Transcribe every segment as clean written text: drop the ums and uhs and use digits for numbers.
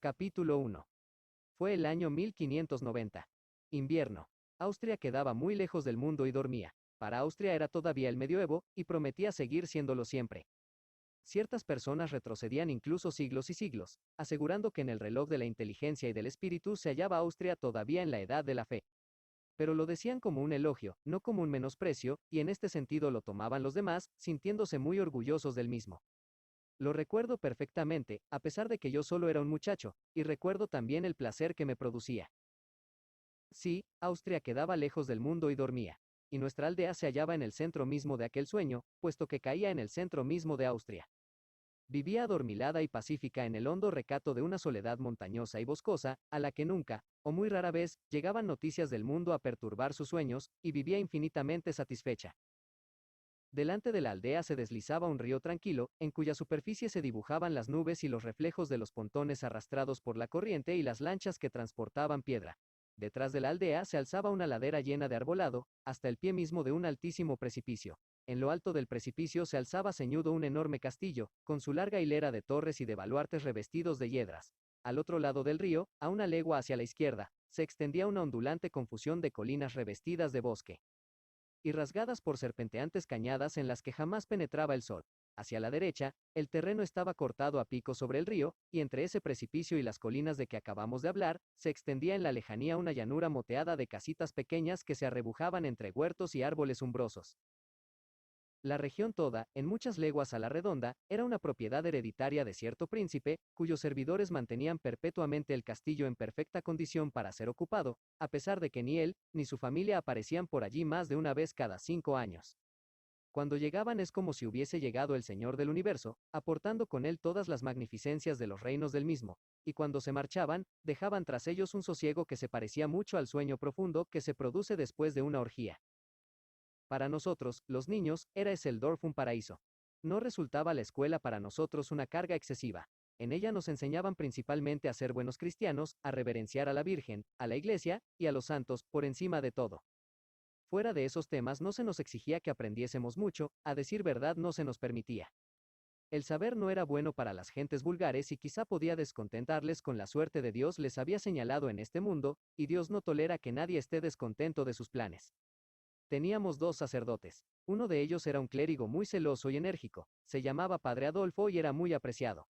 Capítulo 1. Fue el año 1590. Invierno. Austria quedaba muy lejos del mundo y dormía. Para Austria era todavía el medioevo, y prometía seguir siéndolo siempre. Ciertas personas retrocedían incluso siglos y siglos, asegurando que en el reloj de la inteligencia y del espíritu se hallaba Austria todavía en la edad de la fe. Pero lo decían como un elogio, no como un menosprecio, y en este sentido lo tomaban los demás, sintiéndose muy orgullosos del mismo. Lo recuerdo perfectamente, a pesar de que yo solo era un muchacho, y recuerdo también el placer que me producía. Sí, Austria quedaba lejos del mundo y dormía. Y nuestra aldea se hallaba en el centro mismo de aquel sueño, puesto que caía en el centro mismo de Austria. Vivía adormilada y pacífica en el hondo recato de una soledad montañosa y boscosa, a la que nunca, o muy rara vez, llegaban noticias del mundo a perturbar sus sueños, y vivía infinitamente satisfecha. Delante de la aldea se deslizaba un río tranquilo, en cuya superficie se dibujaban las nubes y los reflejos de los pontones arrastrados por la corriente y las lanchas que transportaban piedra. Detrás de la aldea se alzaba una ladera llena de arbolado, hasta el pie mismo de un altísimo precipicio. En lo alto del precipicio se alzaba ceñudo un enorme castillo, con su larga hilera de torres y de baluartes revestidos de hiedras. Al otro lado del río, a una legua hacia la izquierda, se extendía una ondulante confusión de colinas revestidas de bosque y rasgadas por serpenteantes cañadas en las que jamás penetraba el sol. Hacia la derecha, el terreno estaba cortado a pico sobre el río, y entre ese precipicio y las colinas de que acabamos de hablar, se extendía en la lejanía una llanura moteada de casitas pequeñas que se arrebujaban entre huertos y árboles umbrosos. La región toda, en muchas leguas a la redonda, era una propiedad hereditaria de cierto príncipe, cuyos servidores mantenían perpetuamente el castillo en perfecta condición para ser ocupado, a pesar de que ni él, ni su familia aparecían por allí más de una vez cada 5 años. Cuando llegaban es como si hubiese llegado el Señor del universo, aportando con él todas las magnificencias de los reinos del mismo, y cuando se marchaban, dejaban tras ellos un sosiego que se parecía mucho al sueño profundo que se produce después de una orgía. Para nosotros, los niños, era Esseldorf un paraíso. No resultaba la escuela para nosotros una carga excesiva. En ella nos enseñaban principalmente a ser buenos cristianos, a reverenciar a la Virgen, a la Iglesia, y a los santos, por encima de todo. Fuera de esos temas no se nos exigía que aprendiésemos mucho, a decir verdad no se nos permitía. El saber no era bueno para las gentes vulgares y quizá podía descontentarles con la suerte de Dios les había señalado en este mundo, y Dios no tolera que nadie esté descontento de sus planes. Teníamos 2 sacerdotes. Uno de ellos era un clérigo muy celoso y enérgico, se llamaba Padre Adolfo y era muy apreciado.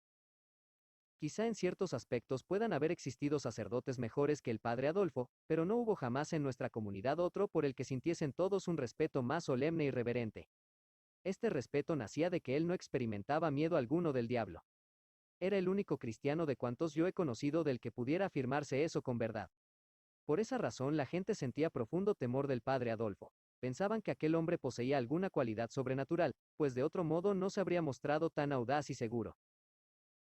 Quizá en ciertos aspectos puedan haber existido sacerdotes mejores que el Padre Adolfo, pero no hubo jamás en nuestra comunidad otro por el que sintiesen todos un respeto más solemne y reverente. Este respeto nacía de que él no experimentaba miedo alguno del diablo. Era el único cristiano de cuantos yo he conocido del que pudiera afirmarse eso con verdad. Por esa razón la gente sentía profundo temor del Padre Adolfo. Pensaban que aquel hombre poseía alguna cualidad sobrenatural, pues de otro modo no se habría mostrado tan audaz y seguro.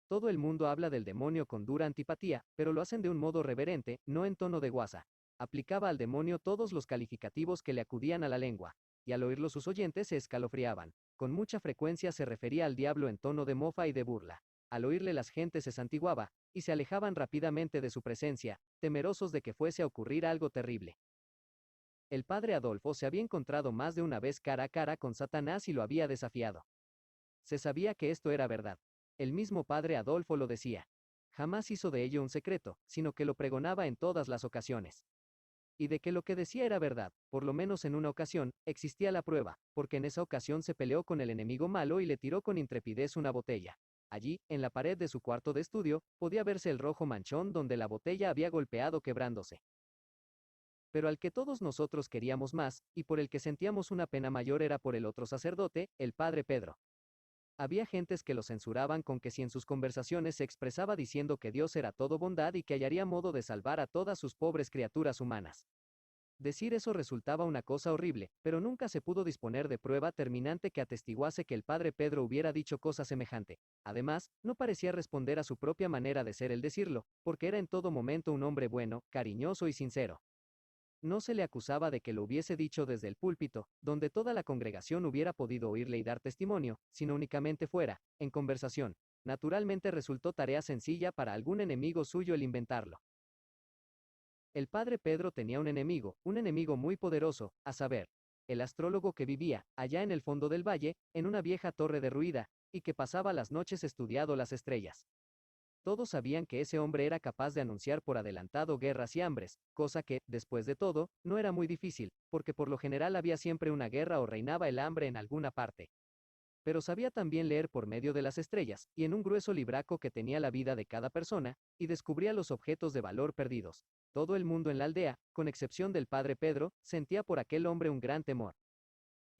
Todo el mundo habla del demonio con dura antipatía, pero lo hacen de un modo reverente, no en tono de guasa. Aplicaba al demonio todos los calificativos que le acudían a la lengua, y al oírlo sus oyentes se escalofriaban. Con mucha frecuencia se refería al diablo en tono de mofa y de burla. Al oírle las gentes se santiguaba, y se alejaban rápidamente de su presencia, temerosos de que fuese a ocurrir algo terrible. El padre Adolfo se había encontrado más de una vez cara a cara con Satanás y lo había desafiado. Se sabía que esto era verdad. El mismo padre Adolfo lo decía. Jamás hizo de ello un secreto, sino que lo pregonaba en todas las ocasiones. Y de que lo que decía era verdad, por lo menos en una ocasión, existía la prueba, porque en esa ocasión se peleó con el enemigo malo y le tiró con intrepidez una botella. Allí, en la pared de su cuarto de estudio, podía verse el rojo manchón donde la botella había golpeado quebrándose. Pero al que todos nosotros queríamos más, y por el que sentíamos una pena mayor era por el otro sacerdote, el padre Pedro. Había gentes que lo censuraban con que si en sus conversaciones se expresaba diciendo que Dios era todo bondad y que hallaría modo de salvar a todas sus pobres criaturas humanas. Decir eso resultaba una cosa horrible, pero nunca se pudo disponer de prueba terminante que atestiguase que el padre Pedro hubiera dicho cosa semejante. Además, no parecía responder a su propia manera de ser el decirlo, porque era en todo momento un hombre bueno, cariñoso y sincero. No se le acusaba de que lo hubiese dicho desde el púlpito, donde toda la congregación hubiera podido oírle y dar testimonio, sino únicamente fuera, en conversación. Naturalmente resultó tarea sencilla para algún enemigo suyo el inventarlo. El padre Pedro tenía un enemigo muy poderoso, a saber, el astrólogo que vivía, allá en el fondo del valle, en una vieja torre derruida, y que pasaba las noches estudiando las estrellas. Todos sabían que ese hombre era capaz de anunciar por adelantado guerras y hambres, cosa que, después de todo, no era muy difícil, porque por lo general había siempre una guerra o reinaba el hambre en alguna parte. Pero sabía también leer por medio de las estrellas, y en un grueso libraco que tenía la vida de cada persona, y descubría los objetos de valor perdidos. Todo el mundo en la aldea, con excepción del padre Pedro, sentía por aquel hombre un gran temor.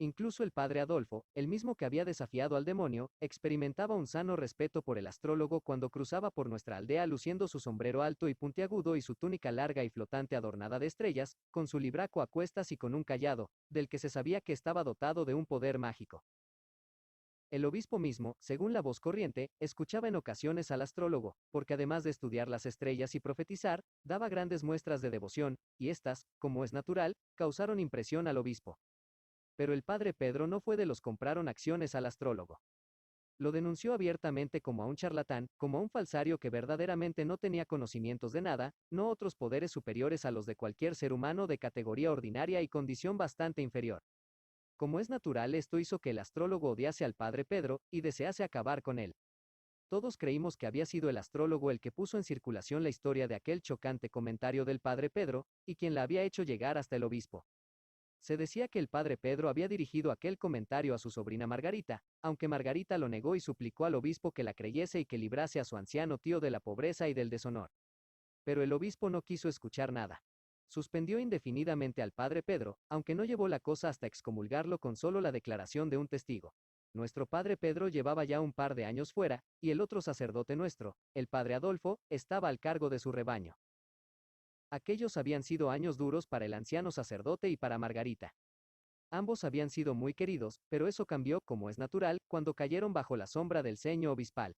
Incluso el padre Adolfo, el mismo que había desafiado al demonio, experimentaba un sano respeto por el astrólogo cuando cruzaba por nuestra aldea luciendo su sombrero alto y puntiagudo y su túnica larga y flotante adornada de estrellas, con su libraco a cuestas y con un cayado, del que se sabía que estaba dotado de un poder mágico. El obispo mismo, según la voz corriente, escuchaba en ocasiones al astrólogo, porque además de estudiar las estrellas y profetizar, daba grandes muestras de devoción, y éstas, como es natural, causaron impresión al obispo. Pero el padre Pedro no fue de los que compraron acciones al astrólogo. Lo denunció abiertamente como a un charlatán, como a un falsario que verdaderamente no tenía conocimientos de nada, no otros poderes superiores a los de cualquier ser humano de categoría ordinaria y condición bastante inferior. Como es natural, esto hizo que el astrólogo odiase al padre Pedro, y desease acabar con él. Todos creímos que había sido el astrólogo el que puso en circulación la historia de aquel chocante comentario del padre Pedro, y quien la había hecho llegar hasta el obispo. Se decía que el padre Pedro había dirigido aquel comentario a su sobrina Margarita, aunque Margarita lo negó y suplicó al obispo que la creyese y que librase a su anciano tío de la pobreza y del deshonor. Pero el obispo no quiso escuchar nada. Suspendió indefinidamente al padre Pedro, aunque no llevó la cosa hasta excomulgarlo con solo la declaración de un testigo. Nuestro padre Pedro llevaba ya un par de años fuera, y el otro sacerdote nuestro, el padre Adolfo, estaba al cargo de su rebaño. Aquellos habían sido años duros para el anciano sacerdote y para Margarita. Ambos habían sido muy queridos, pero eso cambió, como es natural, cuando cayeron bajo la sombra del ceño obispal.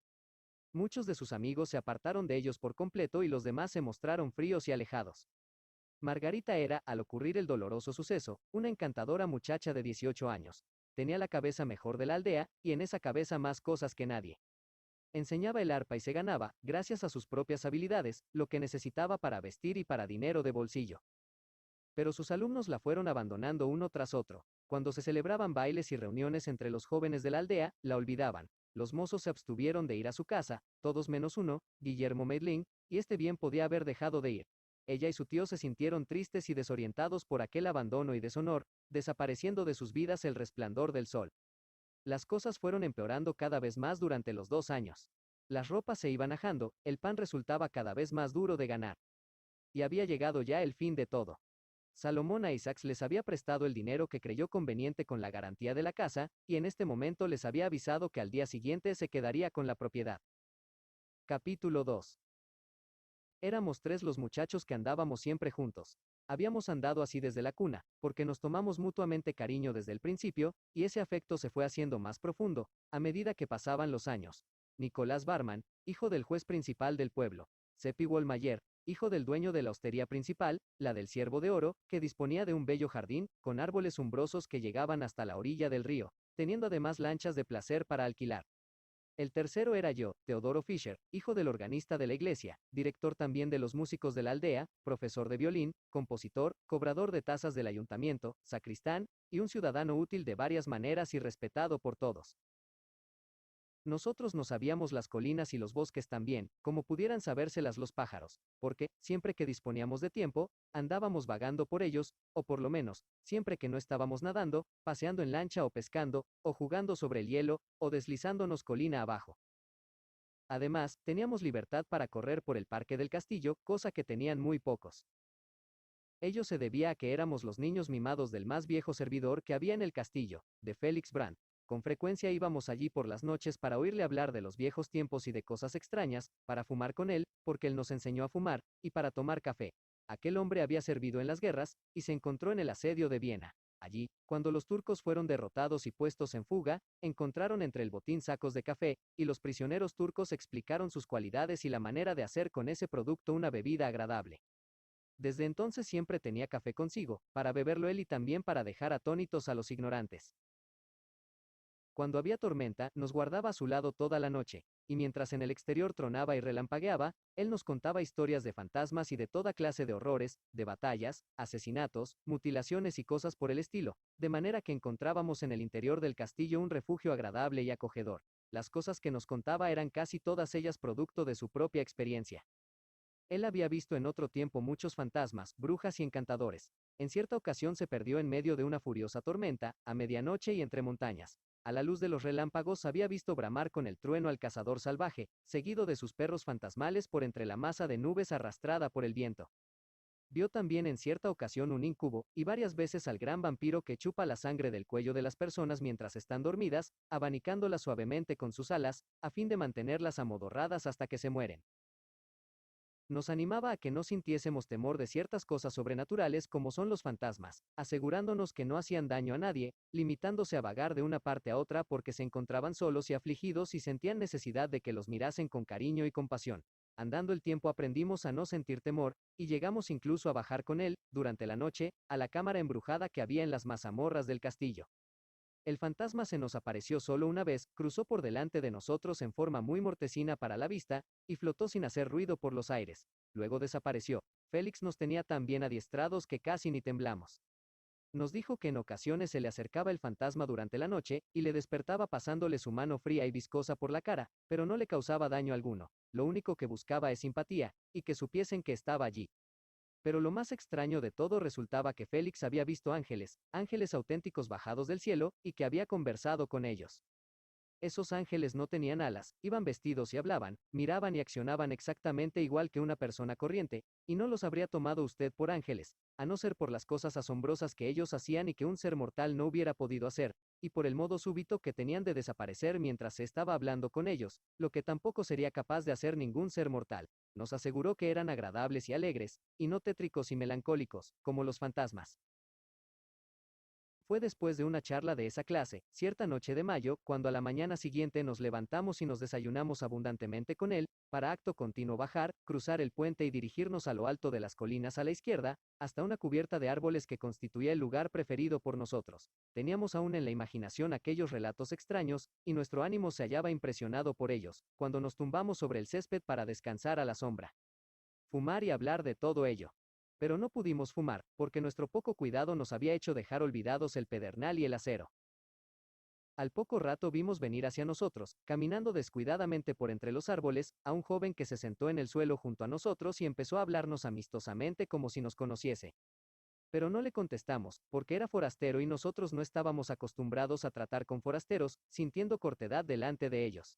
Muchos de sus amigos se apartaron de ellos por completo y los demás se mostraron fríos y alejados. Margarita era, al ocurrir el doloroso suceso, una encantadora muchacha de 18 años. Tenía la cabeza mejor de la aldea, y en esa cabeza más cosas que nadie. Enseñaba el arpa y se ganaba, gracias a sus propias habilidades, lo que necesitaba para vestir y para dinero de bolsillo. Pero sus alumnos la fueron abandonando uno tras otro. Cuando se celebraban bailes y reuniones entre los jóvenes de la aldea, la olvidaban. Los mozos se abstuvieron de ir a su casa, todos menos uno, Guillermo Medlin, y este bien podía haber dejado de ir. Ella y su tío se sintieron tristes y desorientados por aquel abandono y deshonor, desapareciendo de sus vidas el resplandor del sol. Las cosas fueron empeorando cada vez más durante los 2 años. Las ropas se iban ajando, el pan resultaba cada vez más duro de ganar. Y había llegado ya el fin de todo. Salomón a Isaacs les había prestado el dinero que creyó conveniente con la garantía de la casa, y en este momento les había avisado que al día siguiente se quedaría con la propiedad. Capítulo 2. Éramos 3 los muchachos que andábamos siempre juntos. Habíamos andado así desde la cuna, porque nos tomamos mutuamente cariño desde el principio, y ese afecto se fue haciendo más profundo, a medida que pasaban los años. Nicolás Barman, hijo del juez principal del pueblo. Seppi Wollmayer, hijo del dueño de la hostería principal, la del Ciervo de Oro, que disponía de un bello jardín, con árboles umbrosos que llegaban hasta la orilla del río, teniendo además lanchas de placer para alquilar. El tercero era yo, Teodoro Fischer, hijo del organista de la iglesia, director también de los músicos de la aldea, profesor de violín, compositor, cobrador de tasas del ayuntamiento, sacristán, y un ciudadano útil de varias maneras y respetado por todos. Nosotros no sabíamos las colinas y los bosques tan bien, como pudieran sabérselas los pájaros, porque, siempre que disponíamos de tiempo, andábamos vagando por ellos, o por lo menos, siempre que no estábamos nadando, paseando en lancha o pescando, o jugando sobre el hielo, o deslizándonos colina abajo. Además, teníamos libertad para correr por el parque del castillo, cosa que tenían muy pocos. Ello se debía a que éramos los niños mimados del más viejo servidor que había en el castillo, de Félix Brandt. Con frecuencia íbamos allí por las noches para oírle hablar de los viejos tiempos y de cosas extrañas, para fumar con él, porque él nos enseñó a fumar, y para tomar café. Aquel hombre había servido en las guerras, y se encontró en el asedio de Viena. Allí, cuando los turcos fueron derrotados y puestos en fuga, encontraron entre el botín sacos de café, y los prisioneros turcos explicaron sus cualidades y la manera de hacer con ese producto una bebida agradable. Desde entonces siempre tenía café consigo, para beberlo él y también para dejar atónitos a los ignorantes. Cuando había tormenta, nos guardaba a su lado toda la noche, y mientras en el exterior tronaba y relampagueaba, él nos contaba historias de fantasmas y de toda clase de horrores, de batallas, asesinatos, mutilaciones y cosas por el estilo, de manera que encontrábamos en el interior del castillo un refugio agradable y acogedor. las cosas que nos contaba eran casi todas ellas producto de su propia experiencia. Él había visto en otro tiempo muchos fantasmas, brujas y encantadores. En cierta ocasión se perdió en medio de una furiosa tormenta, a medianoche y entre montañas. A la luz de los relámpagos había visto bramar con el trueno al cazador salvaje, seguido de sus perros fantasmales por entre la masa de nubes arrastrada por el viento. Vio también en cierta ocasión un incubo, y varias veces al gran vampiro que chupa la sangre del cuello de las personas mientras están dormidas, abanicándolas suavemente con sus alas, a fin de mantenerlas amodorradas hasta que se mueren. Nos animaba a que no sintiésemos temor de ciertas cosas sobrenaturales como son los fantasmas, asegurándonos que no hacían daño a nadie, limitándose a vagar de una parte a otra porque se encontraban solos y afligidos y sentían necesidad de que los mirasen con cariño y compasión. Andando el tiempo aprendimos a no sentir temor, y llegamos incluso a bajar con él, durante la noche, a la cámara embrujada que había en las mazamorras del castillo. El fantasma se nos apareció solo una vez, cruzó por delante de nosotros en forma muy mortecina para la vista, y flotó sin hacer ruido por los aires. Luego desapareció. Félix nos tenía tan bien adiestrados que casi ni temblamos. Nos dijo que en ocasiones se le acercaba el fantasma durante la noche, y le despertaba pasándole su mano fría y viscosa por la cara, pero no le causaba daño alguno. Lo único que buscaba es simpatía, y que supiesen que estaba allí. Pero lo más extraño de todo resultaba que Félix había visto ángeles, ángeles auténticos bajados del cielo, y que había conversado con ellos. Esos ángeles no tenían alas, iban vestidos y hablaban, miraban y accionaban exactamente igual que una persona corriente, y no los habría tomado usted por ángeles, a no ser por las cosas asombrosas que ellos hacían y que un ser mortal no hubiera podido hacer, y por el modo súbito que tenían de desaparecer mientras se estaba hablando con ellos, lo que tampoco sería capaz de hacer ningún ser mortal. Nos aseguró que eran agradables y alegres, y no tétricos y melancólicos, como los fantasmas. Fue después de una charla de esa clase, cierta noche de mayo, cuando a la mañana siguiente nos levantamos y nos desayunamos abundantemente con él, para acto continuo bajar, cruzar el puente y dirigirnos a lo alto de las colinas a la izquierda, hasta una cubierta de árboles que constituía el lugar preferido por nosotros. Teníamos aún en la imaginación aquellos relatos extraños, y nuestro ánimo se hallaba impresionado por ellos, cuando nos tumbamos sobre el césped para descansar a la sombra. Fumar y hablar de todo ello. Pero no pudimos fumar, porque nuestro poco cuidado nos había hecho dejar olvidados el pedernal y el acero. Al poco rato vimos venir hacia nosotros, caminando descuidadamente por entre los árboles, a un joven que se sentó en el suelo junto a nosotros y empezó a hablarnos amistosamente como si nos conociese. Pero no le contestamos, porque era forastero y nosotros no estábamos acostumbrados a tratar con forasteros, sintiendo cortedad delante de ellos.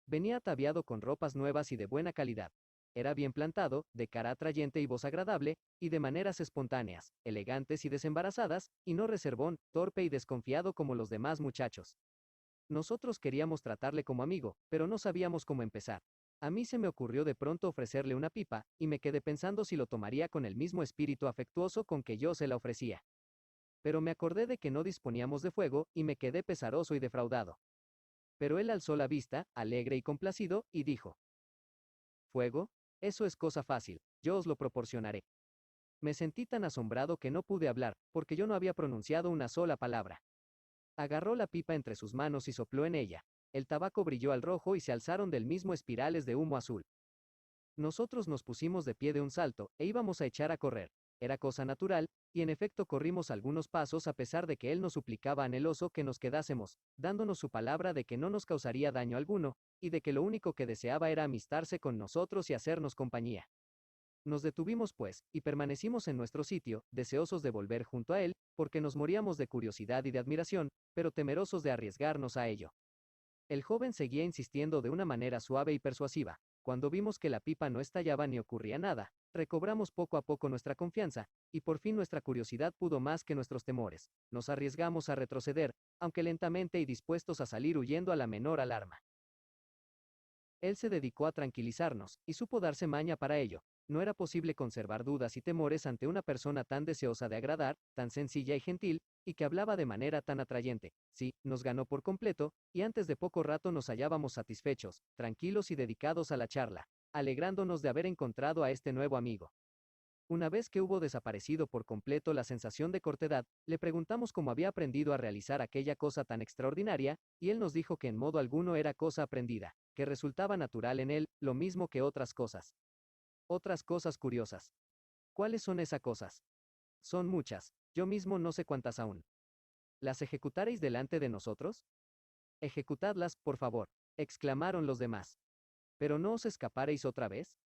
Venía ataviado con ropas nuevas y de buena calidad. Era bien plantado, de cara atrayente y voz agradable, y de maneras espontáneas, elegantes y desembarazadas, y no reservón, torpe y desconfiado como los demás muchachos. Nosotros queríamos tratarle como amigo, pero no sabíamos cómo empezar. A mí se me ocurrió de pronto ofrecerle una pipa, y me quedé pensando si lo tomaría con el mismo espíritu afectuoso con que yo se la ofrecía. Pero me acordé de que no disponíamos de fuego, y me quedé pesaroso y defraudado. Pero él alzó la vista, alegre y complacido, y dijo: ¿Fuego? Eso es cosa fácil, yo os lo proporcionaré. Me sentí tan asombrado que no pude hablar, porque yo no había pronunciado una sola palabra. Agarró la pipa entre sus manos y sopló en ella. El tabaco brilló al rojo y se alzaron del mismo espirales de humo azul. Nosotros nos pusimos de pie de un salto, e íbamos a echar a correr. Era cosa natural, y en efecto corrimos algunos pasos a pesar de que él nos suplicaba anheloso que nos quedásemos, dándonos su palabra de que no nos causaría daño alguno, y de que lo único que deseaba era amistarse con nosotros y hacernos compañía. Nos detuvimos pues, y permanecimos en nuestro sitio, deseosos de volver junto a él, porque nos moríamos de curiosidad y de admiración, pero temerosos de arriesgarnos a ello. El joven seguía insistiendo de una manera suave y persuasiva. Cuando vimos que la pipa no estallaba ni ocurría nada, recobramos poco a poco nuestra confianza, y por fin nuestra curiosidad pudo más que nuestros temores. Nos arriesgamos a retroceder, aunque lentamente y dispuestos a salir huyendo a la menor alarma. Él se dedicó a tranquilizarnos, y supo darse maña para ello. No era posible conservar dudas y temores ante una persona tan deseosa de agradar, tan sencilla y gentil, y que hablaba de manera tan atrayente. Sí, nos ganó por completo, y antes de poco rato nos hallábamos satisfechos, tranquilos y dedicados a la charla, alegrándonos de haber encontrado a este nuevo amigo. Una vez que hubo desaparecido por completo la sensación de cortedad, le preguntamos cómo había aprendido a realizar aquella cosa tan extraordinaria, y él nos dijo que en modo alguno era cosa aprendida, que resultaba natural en él, lo mismo que otras cosas. Otras cosas curiosas. ¿Cuáles son esas cosas? Son muchas, yo mismo no sé cuántas aún. ¿Las ejecutaréis delante de nosotros? Ejecutadlas, por favor. exclamaron los demás. ¿Pero no os escaparéis otra vez?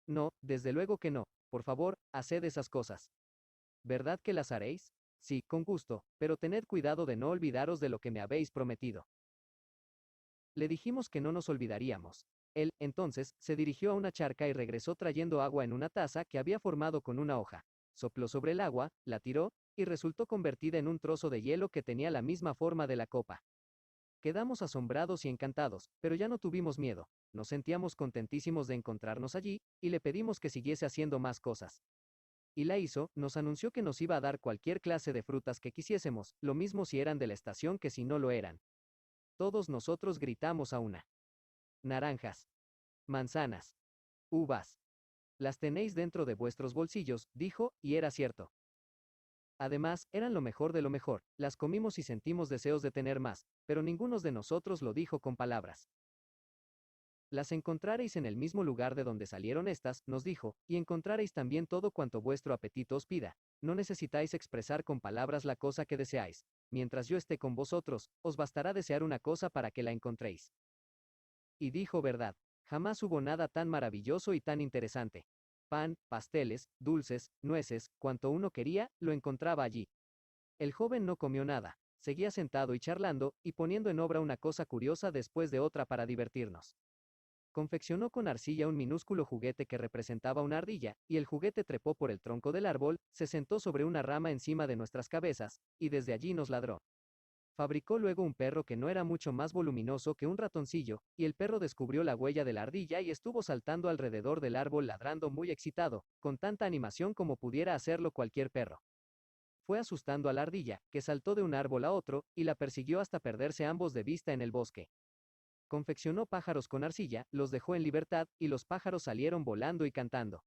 No, desde luego que no, por favor, haced esas cosas. ¿Verdad que las haréis? Sí, con gusto, pero tened cuidado de no olvidaros de lo que me habéis prometido. Le dijimos que no nos olvidaríamos. Él, entonces, se dirigió a una charca y regresó trayendo agua en una taza que había formado con una hoja. Sopló sobre el agua, la tiró, y resultó convertida en un trozo de hielo que tenía la misma forma de la copa. Quedamos asombrados y encantados, pero ya no tuvimos miedo. Nos sentíamos contentísimos de encontrarnos allí, y le pedimos que siguiese haciendo más cosas. Y la hizo, nos anunció que nos iba a dar cualquier clase de frutas que quisiésemos, lo mismo si eran de la estación que si no lo eran. Todos nosotros gritamos a una. Naranjas. Manzanas. Uvas. Las tenéis dentro de vuestros bolsillos, dijo, y era cierto. Además, eran lo mejor de lo mejor, las comimos y sentimos deseos de tener más, pero ninguno de nosotros lo dijo con palabras. Las encontraréis en el mismo lugar de donde salieron estas, nos dijo, y encontraréis también todo cuanto vuestro apetito os pida. No necesitáis expresar con palabras la cosa que deseáis. Mientras yo esté con vosotros, os bastará desear una cosa para que la encontréis. Y dijo verdad. Jamás hubo nada tan maravilloso y tan interesante. Pan, pasteles, dulces, nueces, cuanto uno quería, lo encontraba allí. El joven no comió nada. Seguía sentado y charlando, y poniendo en obra una cosa curiosa después de otra para divertirnos. Confeccionó con arcilla un minúsculo juguete que representaba una ardilla, y el juguete trepó por el tronco del árbol, se sentó sobre una rama encima de nuestras cabezas, y desde allí nos ladró. Fabricó luego un perro que no era mucho más voluminoso que un ratoncillo, y el perro descubrió la huella de la ardilla y estuvo saltando alrededor del árbol ladrando muy excitado, con tanta animación como pudiera hacerlo cualquier perro. Fue asustando a la ardilla, que saltó de un árbol a otro, y la persiguió hasta perderse ambos de vista en el bosque. Confeccionó pájaros con arcilla, los dejó en libertad, y los pájaros salieron volando y cantando.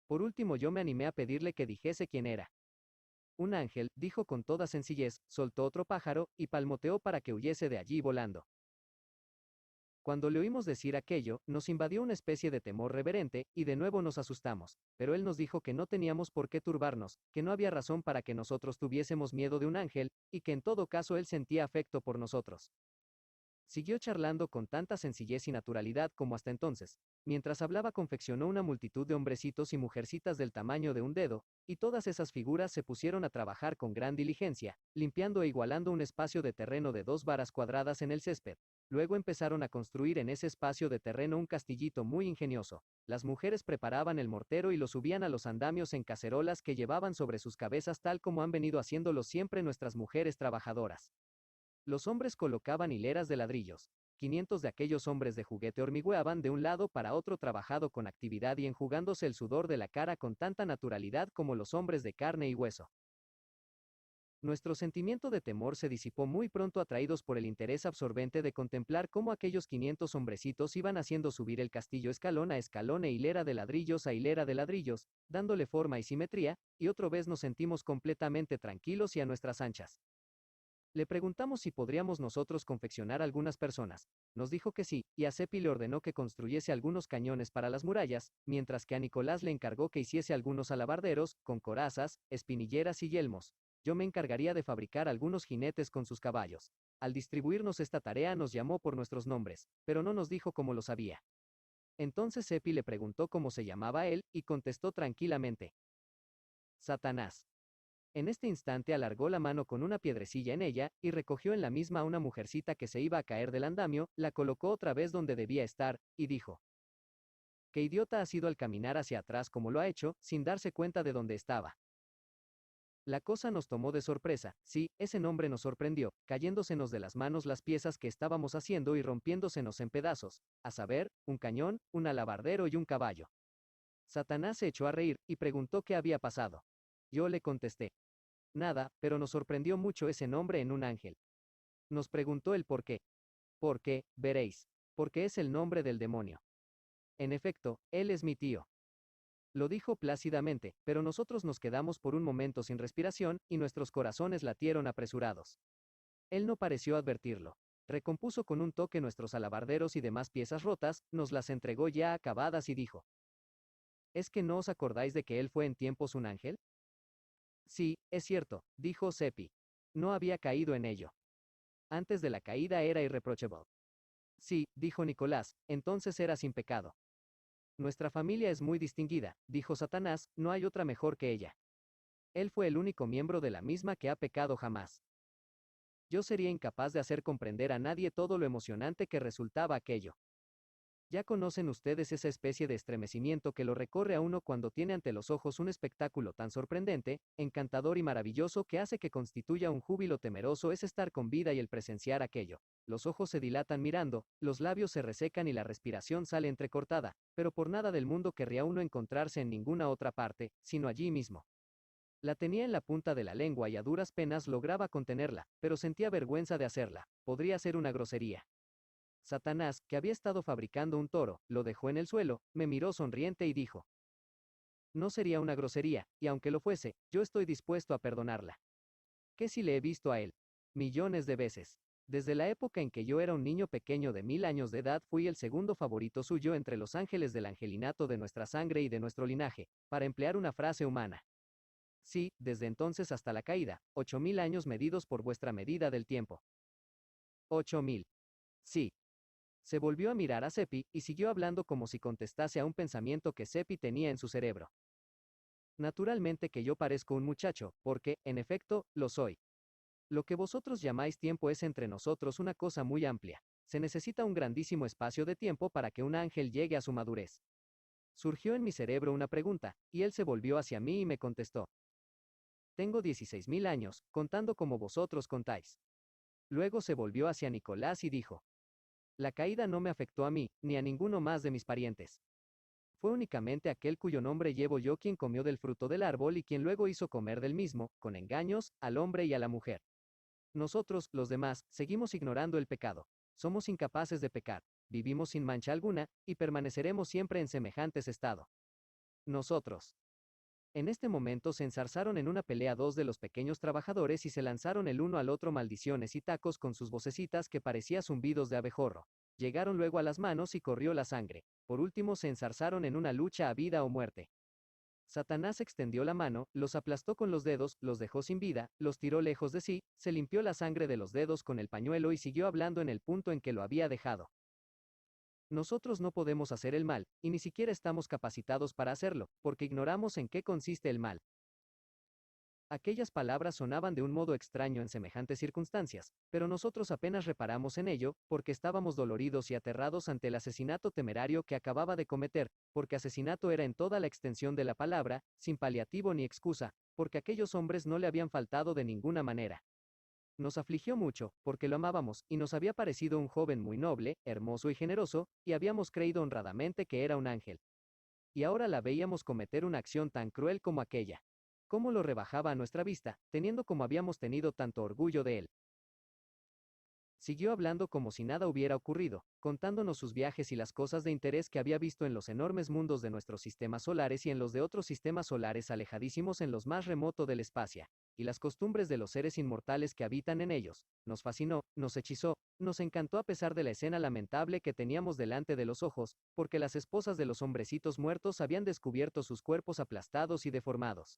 Por último yo me animé a pedirle que dijese quién era. Un ángel, dijo con toda sencillez, soltó otro pájaro, y palmoteó para que huyese de allí volando. Cuando le oímos decir aquello, nos invadió una especie de temor reverente, y de nuevo nos asustamos, pero él nos dijo que no teníamos por qué turbarnos, que no había razón para que nosotros tuviésemos miedo de un ángel, y que en todo caso él sentía afecto por nosotros. Siguió charlando con tanta sencillez y naturalidad como hasta entonces. Mientras hablaba confeccionó una multitud de hombrecitos y mujercitas del tamaño de un dedo, y todas esas figuras se pusieron a trabajar con gran diligencia, limpiando e igualando un espacio de terreno de 2 varas cuadradas en el césped. Luego empezaron a construir en ese espacio de terreno un castillito muy ingenioso. Las mujeres preparaban el mortero y lo subían a los andamios en cacerolas que llevaban sobre sus cabezas tal como han venido haciéndolo siempre nuestras mujeres trabajadoras. Los hombres colocaban hileras de ladrillos. 500 de aquellos hombres de juguete hormigueaban de un lado para otro trabajado con actividad y enjugándose el sudor de la cara con tanta naturalidad como los hombres de carne y hueso. Nuestro sentimiento de temor se disipó muy pronto atraídos por el interés absorbente de contemplar cómo aquellos 500 hombrecitos iban haciendo subir el castillo escalón a escalón e hilera de ladrillos a hilera de ladrillos, dándole forma y simetría, y otra vez nos sentimos completamente tranquilos y a nuestras anchas. Le preguntamos si podríamos nosotros confeccionar algunas personas. Nos dijo que sí, y a Cepi le ordenó que construyese algunos cañones para las murallas, mientras que a Nicolás le encargó que hiciese algunos alabarderos, con corazas, espinilleras y yelmos. Yo me encargaría de fabricar algunos jinetes con sus caballos. Al distribuirnos esta tarea nos llamó por nuestros nombres, pero no nos dijo cómo lo sabía. Entonces Cepi le preguntó cómo se llamaba él, y contestó tranquilamente. Satanás. En este instante alargó la mano con una piedrecilla en ella, y recogió en la misma a una mujercita que se iba a caer del andamio, la colocó otra vez donde debía estar, y dijo: «¿Qué idiota ha sido al caminar hacia atrás como lo ha hecho, sin darse cuenta de dónde estaba?» La cosa nos tomó de sorpresa, sí, ese nombre nos sorprendió, cayéndosenos de las manos las piezas que estábamos haciendo y rompiéndosenos en pedazos, a saber, un cañón, un alabardero y un caballo. Satanás se echó a reír, y preguntó qué había pasado. Yo le contesté: «Nada, pero nos sorprendió mucho ese nombre en un ángel». Nos preguntó el por qué. «¿Por qué? Veréis. Porque es el nombre del demonio. En efecto, él es mi tío». Lo dijo plácidamente, pero nosotros nos quedamos por un momento sin respiración, y nuestros corazones latieron apresurados. Él no pareció advertirlo. Recompuso con un toque nuestros alabarderos y demás piezas rotas, nos las entregó ya acabadas y dijo: «¿Es que no os acordáis de que él fue en tiempos un ángel?» «Sí, es cierto», dijo Seppi. No había caído en ello. Antes de la caída era irreprochable. Sí, dijo Nicolás, entonces era sin pecado. Nuestra familia es muy distinguida, dijo Satanás, no hay otra mejor que ella. Él fue el único miembro de la misma que ha pecado jamás. Yo sería incapaz de hacer comprender a nadie todo lo emocionante que resultaba aquello. Ya conocen ustedes esa especie de estremecimiento que lo recorre a uno cuando tiene ante los ojos un espectáculo tan sorprendente, encantador y maravilloso que hace que constituya un júbilo temeroso es estar con vida y el presenciar aquello. Los ojos se dilatan mirando, los labios se resecan y la respiración sale entrecortada, pero por nada del mundo querría uno encontrarse en ninguna otra parte, sino allí mismo. La tenía en la punta de la lengua y a duras penas lograba contenerla, pero sentía vergüenza de hacerla. Podría ser una grosería. Satanás, que había estado fabricando un toro, lo dejó en el suelo, me miró sonriente y dijo: no sería una grosería, y aunque lo fuese, yo estoy dispuesto a perdonarla. ¿Qué si le he visto a él? Millones de veces. Desde la época en que yo era un niño pequeño de 1000 años de edad fui el segundo favorito suyo entre los ángeles del angelinato de nuestra sangre y de nuestro linaje, para emplear una frase humana. Sí, desde entonces hasta la caída, 8000 años medidos por vuestra medida del tiempo. 8000. Sí. Se volvió a mirar a Seppi, y siguió hablando como si contestase a un pensamiento que Seppi tenía en su cerebro. Naturalmente que yo parezco un muchacho, porque, en efecto, lo soy. Lo que vosotros llamáis tiempo es entre nosotros una cosa muy amplia. Se necesita un grandísimo espacio de tiempo para que un ángel llegue a su madurez. Surgió en mi cerebro una pregunta, y él se volvió hacia mí y me contestó. Tengo 16.000 años, contando como vosotros contáis. Luego se volvió hacia Nicolás y dijo: la caída no me afectó a mí, ni a ninguno más de mis parientes. Fue únicamente aquel cuyo nombre llevo yo quien comió del fruto del árbol y quien luego hizo comer del mismo, con engaños, al hombre y a la mujer. Nosotros, los demás, seguimos ignorando el pecado. Somos incapaces de pecar, vivimos sin mancha alguna, y permaneceremos siempre en semejantes estado. Nosotros. En este momento se enzarzaron en una pelea dos de los pequeños trabajadores y se lanzaron el uno al otro maldiciones y tacos con sus vocecitas que parecía zumbidos de abejorro. Llegaron luego a las manos y corrió la sangre. Por último se enzarzaron en una lucha a vida o muerte. Satanás extendió la mano, los aplastó con los dedos, los dejó sin vida, los tiró lejos de sí, se limpió la sangre de los dedos con el pañuelo y siguió hablando en el punto en que lo había dejado. Nosotros no podemos hacer el mal, y ni siquiera estamos capacitados para hacerlo, porque ignoramos en qué consiste el mal. Aquellas palabras sonaban de un modo extraño en semejantes circunstancias, pero nosotros apenas reparamos en ello, porque estábamos doloridos y aterrados ante el asesinato temerario que acababa de cometer, porque asesinato era en toda la extensión de la palabra, sin paliativo ni excusa, porque aquellos hombres no le habían faltado de ninguna manera. Nos afligió mucho, porque lo amábamos, y nos había parecido un joven muy noble, hermoso y generoso, y habíamos creído honradamente que era un ángel. Y ahora la veíamos cometer una acción tan cruel como aquella. ¿Cómo lo rebajaba a nuestra vista, teniendo como habíamos tenido tanto orgullo de él? Siguió hablando como si nada hubiera ocurrido, contándonos sus viajes y las cosas de interés que había visto en los enormes mundos de nuestros sistemas solares y en los de otros sistemas solares alejadísimos en los más remoto del espacio, y las costumbres de los seres inmortales que habitan en ellos. Nos fascinó, nos hechizó, nos encantó a pesar de la escena lamentable que teníamos delante de los ojos, porque las esposas de los hombrecitos muertos habían descubierto sus cuerpos aplastados y deformados.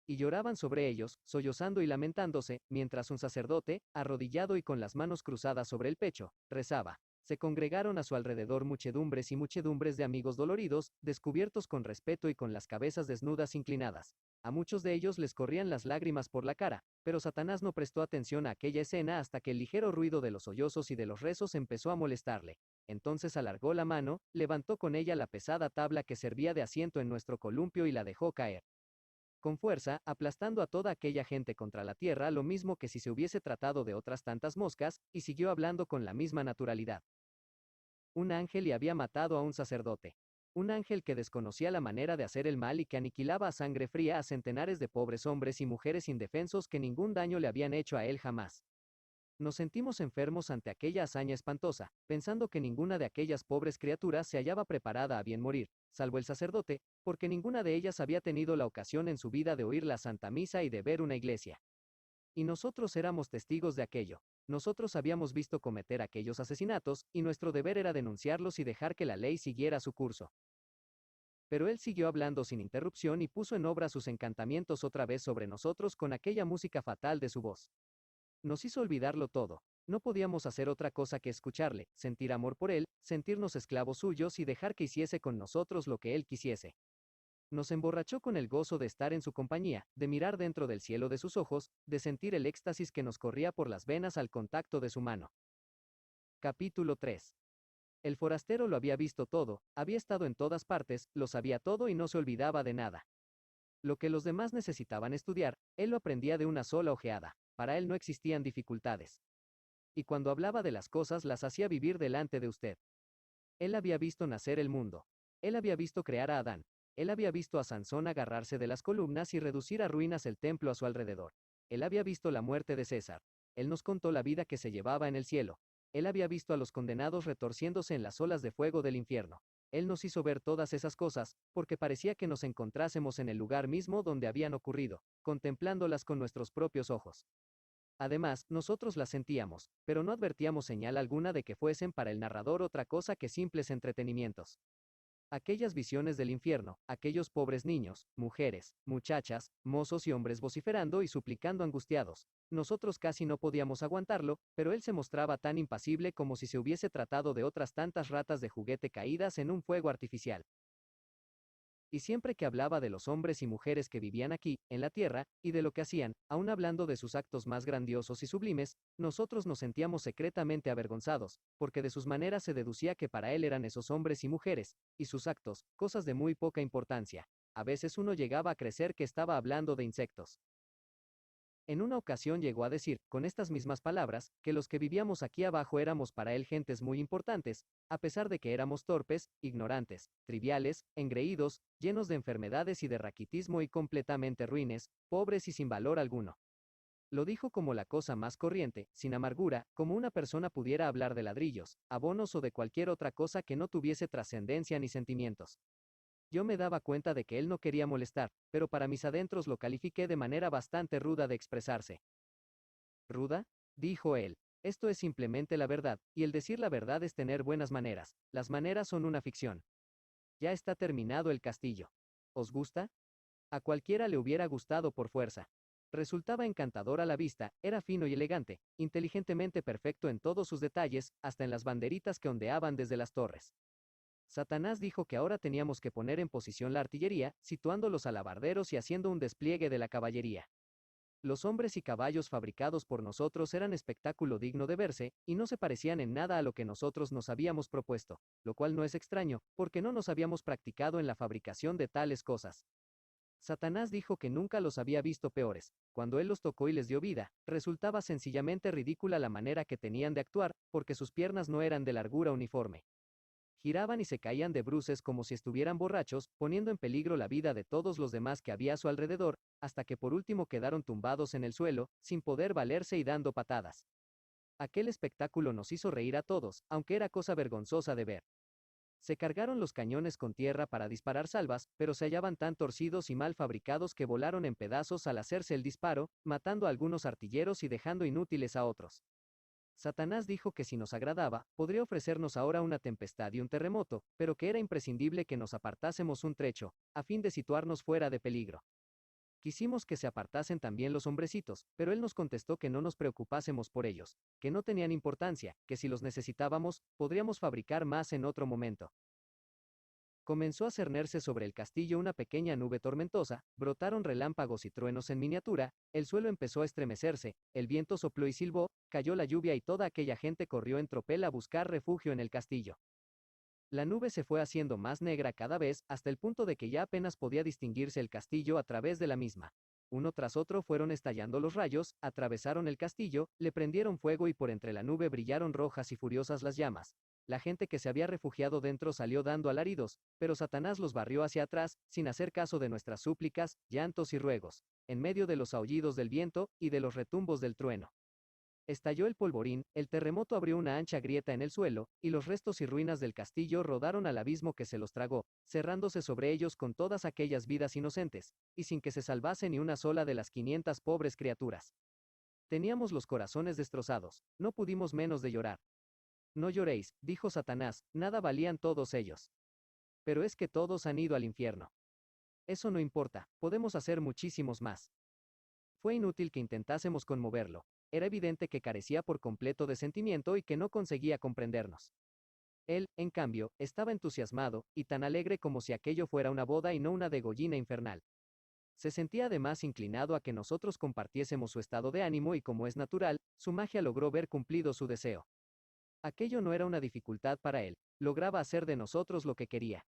Y lloraban sobre ellos, sollozando y lamentándose, mientras un sacerdote, arrodillado y con las manos cruzadas sobre el pecho, rezaba. Se congregaron a su alrededor muchedumbres y muchedumbres de amigos doloridos, descubiertos con respeto y con las cabezas desnudas inclinadas. A muchos de ellos les corrían las lágrimas por la cara, pero Satanás no prestó atención a aquella escena hasta que el ligero ruido de los sollozos y de los rezos empezó a molestarle. Entonces alargó la mano, levantó con ella la pesada tabla que servía de asiento en nuestro columpio y la dejó caer con fuerza, aplastando a toda aquella gente contra la tierra lo mismo que si se hubiese tratado de otras tantas moscas, y siguió hablando con la misma naturalidad. Un ángel y había matado a un sacerdote. Un ángel que desconocía la manera de hacer el mal y que aniquilaba a sangre fría a centenares de pobres hombres y mujeres indefensos que ningún daño le habían hecho a él jamás. Nos sentimos enfermos ante aquella hazaña espantosa, pensando que ninguna de aquellas pobres criaturas se hallaba preparada a bien morir, salvo el sacerdote, porque ninguna de ellas había tenido la ocasión en su vida de oír la Santa Misa y de ver una iglesia. Y nosotros éramos testigos de aquello. Nosotros habíamos visto cometer aquellos asesinatos, y nuestro deber era denunciarlos y dejar que la ley siguiera su curso. Pero él siguió hablando sin interrupción y puso en obra sus encantamientos otra vez sobre nosotros con aquella música fatal de su voz. Nos hizo olvidarlo todo. No podíamos hacer otra cosa que escucharle, sentir amor por él, sentirnos esclavos suyos y dejar que hiciese con nosotros lo que él quisiese. Nos emborrachó con el gozo de estar en su compañía, de mirar dentro del cielo de sus ojos, de sentir el éxtasis que nos corría por las venas al contacto de su mano. Capítulo 3. El forastero lo había visto todo, había estado en todas partes, lo sabía todo y no se olvidaba de nada. Lo que los demás necesitaban estudiar, él lo aprendía de una sola ojeada, para él no existían dificultades. Y cuando hablaba de las cosas las hacía vivir delante de usted. Él había visto nacer el mundo. Él había visto crear a Adán. Él había visto a Sansón agarrarse de las columnas y reducir a ruinas el templo a su alrededor. Él había visto la muerte de César. Él nos contó la vida que se llevaba en el cielo. Él había visto a los condenados retorciéndose en las olas de fuego del infierno. Él nos hizo ver todas esas cosas, porque parecía que nos encontrásemos en el lugar mismo donde habían ocurrido, contemplándolas con nuestros propios ojos. Además, nosotros las sentíamos, pero no advertíamos señal alguna de que fuesen para el narrador otra cosa que simples entretenimientos. Aquellas visiones del infierno, aquellos pobres niños, mujeres, muchachas, mozos y hombres vociferando y suplicando angustiados. Nosotros casi no podíamos aguantarlo, pero él se mostraba tan impasible como si se hubiese tratado de otras tantas ratas de juguete caídas en un fuego artificial. Y siempre que hablaba de los hombres y mujeres que vivían aquí, en la tierra, y de lo que hacían, aun hablando de sus actos más grandiosos y sublimes, nosotros nos sentíamos secretamente avergonzados, porque de sus maneras se deducía que para él eran esos hombres y mujeres, y sus actos, cosas de muy poca importancia. A veces uno llegaba a creer que estaba hablando de insectos. En una ocasión llegó a decir, con estas mismas palabras, que los que vivíamos aquí abajo éramos para él gentes muy importantes, a pesar de que éramos torpes, ignorantes, triviales, engreídos, llenos de enfermedades y de raquitismo y completamente ruines, pobres y sin valor alguno. Lo dijo como la cosa más corriente, sin amargura, como una persona pudiera hablar de ladrillos, abonos o de cualquier otra cosa que no tuviese trascendencia ni sentimientos. Yo me daba cuenta de que él no quería molestar, pero para mis adentros lo califiqué de manera bastante ruda de expresarse. ¿Ruda? Dijo él. Esto es simplemente la verdad, y el decir la verdad es tener buenas maneras. Las maneras son una ficción. Ya está terminado el castillo. ¿Os gusta? A cualquiera le hubiera gustado por fuerza. Resultaba encantador a la vista, era fino y elegante, inteligentemente perfecto en todos sus detalles, hasta en las banderitas que ondeaban desde las torres. Satanás dijo que ahora teníamos que poner en posición la artillería, situando los alabarderos y haciendo un despliegue de la caballería. Los hombres y caballos fabricados por nosotros eran espectáculo digno de verse, y no se parecían en nada a lo que nosotros nos habíamos propuesto, lo cual no es extraño, porque no nos habíamos practicado en la fabricación de tales cosas. Satanás dijo que nunca los había visto peores. Cuando él los tocó y les dio vida, resultaba sencillamente ridícula la manera que tenían de actuar, porque sus piernas no eran de largura uniforme. Giraban y se caían de bruces como si estuvieran borrachos, poniendo en peligro la vida de todos los demás que había a su alrededor, hasta que por último quedaron tumbados en el suelo, sin poder valerse y dando patadas. Aquel espectáculo nos hizo reír a todos, aunque era cosa vergonzosa de ver. Se cargaron los cañones con tierra para disparar salvas, pero se hallaban tan torcidos y mal fabricados que volaron en pedazos al hacerse el disparo, matando a algunos artilleros y dejando inútiles a otros. Satanás dijo que si nos agradaba, podría ofrecernos ahora una tempestad y un terremoto, pero que era imprescindible que nos apartásemos un trecho, a fin de situarnos fuera de peligro. Quisimos que se apartasen también los hombrecitos, pero él nos contestó que no nos preocupásemos por ellos, que no tenían importancia, que si los necesitábamos, podríamos fabricar más en otro momento. Comenzó a cernerse sobre el castillo una pequeña nube tormentosa, brotaron relámpagos y truenos en miniatura, el suelo empezó a estremecerse, el viento sopló y silbó, cayó la lluvia y toda aquella gente corrió en tropel a buscar refugio en el castillo. La nube se fue haciendo más negra cada vez, hasta el punto de que ya apenas podía distinguirse el castillo a través de la misma. Uno tras otro fueron estallando los rayos, atravesaron el castillo, le prendieron fuego y por entre la nube brillaron rojas y furiosas las llamas. La gente que se había refugiado dentro salió dando alaridos, pero Satanás los barrió hacia atrás, sin hacer caso de nuestras súplicas, llantos y ruegos, en medio de los aullidos del viento y de los retumbos del trueno. Estalló el polvorín, el terremoto abrió una ancha grieta en el suelo, y los restos y ruinas del castillo rodaron al abismo que se los tragó, cerrándose sobre ellos con todas aquellas vidas inocentes, y sin que se salvase ni una sola de las 500 pobres criaturas. Teníamos los corazones destrozados, no pudimos menos de llorar. No lloréis, dijo Satanás, nada valían todos ellos. Pero es que todos han ido al infierno. Eso no importa, podemos hacer muchísimos más. Fue inútil que intentásemos conmoverlo. Era evidente que carecía por completo de sentimiento y que no conseguía comprendernos. Él, en cambio, estaba entusiasmado, y tan alegre como si aquello fuera una boda y no una degollina infernal. Se sentía además inclinado a que nosotros compartiésemos su estado de ánimo y como es natural, su magia logró ver cumplido su deseo. Aquello no era una dificultad para él, lograba hacer de nosotros lo que quería.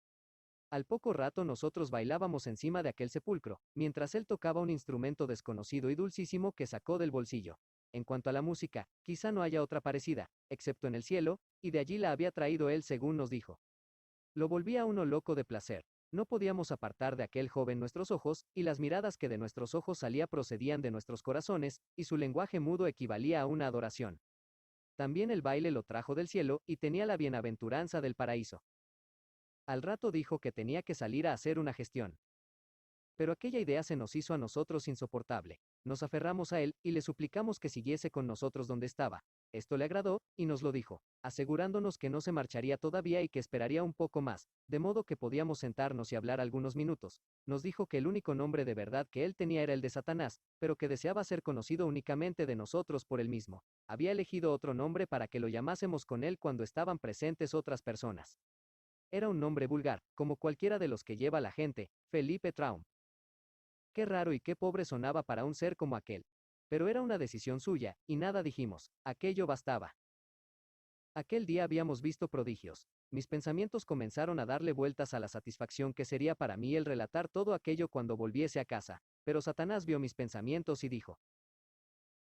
Al poco rato nosotros bailábamos encima de aquel sepulcro, mientras él tocaba un instrumento desconocido y dulcísimo que sacó del bolsillo. En cuanto a la música, quizá no haya otra parecida, excepto en el cielo, y de allí la había traído él según nos dijo. Lo volvía a uno loco de placer. No podíamos apartar de aquel joven nuestros ojos, y las miradas que de nuestros ojos salía procedían de nuestros corazones, y su lenguaje mudo equivalía a una adoración. También el baile lo trajo del cielo, y tenía la bienaventuranza del paraíso. Al rato dijo que tenía que salir a hacer una gestión. Pero aquella idea se nos hizo a nosotros insoportable. Nos aferramos a él, y le suplicamos que siguiese con nosotros donde estaba. Esto le agradó, y nos lo dijo, asegurándonos que no se marcharía todavía y que esperaría un poco más, de modo que podíamos sentarnos y hablar algunos minutos. Nos dijo que el único nombre de verdad que él tenía era el de Satanás, pero que deseaba ser conocido únicamente de nosotros por él mismo. Había elegido otro nombre para que lo llamásemos con él cuando estaban presentes otras personas. Era un nombre vulgar, como cualquiera de los que lleva la gente, Felipe Traum. Qué raro y qué pobre sonaba para un ser como aquel. Pero era una decisión suya, y nada dijimos, aquello bastaba. Aquel día habíamos visto prodigios. Mis pensamientos comenzaron a darle vueltas a la satisfacción que sería para mí el relatar todo aquello cuando volviese a casa, pero Satanás vio mis pensamientos y dijo: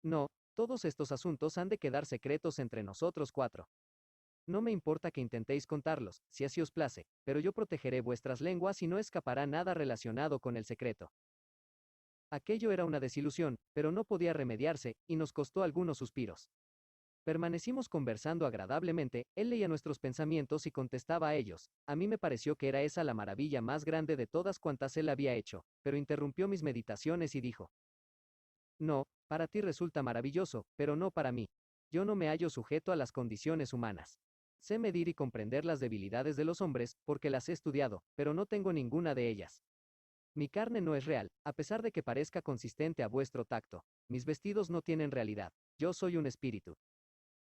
No, todos estos asuntos han de quedar secretos entre nosotros cuatro. No me importa que intentéis contarlos, si así os place, pero yo protegeré vuestras lenguas y no escapará nada relacionado con el secreto. Aquello era una desilusión, pero no podía remediarse, y nos costó algunos suspiros. Permanecimos conversando agradablemente, él leía nuestros pensamientos y contestaba a ellos. A mí me pareció que era esa la maravilla más grande de todas cuantas él había hecho, pero interrumpió mis meditaciones y dijo: No, para ti resulta maravilloso, pero no para mí. Yo no me hallo sujeto a las condiciones humanas. Sé medir y comprender las debilidades de los hombres, porque las he estudiado, pero no tengo ninguna de ellas. Mi carne no es real, a pesar de que parezca consistente a vuestro tacto. Mis vestidos no tienen realidad. Yo soy un espíritu.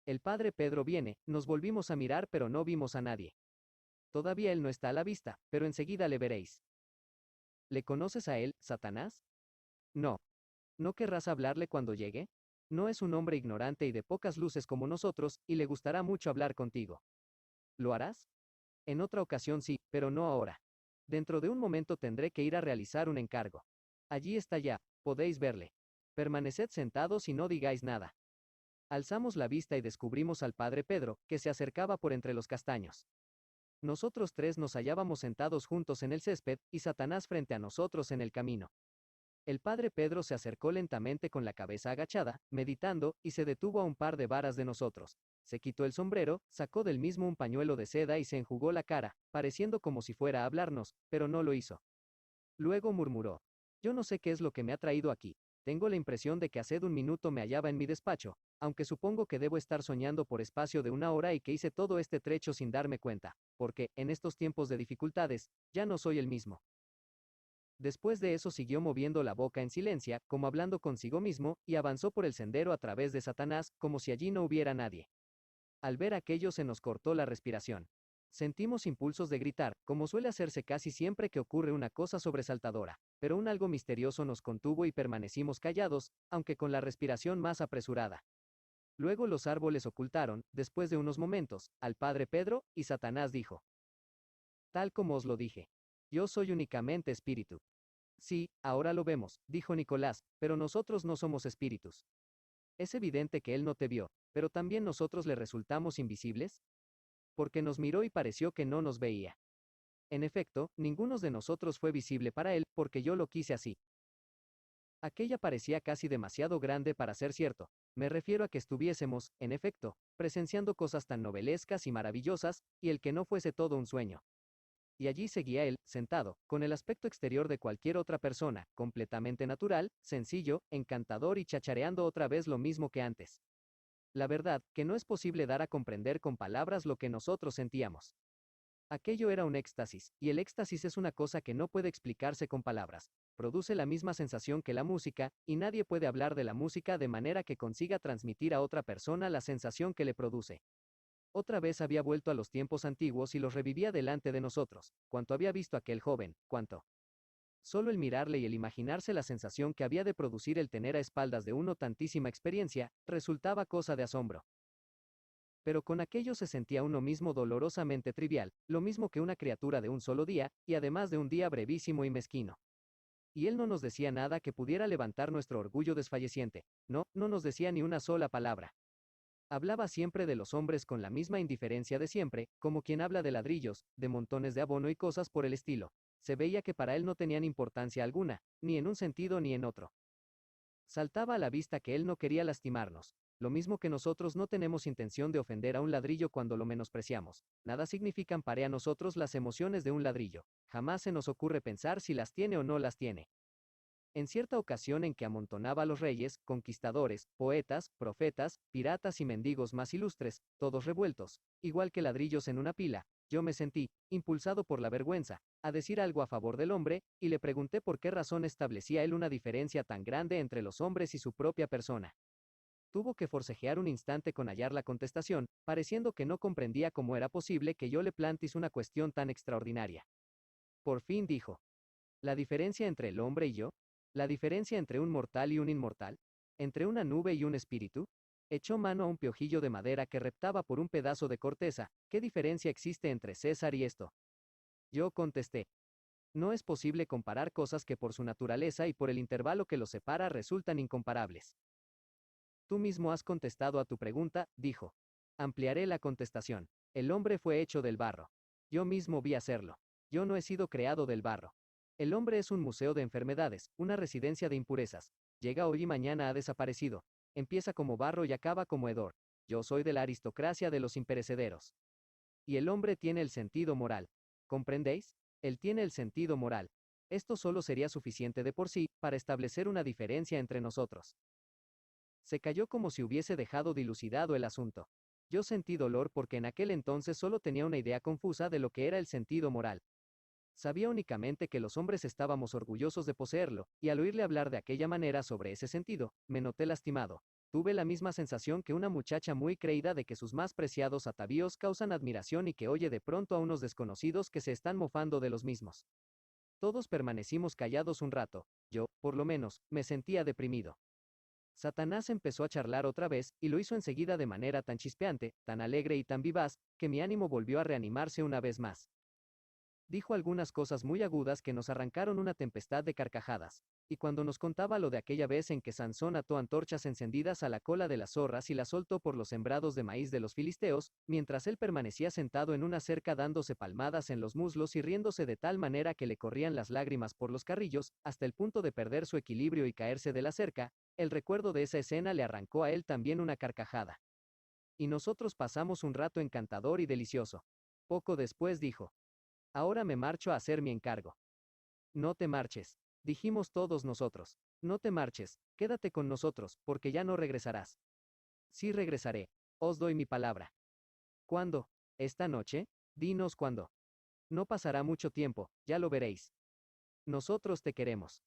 El padre Pedro viene, nos volvimos a mirar pero no vimos a nadie. Todavía él no está a la vista, pero enseguida le veréis. ¿Le conoces a él, Satanás? No. ¿No querrás hablarle cuando llegue? No es un hombre ignorante y de pocas luces como nosotros, y le gustará mucho hablar contigo. ¿Lo harás? En otra ocasión sí, pero no ahora. Dentro de un momento tendré que ir a realizar un encargo. Allí está ya, podéis verle. Permaneced sentados y no digáis nada. Alzamos la vista y descubrimos al padre Pedro, que se acercaba por entre los castaños. Nosotros tres nos hallábamos sentados juntos en el césped, y Satanás frente a nosotros en el camino. El padre Pedro se acercó lentamente con la cabeza agachada, meditando, y se detuvo a un par de varas de nosotros. Se quitó el sombrero, sacó del mismo un pañuelo de seda y se enjugó la cara, pareciendo como si fuera a hablarnos, pero no lo hizo. Luego murmuró: Yo no sé qué es lo que me ha traído aquí. Tengo la impresión de que hace un minuto me hallaba en mi despacho, aunque supongo que debo estar soñando por espacio de una hora y que hice todo este trecho sin darme cuenta, porque, en estos tiempos de dificultades, ya no soy el mismo. Después de eso siguió moviendo la boca en silencio, como hablando consigo mismo, y avanzó por el sendero a través de Satanás, como si allí no hubiera nadie. Al ver aquello se nos cortó la respiración. Sentimos impulsos de gritar, como suele hacerse casi siempre que ocurre una cosa sobresaltadora, pero un algo misterioso nos contuvo y permanecimos callados, aunque con la respiración más apresurada. Luego los árboles ocultaron, después de unos momentos, al padre Pedro, y Satanás dijo: Tal como os lo dije. Yo soy únicamente espíritu. Sí, ahora lo vemos, dijo Nicolás, pero nosotros no somos espíritus. Es evidente que él no te vio, pero también nosotros le resultamos invisibles, porque nos miró y pareció que no nos veía. En efecto, ninguno de nosotros fue visible para él, porque yo lo quise así. Aquella parecía casi demasiado grande para ser cierto. Me refiero a que estuviésemos, en efecto, presenciando cosas tan novelescas y maravillosas, y el que no fuese todo un sueño. Y allí seguía él, sentado, con el aspecto exterior de cualquier otra persona, completamente natural, sencillo, encantador y chachareando otra vez lo mismo que antes. La verdad, que no es posible dar a comprender con palabras lo que nosotros sentíamos. Aquello era un éxtasis, y el éxtasis es una cosa que no puede explicarse con palabras. Produce la misma sensación que la música, y nadie puede hablar de la música de manera que consiga transmitir a otra persona la sensación que le produce. Otra vez había vuelto a los tiempos antiguos y los revivía delante de nosotros. Cuanto había visto aquel joven, cuanto. Solo el mirarle y el imaginarse la sensación que había de producir el tener a espaldas de uno tantísima experiencia, resultaba cosa de asombro. Pero con aquello se sentía uno mismo dolorosamente trivial, lo mismo que una criatura de un solo día, y además de un día brevísimo y mezquino. Y él no nos decía nada que pudiera levantar nuestro orgullo desfalleciente. No, no nos decía ni una sola palabra. Hablaba siempre de los hombres con la misma indiferencia de siempre, como quien habla de ladrillos, de montones de abono y cosas por el estilo. Se veía que para él no tenían importancia alguna, ni en un sentido ni en otro. Saltaba a la vista que él no quería lastimarnos, lo mismo que nosotros no tenemos intención de ofender a un ladrillo cuando lo menospreciamos. Nada significan para a nosotros las emociones de un ladrillo. Jamás se nos ocurre pensar si las tiene o no las tiene. En cierta ocasión en que amontonaba a los reyes, conquistadores, poetas, profetas, piratas y mendigos más ilustres, todos revueltos, igual que ladrillos en una pila, yo me sentí, impulsado por la vergüenza, a decir algo a favor del hombre, y le pregunté por qué razón establecía él una diferencia tan grande entre los hombres y su propia persona. Tuvo que forcejear un instante con hallar la contestación, pareciendo que no comprendía cómo era posible que yo le plantease una cuestión tan extraordinaria. Por fin dijo: ¿la diferencia entre el hombre y yo? ¿La diferencia entre un mortal y un inmortal? ¿Entre una nube y un espíritu? Echó mano a un piojillo de madera que reptaba por un pedazo de corteza. ¿Qué diferencia existe entre César y esto? Yo contesté: no es posible comparar cosas que por su naturaleza y por el intervalo que los separa resultan incomparables. Tú mismo has contestado a tu pregunta, dijo. Ampliaré la contestación. El hombre fue hecho del barro. Yo mismo vi hacerlo. Yo no he sido creado del barro. El hombre es un museo de enfermedades, una residencia de impurezas. Llega hoy y mañana ha desaparecido. Empieza como barro y acaba como hedor. Yo soy de la aristocracia de los imperecederos. Y el hombre tiene el sentido moral. ¿Comprendéis? Él tiene el sentido moral. Esto solo sería suficiente de por sí, para establecer una diferencia entre nosotros. Se calló como si hubiese dejado dilucidado el asunto. Yo sentí dolor porque en aquel entonces solo tenía una idea confusa de lo que era el sentido moral. Sabía únicamente que los hombres estábamos orgullosos de poseerlo, y al oírle hablar de aquella manera sobre ese sentido, me noté lastimado. Tuve la misma sensación que una muchacha muy creída de que sus más preciados atavíos causan admiración y que oye de pronto a unos desconocidos que se están mofando de los mismos. Todos permanecimos callados un rato. Yo, por lo menos, me sentía deprimido. Satanás empezó a charlar otra vez, y lo hizo enseguida de manera tan chispeante, tan alegre y tan vivaz, que mi ánimo volvió a reanimarse una vez más. Dijo algunas cosas muy agudas que nos arrancaron una tempestad de carcajadas. Y cuando nos contaba lo de aquella vez en que Sansón ató antorchas encendidas a la cola de las zorras y las soltó por los sembrados de maíz de los filisteos, mientras él permanecía sentado en una cerca dándose palmadas en los muslos y riéndose de tal manera que le corrían las lágrimas por los carrillos, hasta el punto de perder su equilibrio y caerse de la cerca, el recuerdo de esa escena le arrancó a él también una carcajada. Y nosotros pasamos un rato encantador y delicioso. Poco después dijo: ahora me marcho a hacer mi encargo. No te marches, dijimos todos nosotros. No te marches, quédate con nosotros, porque ya no regresarás. Sí regresaré, os doy mi palabra. ¿Cuándo? ¿Esta noche? Dinos cuándo. No pasará mucho tiempo, ya lo veréis. Nosotros te queremos.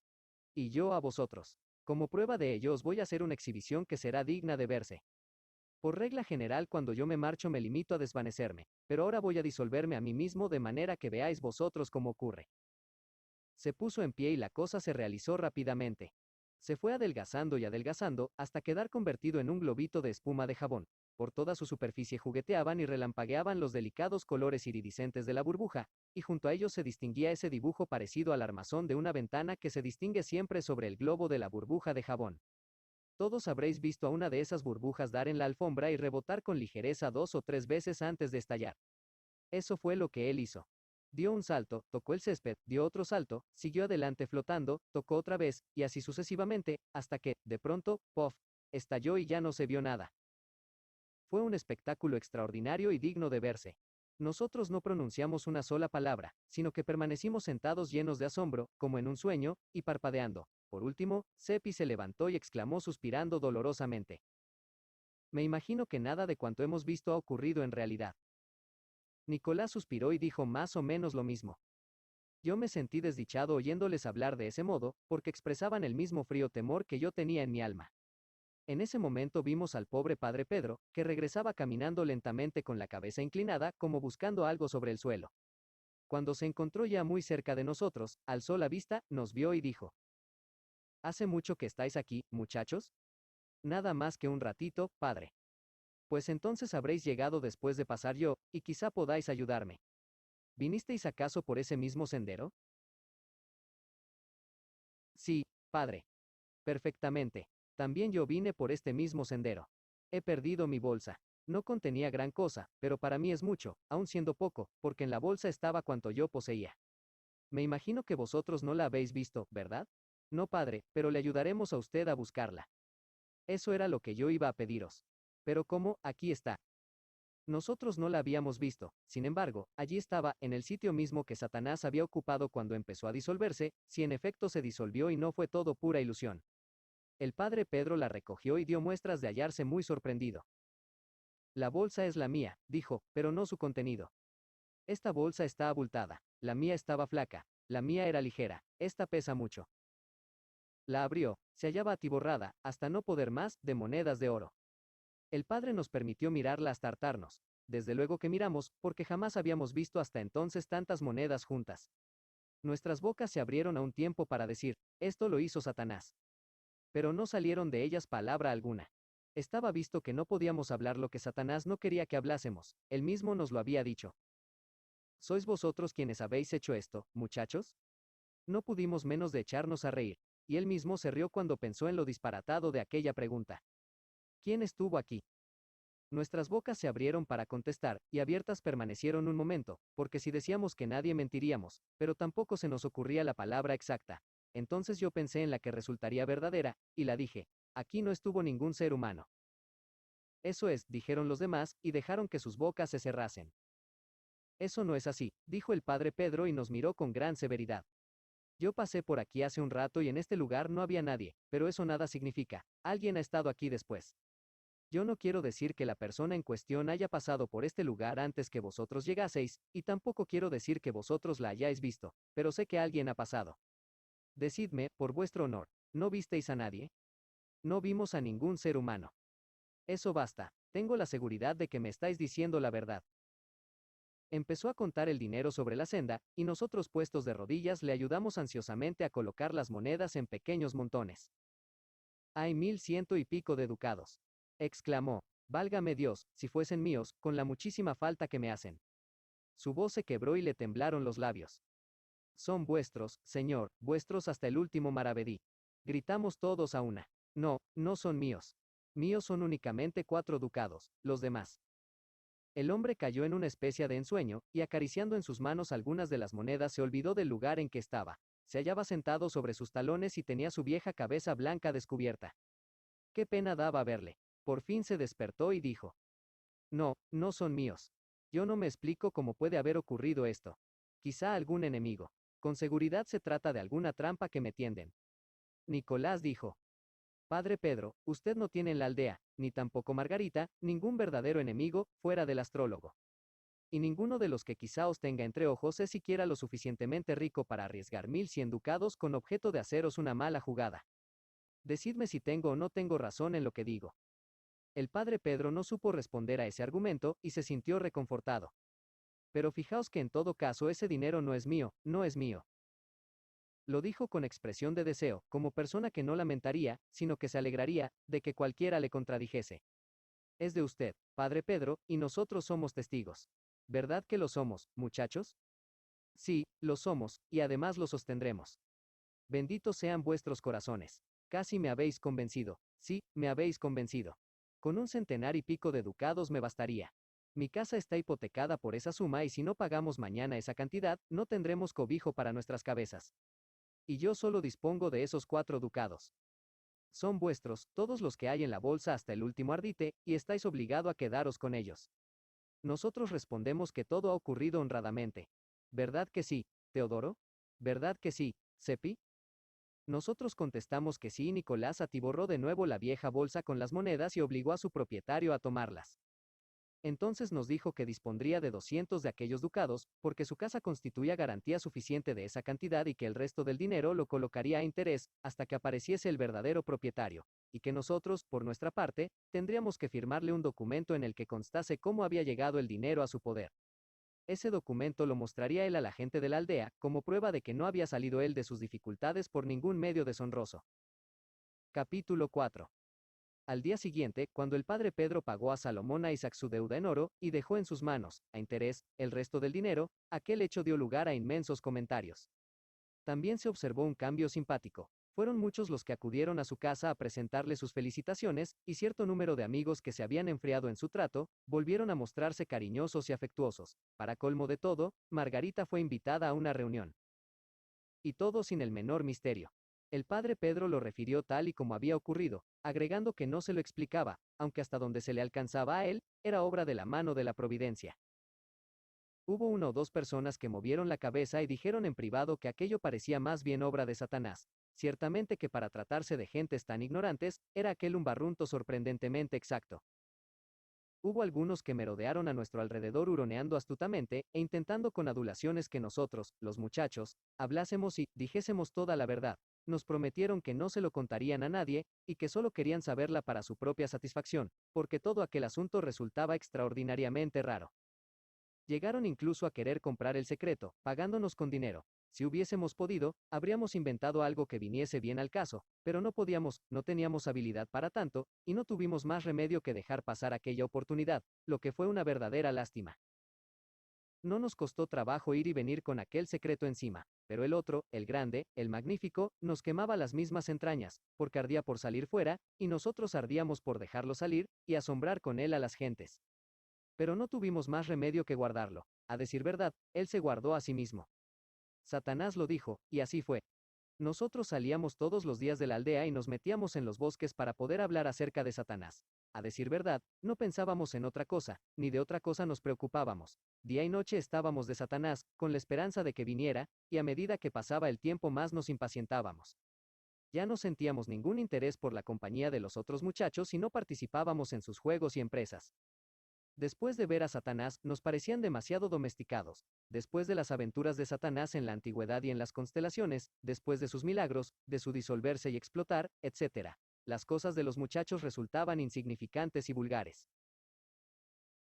Y yo a vosotros. Como prueba de ello os voy a hacer una exhibición que será digna de verse. Por regla general cuando yo me marcho me limito a desvanecerme, pero ahora voy a disolverme a mí mismo de manera que veáis vosotros cómo ocurre. Se puso en pie y la cosa se realizó rápidamente. Se fue adelgazando y adelgazando, hasta quedar convertido en un globito de espuma de jabón. Por toda su superficie jugueteaban y relampagueaban los delicados colores iridiscentes de la burbuja, y junto a ellos se distinguía ese dibujo parecido al armazón de una ventana que se distingue siempre sobre el globo de la burbuja de jabón. Todos habréis visto a una de esas burbujas dar en la alfombra y rebotar con ligereza 2 o 3 veces antes de estallar. Eso fue lo que él hizo. Dio un salto, tocó el césped, dio otro salto, siguió adelante flotando, tocó otra vez, y así sucesivamente, hasta que, de pronto, ¡pof!, estalló y ya no se vio nada. Fue un espectáculo extraordinario y digno de verse. Nosotros no pronunciamos una sola palabra, sino que permanecimos sentados llenos de asombro, como en un sueño, y parpadeando. Por último, Seppi se levantó y exclamó suspirando dolorosamente: me imagino que nada de cuanto hemos visto ha ocurrido en realidad. Nicolás suspiró y dijo más o menos lo mismo. Yo me sentí desdichado oyéndoles hablar de ese modo, porque expresaban el mismo frío temor que yo tenía en mi alma. En ese momento vimos al pobre padre Pedro, que regresaba caminando lentamente con la cabeza inclinada, como buscando algo sobre el suelo. Cuando se encontró ya muy cerca de nosotros, alzó la vista, nos vio y dijo: ¿Hace mucho que estáis aquí, muchachos? Nada más que un ratito, padre. Pues entonces habréis llegado después de pasar yo, y quizá podáis ayudarme. ¿Vinisteis acaso por ese mismo sendero? Sí, padre. Perfectamente. También yo vine por este mismo sendero. He perdido mi bolsa. No contenía gran cosa, pero para mí es mucho, aun siendo poco, porque en la bolsa estaba cuanto yo poseía. Me imagino que vosotros no la habéis visto, ¿verdad? No, padre, pero le ayudaremos a usted a buscarla. Eso era lo que yo iba a pediros. Pero ¿cómo? Aquí está. Nosotros no la habíamos visto, sin embargo, allí estaba, en el sitio mismo que Satanás había ocupado cuando empezó a disolverse, si en efecto se disolvió y no fue todo pura ilusión. El padre Pedro la recogió y dio muestras de hallarse muy sorprendido. La bolsa es la mía, dijo, pero no su contenido. Esta bolsa está abultada, la mía estaba flaca, la mía era ligera, esta pesa mucho. La abrió, se hallaba atiborrada, hasta no poder más, de monedas de oro. El padre nos permitió mirarla hasta hartarnos. Desde luego que miramos, porque jamás habíamos visto hasta entonces tantas monedas juntas. Nuestras bocas se abrieron a un tiempo para decir: esto lo hizo Satanás. Pero no salieron de ellas palabra alguna. Estaba visto que no podíamos hablar lo que Satanás no quería que hablásemos, él mismo nos lo había dicho. ¿Sois vosotros quienes habéis hecho esto, muchachos? No pudimos menos de echarnos a reír, y él mismo se rió cuando pensó en lo disparatado de aquella pregunta. ¿Quién estuvo aquí? Nuestras bocas se abrieron para contestar, y abiertas permanecieron un momento, porque si decíamos que nadie mentiríamos, pero tampoco se nos ocurría la palabra exacta. Entonces yo pensé en la que resultaría verdadera, y la dije: aquí no estuvo ningún ser humano. Eso es, dijeron los demás, y dejaron que sus bocas se cerrasen. Eso no es así, dijo el padre Pedro y nos miró con gran severidad. Yo pasé por aquí hace un rato y en este lugar no había nadie, pero eso nada significa, alguien ha estado aquí después. Yo no quiero decir que la persona en cuestión haya pasado por este lugar antes que vosotros llegaseis, y tampoco quiero decir que vosotros la hayáis visto, pero sé que alguien ha pasado. Decidme, por vuestro honor, ¿no visteis a nadie? No vimos a ningún ser humano. Eso basta, tengo la seguridad de que me estáis diciendo la verdad. Empezó a contar el dinero sobre la senda, y nosotros puestos de rodillas le ayudamos ansiosamente a colocar las monedas en pequeños montones. Hay 1100 y pico de ducados. Exclamó: válgame Dios, si fuesen míos, con la muchísima falta que me hacen. Su voz se quebró y le temblaron los labios. Son vuestros, señor, vuestros hasta el último maravedí. Gritamos todos a una. No, no son míos. Míos son únicamente 4 ducados, los demás. El hombre cayó en una especie de ensueño, y acariciando en sus manos algunas de las monedas se olvidó del lugar en que estaba. Se hallaba sentado sobre sus talones y tenía su vieja cabeza blanca descubierta. Qué pena daba verle. Por fin se despertó y dijo: no, no son míos. Yo no me explico cómo puede haber ocurrido esto. Quizá algún enemigo. Con seguridad se trata de alguna trampa que me tienden. Nicolás dijo: Padre Pedro, usted no tiene en la aldea, ni tampoco Margarita, ningún verdadero enemigo, fuera del astrólogo. Y ninguno de los que quizá os tenga entre ojos es siquiera lo suficientemente rico para arriesgar 1100 ducados con objeto de haceros una mala jugada. Decidme si tengo o no tengo razón en lo que digo. El padre Pedro no supo responder a ese argumento, y se sintió reconfortado. Pero fijaos que en todo caso ese dinero no es mío, no es mío. Lo dijo con expresión de deseo, como persona que no lamentaría, sino que se alegraría, de que cualquiera le contradijese. Es de usted, padre Pedro, y nosotros somos testigos. ¿Verdad que lo somos, muchachos? Sí, lo somos, y además lo sostendremos. Benditos sean vuestros corazones. Casi me habéis convencido. Sí, me habéis convencido. Con un centenar y pico de ducados me bastaría. Mi casa está hipotecada por esa suma y si no pagamos mañana esa cantidad, no tendremos cobijo para nuestras cabezas. Y yo solo dispongo de esos 4 ducados. Son vuestros, todos los que hay en la bolsa hasta el último ardite, y estáis obligado a quedaros con ellos. Nosotros respondemos que todo ha ocurrido honradamente. ¿Verdad que sí, Teodoro? ¿Verdad que sí, Cepi? Nosotros contestamos que sí y Nicolás atiborró de nuevo la vieja bolsa con las monedas y obligó a su propietario a tomarlas. Entonces nos dijo que dispondría de 200 de aquellos ducados, porque su casa constituía garantía suficiente de esa cantidad y que el resto del dinero lo colocaría a interés hasta que apareciese el verdadero propietario, y que nosotros, por nuestra parte, tendríamos que firmarle un documento en el que constase cómo había llegado el dinero a su poder. Ese documento lo mostraría él a la gente de la aldea, como prueba de que no había salido él de sus dificultades por ningún medio deshonroso. Capítulo 4. Al día siguiente, cuando el padre Pedro pagó a Salomón a Isaac su deuda en oro, y dejó en sus manos, a interés, el resto del dinero, aquel hecho dio lugar a inmensos comentarios. También se observó un cambio simpático. Fueron muchos los que acudieron a su casa a presentarle sus felicitaciones, y cierto número de amigos que se habían enfriado en su trato, volvieron a mostrarse cariñosos y afectuosos. Para colmo de todo, Margarita fue invitada a una reunión. Y todo sin el menor misterio. El padre Pedro lo refirió tal y como había ocurrido, agregando que no se lo explicaba, aunque hasta donde se le alcanzaba a él, era obra de la mano de la providencia. Hubo una o dos personas que movieron la cabeza y dijeron en privado que aquello parecía más bien obra de Satanás. Ciertamente que para tratarse de gentes tan ignorantes, era aquel un barrunto sorprendentemente exacto. Hubo algunos que merodearon a nuestro alrededor huroneando astutamente, e intentando con adulaciones que nosotros, los muchachos, hablásemos y dijésemos toda la verdad. Nos prometieron que no se lo contarían a nadie, y que solo querían saberla para su propia satisfacción, porque todo aquel asunto resultaba extraordinariamente raro. Llegaron incluso a querer comprar el secreto, pagándonos con dinero. Si hubiésemos podido, habríamos inventado algo que viniese bien al caso, pero no podíamos, no teníamos habilidad para tanto, y no tuvimos más remedio que dejar pasar aquella oportunidad, lo que fue una verdadera lástima. No nos costó trabajo ir y venir con aquel secreto encima, pero el otro, el grande, el magnífico, nos quemaba las mismas entrañas, porque ardía por salir fuera, y nosotros ardíamos por dejarlo salir, y asombrar con él a las gentes. Pero no tuvimos más remedio que guardarlo. A decir verdad, él se guardó a sí mismo. Satanás lo dijo, y así fue. Nosotros salíamos todos los días de la aldea y nos metíamos en los bosques para poder hablar acerca de Satanás. A decir verdad, no pensábamos en otra cosa, ni de otra cosa nos preocupábamos. Día y noche estábamos de Satanás, con la esperanza de que viniera, y a medida que pasaba el tiempo más nos impacientábamos. Ya no sentíamos ningún interés por la compañía de los otros muchachos y no participábamos en sus juegos y empresas. Después de ver a Satanás, nos parecían demasiado domesticados. Después de las aventuras de Satanás en la antigüedad y en las constelaciones, después de sus milagros, de su disolverse y explotar, etc. Las cosas de los muchachos resultaban insignificantes y vulgares.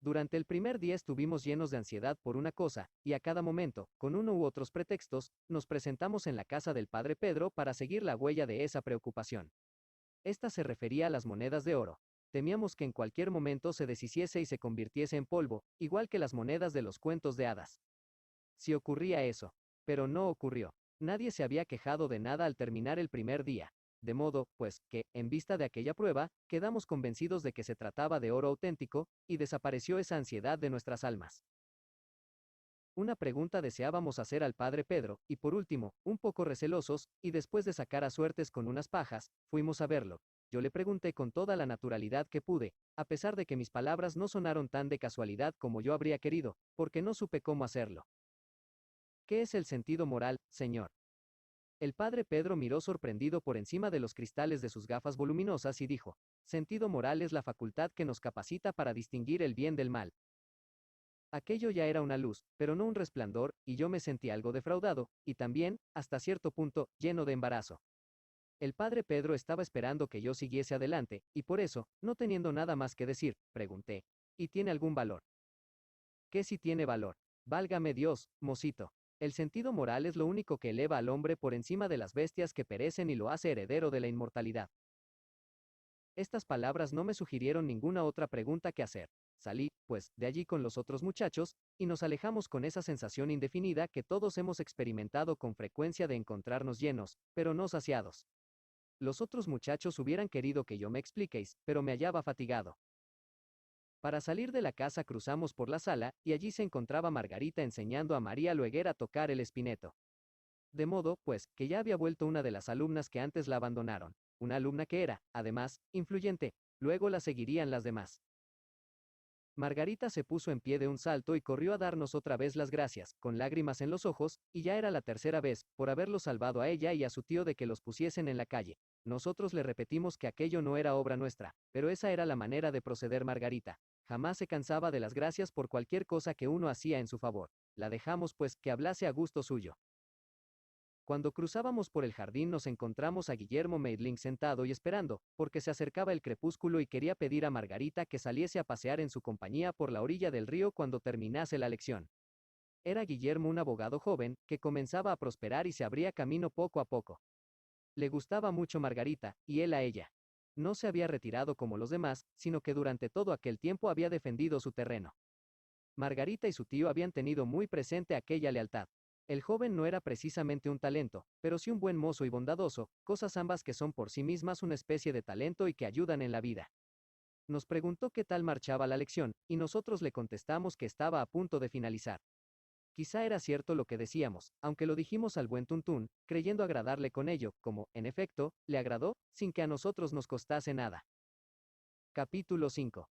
Durante el primer día estuvimos llenos de ansiedad por una cosa, y a cada momento, con uno u otros pretextos, nos presentamos en la casa del padre Pedro para seguir la huella de esa preocupación. Esta se refería a las monedas de oro. Temíamos que en cualquier momento se deshiciese y se convirtiese en polvo, igual que las monedas de los cuentos de hadas. Si ocurría eso. Pero no ocurrió. Nadie se había quejado de nada al terminar el primer día. De modo, pues, que, en vista de aquella prueba, quedamos convencidos de que se trataba de oro auténtico, y desapareció esa ansiedad de nuestras almas. Una pregunta deseábamos hacer al padre Pedro, y por último, un poco recelosos, y después de sacar a suertes con unas pajas, fuimos a verlo. Yo le pregunté con toda la naturalidad que pude, a pesar de que mis palabras no sonaron tan de casualidad como yo habría querido, porque no supe cómo hacerlo. ¿Qué es el sentido moral, señor? El padre Pedro miró sorprendido por encima de los cristales de sus gafas voluminosas y dijo, sentido moral es la facultad que nos capacita para distinguir el bien del mal. Aquello ya era una luz, pero no un resplandor, y yo me sentí algo defraudado, y también, hasta cierto punto, lleno de embarazo. El padre Pedro estaba esperando que yo siguiese adelante, y por eso, no teniendo nada más que decir, pregunté, ¿y tiene algún valor? ¿Qué si tiene valor? Válgame Dios, mocito. El sentido moral es lo único que eleva al hombre por encima de las bestias que perecen y lo hace heredero de la inmortalidad. Estas palabras no me sugirieron ninguna otra pregunta que hacer. Salí, pues, de allí con los otros muchachos, y nos alejamos con esa sensación indefinida que todos hemos experimentado con frecuencia de encontrarnos llenos, pero no saciados. Los otros muchachos hubieran querido que yo me expliquéis, pero me hallaba fatigado. Para salir de la casa cruzamos por la sala, y allí se encontraba Margarita enseñando a María Lueguer a tocar el espineto. De modo, pues, que ya había vuelto una de las alumnas que antes la abandonaron. Una alumna que era, además, influyente. Luego la seguirían las demás. Margarita se puso en pie de un salto y corrió a darnos otra vez las gracias, con lágrimas en los ojos, y ya era la tercera vez, por haberlos salvado a ella y a su tío de que los pusiesen en la calle. Nosotros le repetimos que aquello no era obra nuestra, pero esa era la manera de proceder Margarita. Jamás se cansaba de las gracias por cualquier cosa que uno hacía en su favor. La dejamos pues que hablase a gusto suyo. Cuando cruzábamos por el jardín nos encontramos a Guillermo Meidling sentado y esperando, porque se acercaba el crepúsculo y quería pedir a Margarita que saliese a pasear en su compañía por la orilla del río cuando terminase la lección. Era Guillermo un abogado joven, que comenzaba a prosperar y se abría camino poco a poco. Le gustaba mucho Margarita, y él a ella. No se había retirado como los demás, sino que durante todo aquel tiempo había defendido su terreno. Margarita y su tío habían tenido muy presente aquella lealtad. El joven no era precisamente un talento, pero sí un buen mozo y bondadoso, cosas ambas que son por sí mismas una especie de talento y que ayudan en la vida. Nos preguntó qué tal marchaba la lección, y nosotros le contestamos que estaba a punto de finalizar. Quizá era cierto lo que decíamos, aunque lo dijimos al buen Tuntún, creyendo agradarle con ello, como, en efecto, le agradó, sin que a nosotros nos costase nada. Capítulo 5.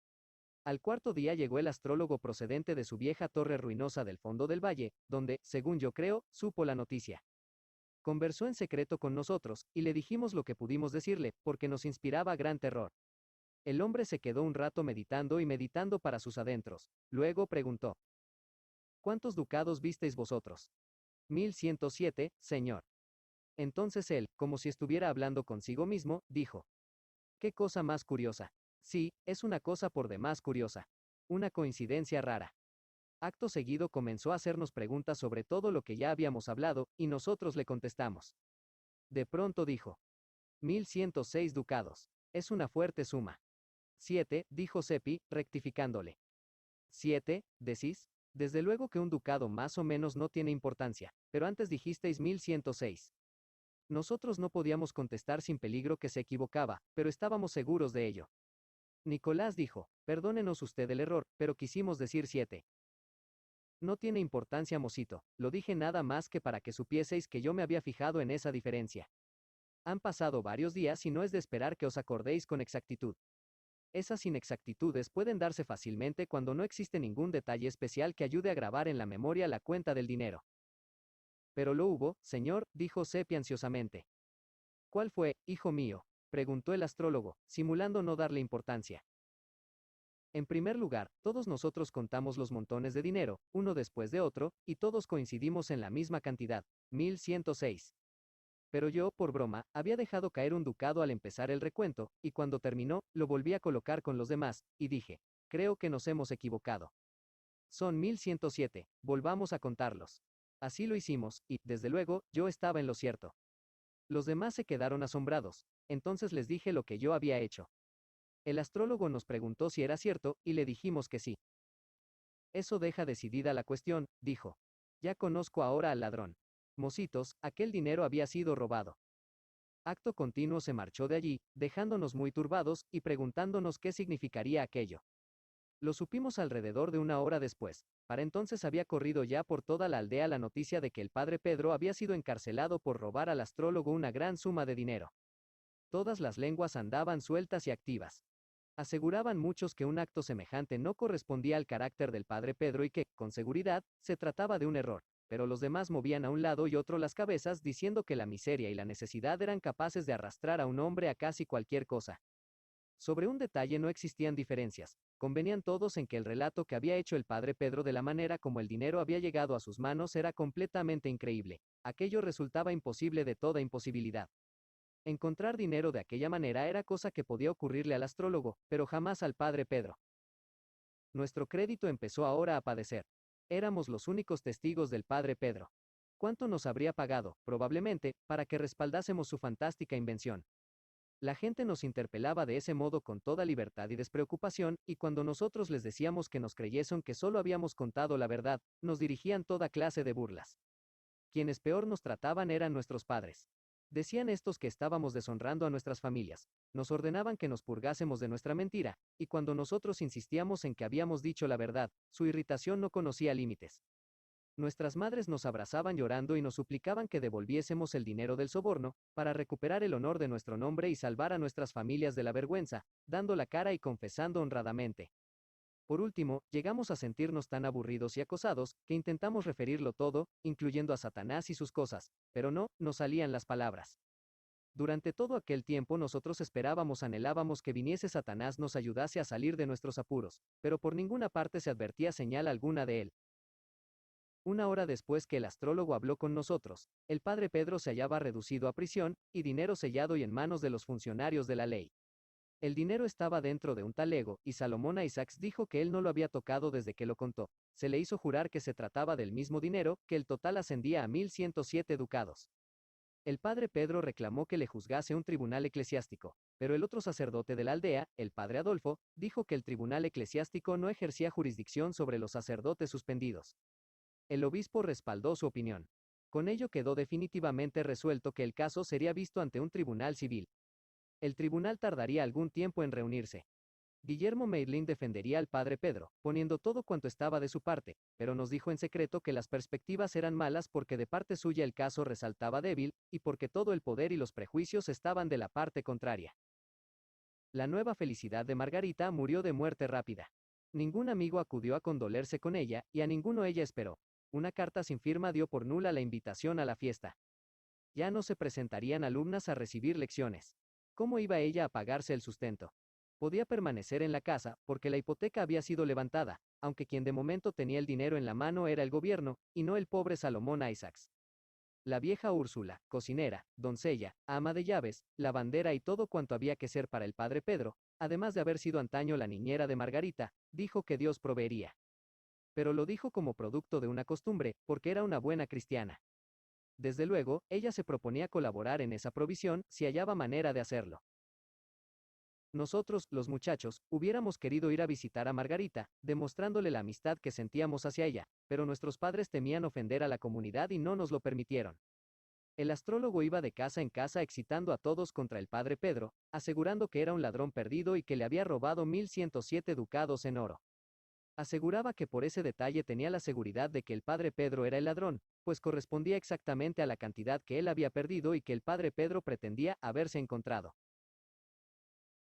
Al cuarto día llegó el astrólogo procedente de su vieja torre ruinosa del fondo del valle, donde, según yo creo, supo la noticia. Conversó en secreto con nosotros, y le dijimos lo que pudimos decirle, porque nos inspiraba gran terror. El hombre se quedó un rato meditando y meditando para sus adentros. Luego preguntó: ¿Cuántos ducados visteis vosotros? 1107, señor. Entonces él, como si estuviera hablando consigo mismo, dijo: ¿Qué cosa más curiosa? Sí, es una cosa por demás curiosa. Una coincidencia rara. Acto seguido comenzó a hacernos preguntas sobre todo lo que ya habíamos hablado, y nosotros le contestamos. De pronto dijo: 1106 ducados. Es una fuerte suma. 7, dijo Seppi, rectificándole. 7, ¿decís? Desde luego que un ducado más o menos no tiene importancia, pero antes dijisteis 1106. Nosotros no podíamos contestar sin peligro que se equivocaba, pero estábamos seguros de ello. Nicolás dijo: Perdónenos usted el error, pero quisimos decir 7. No tiene importancia, mocito, lo dije nada más que para que supieseis que yo me había fijado en esa diferencia. Han pasado varios días y no es de esperar que os acordéis con exactitud. Esas inexactitudes pueden darse fácilmente cuando no existe ningún detalle especial que ayude a grabar en la memoria la cuenta del dinero. Pero lo hubo, señor, dijo Seppi ansiosamente. ¿Cuál fue, hijo mío?, preguntó el astrólogo, simulando no darle importancia. En primer lugar, todos nosotros contamos los montones de dinero, uno después de otro, y todos coincidimos en la misma cantidad, 1106. Pero yo, por broma, había dejado caer un ducado al empezar el recuento, y cuando terminó, lo volví a colocar con los demás, y dije: creo que nos hemos equivocado. Son 1107, volvamos a contarlos. Así lo hicimos, y, desde luego, yo estaba en lo cierto. Los demás se quedaron asombrados, entonces les dije lo que yo había hecho. El astrólogo nos preguntó si era cierto, y le dijimos que sí. Eso deja decidida la cuestión, dijo. Ya conozco ahora al ladrón. Mocitos, aquel dinero había sido robado. Acto continuo se marchó de allí, dejándonos muy turbados, y preguntándonos qué significaría aquello. Lo supimos alrededor de una hora después. Para entonces había corrido ya por toda la aldea la noticia de que el padre Pedro había sido encarcelado por robar al astrólogo una gran suma de dinero. Todas las lenguas andaban sueltas y activas. Aseguraban muchos que un acto semejante no correspondía al carácter del padre Pedro y que, con seguridad, se trataba de un error, pero los demás movían a un lado y otro las cabezas diciendo que la miseria y la necesidad eran capaces de arrastrar a un hombre a casi cualquier cosa. Sobre un detalle no existían diferencias, convenían todos en que el relato que había hecho el padre Pedro de la manera como el dinero había llegado a sus manos era completamente increíble. Aquello resultaba imposible de toda imposibilidad. Encontrar dinero de aquella manera era cosa que podía ocurrirle al astrólogo, pero jamás al padre Pedro. Nuestro crédito empezó ahora a padecer. Éramos los únicos testigos del padre Pedro. ¿Cuánto nos habría pagado, probablemente, para que respaldásemos su fantástica invención? La gente nos interpelaba de ese modo con toda libertad y despreocupación, y cuando nosotros les decíamos que nos creyesen que solo habíamos contado la verdad, nos dirigían toda clase de burlas. Quienes peor nos trataban eran nuestros padres. Decían estos que estábamos deshonrando a nuestras familias, nos ordenaban que nos purgásemos de nuestra mentira, y cuando nosotros insistíamos en que habíamos dicho la verdad, su irritación no conocía límites. Nuestras madres nos abrazaban llorando y nos suplicaban que devolviésemos el dinero del soborno, para recuperar el honor de nuestro nombre y salvar a nuestras familias de la vergüenza, dando la cara y confesando honradamente. Por último, llegamos a sentirnos tan aburridos y acosados, que intentamos referirlo todo, incluyendo a Satanás y sus cosas, pero no, nos salían las palabras. Durante todo aquel tiempo nosotros anhelábamos que viniese Satanás nos ayudase a salir de nuestros apuros, pero por ninguna parte se advertía señal alguna de él. Una hora después que el astrólogo habló con nosotros, el padre Pedro se hallaba reducido a prisión, y dinero sellado y en manos de los funcionarios de la ley. El dinero estaba dentro de un talego, y Salomón Isaacs dijo que él no lo había tocado desde que lo contó. Se le hizo jurar que se trataba del mismo dinero, que el total ascendía a 1107 ducados. El padre Pedro reclamó que le juzgase un tribunal eclesiástico, pero el otro sacerdote de la aldea, el padre Adolfo, dijo que el tribunal eclesiástico no ejercía jurisdicción sobre los sacerdotes suspendidos. El obispo respaldó su opinión. Con ello quedó definitivamente resuelto que el caso sería visto ante un tribunal civil. El tribunal tardaría algún tiempo en reunirse. Guillermo Meidlin defendería al padre Pedro, poniendo todo cuanto estaba de su parte, pero nos dijo en secreto que las perspectivas eran malas porque de parte suya el caso resaltaba débil, y porque todo el poder y los prejuicios estaban de la parte contraria. La nueva felicidad de Margarita murió de muerte rápida. Ningún amigo acudió a condolerse con ella, y a ninguno ella esperó. Una carta sin firma dio por nula la invitación a la fiesta. Ya no se presentarían alumnas a recibir lecciones. ¿Cómo iba ella a pagarse el sustento? Podía permanecer en la casa, porque la hipoteca había sido levantada, aunque quien de momento tenía el dinero en la mano era el gobierno, y no el pobre Salomón Isaacs. La vieja Úrsula, cocinera, doncella, ama de llaves, lavandera y todo cuanto había que ser para el padre Pedro, además de haber sido antaño la niñera de Margarita, dijo que Dios proveería. Pero lo dijo como producto de una costumbre, porque era una buena cristiana. Desde luego, ella se proponía colaborar en esa provisión, si hallaba manera de hacerlo. Nosotros, los muchachos, hubiéramos querido ir a visitar a Margarita, demostrándole la amistad que sentíamos hacia ella, pero nuestros padres temían ofender a la comunidad y no nos lo permitieron. El astrólogo iba de casa en casa excitando a todos contra el padre Pedro, asegurando que era un ladrón perdido y que le había robado 1107 ducados en oro. Aseguraba que por ese detalle tenía la seguridad de que el padre Pedro era el ladrón, pues correspondía exactamente a la cantidad que él había perdido y que el padre Pedro pretendía haberse encontrado.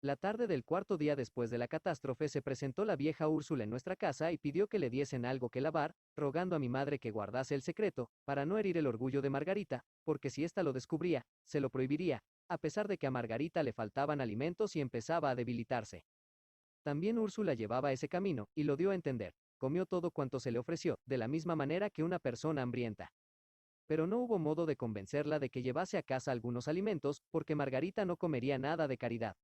La tarde del cuarto día después de la catástrofe se presentó la vieja Úrsula en nuestra casa y pidió que le diesen algo que lavar, rogando a mi madre que guardase el secreto, para no herir el orgullo de Margarita, porque si ésta lo descubría, se lo prohibiría, a pesar de que a Margarita le faltaban alimentos y empezaba a debilitarse. También Úrsula llevaba ese camino, y lo dio a entender. Comió todo cuanto se le ofreció, de la misma manera que una persona hambrienta. Pero no hubo modo de convencerla de que llevase a casa algunos alimentos, porque Margarita no comería nada de caridad.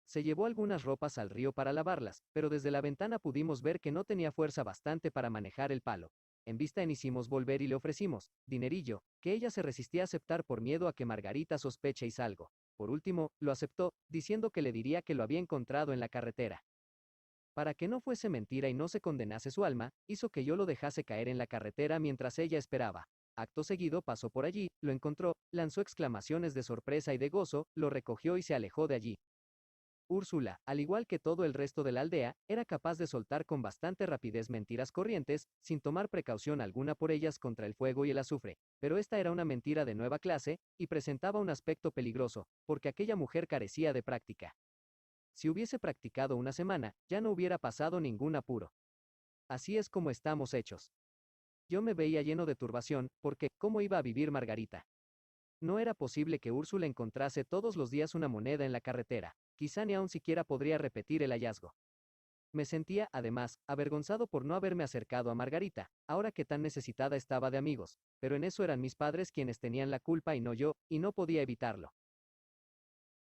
Se llevó algunas ropas al río para lavarlas, pero desde la ventana pudimos ver que no tenía fuerza bastante para manejar el palo. En vista en hicimos volver y le ofrecimos, dinerillo, que ella se resistía a aceptar por miedo a que Margarita sospeche y salgo. Por último, lo aceptó, diciendo que le diría que lo había encontrado en la carretera. Para que no fuese mentira y no se condenase su alma, hizo que yo lo dejase caer en la carretera mientras ella esperaba. Acto seguido pasó por allí, lo encontró, lanzó exclamaciones de sorpresa y de gozo, lo recogió y se alejó de allí. Úrsula, al igual que todo el resto de la aldea, era capaz de soltar con bastante rapidez mentiras corrientes, sin tomar precaución alguna por ellas contra el fuego y el azufre, pero esta era una mentira de nueva clase, y presentaba un aspecto peligroso, porque aquella mujer carecía de práctica. Si hubiese practicado una semana, ya no hubiera pasado ningún apuro. Así es como estamos hechos. Yo me veía lleno de turbación, porque, ¿cómo iba a vivir Margarita? No era posible que Úrsula encontrase todos los días una moneda en la carretera, quizá ni aun siquiera podría repetir el hallazgo. Me sentía, además, avergonzado por no haberme acercado a Margarita, ahora que tan necesitada estaba de amigos, pero en eso eran mis padres quienes tenían la culpa y no yo, y no podía evitarlo.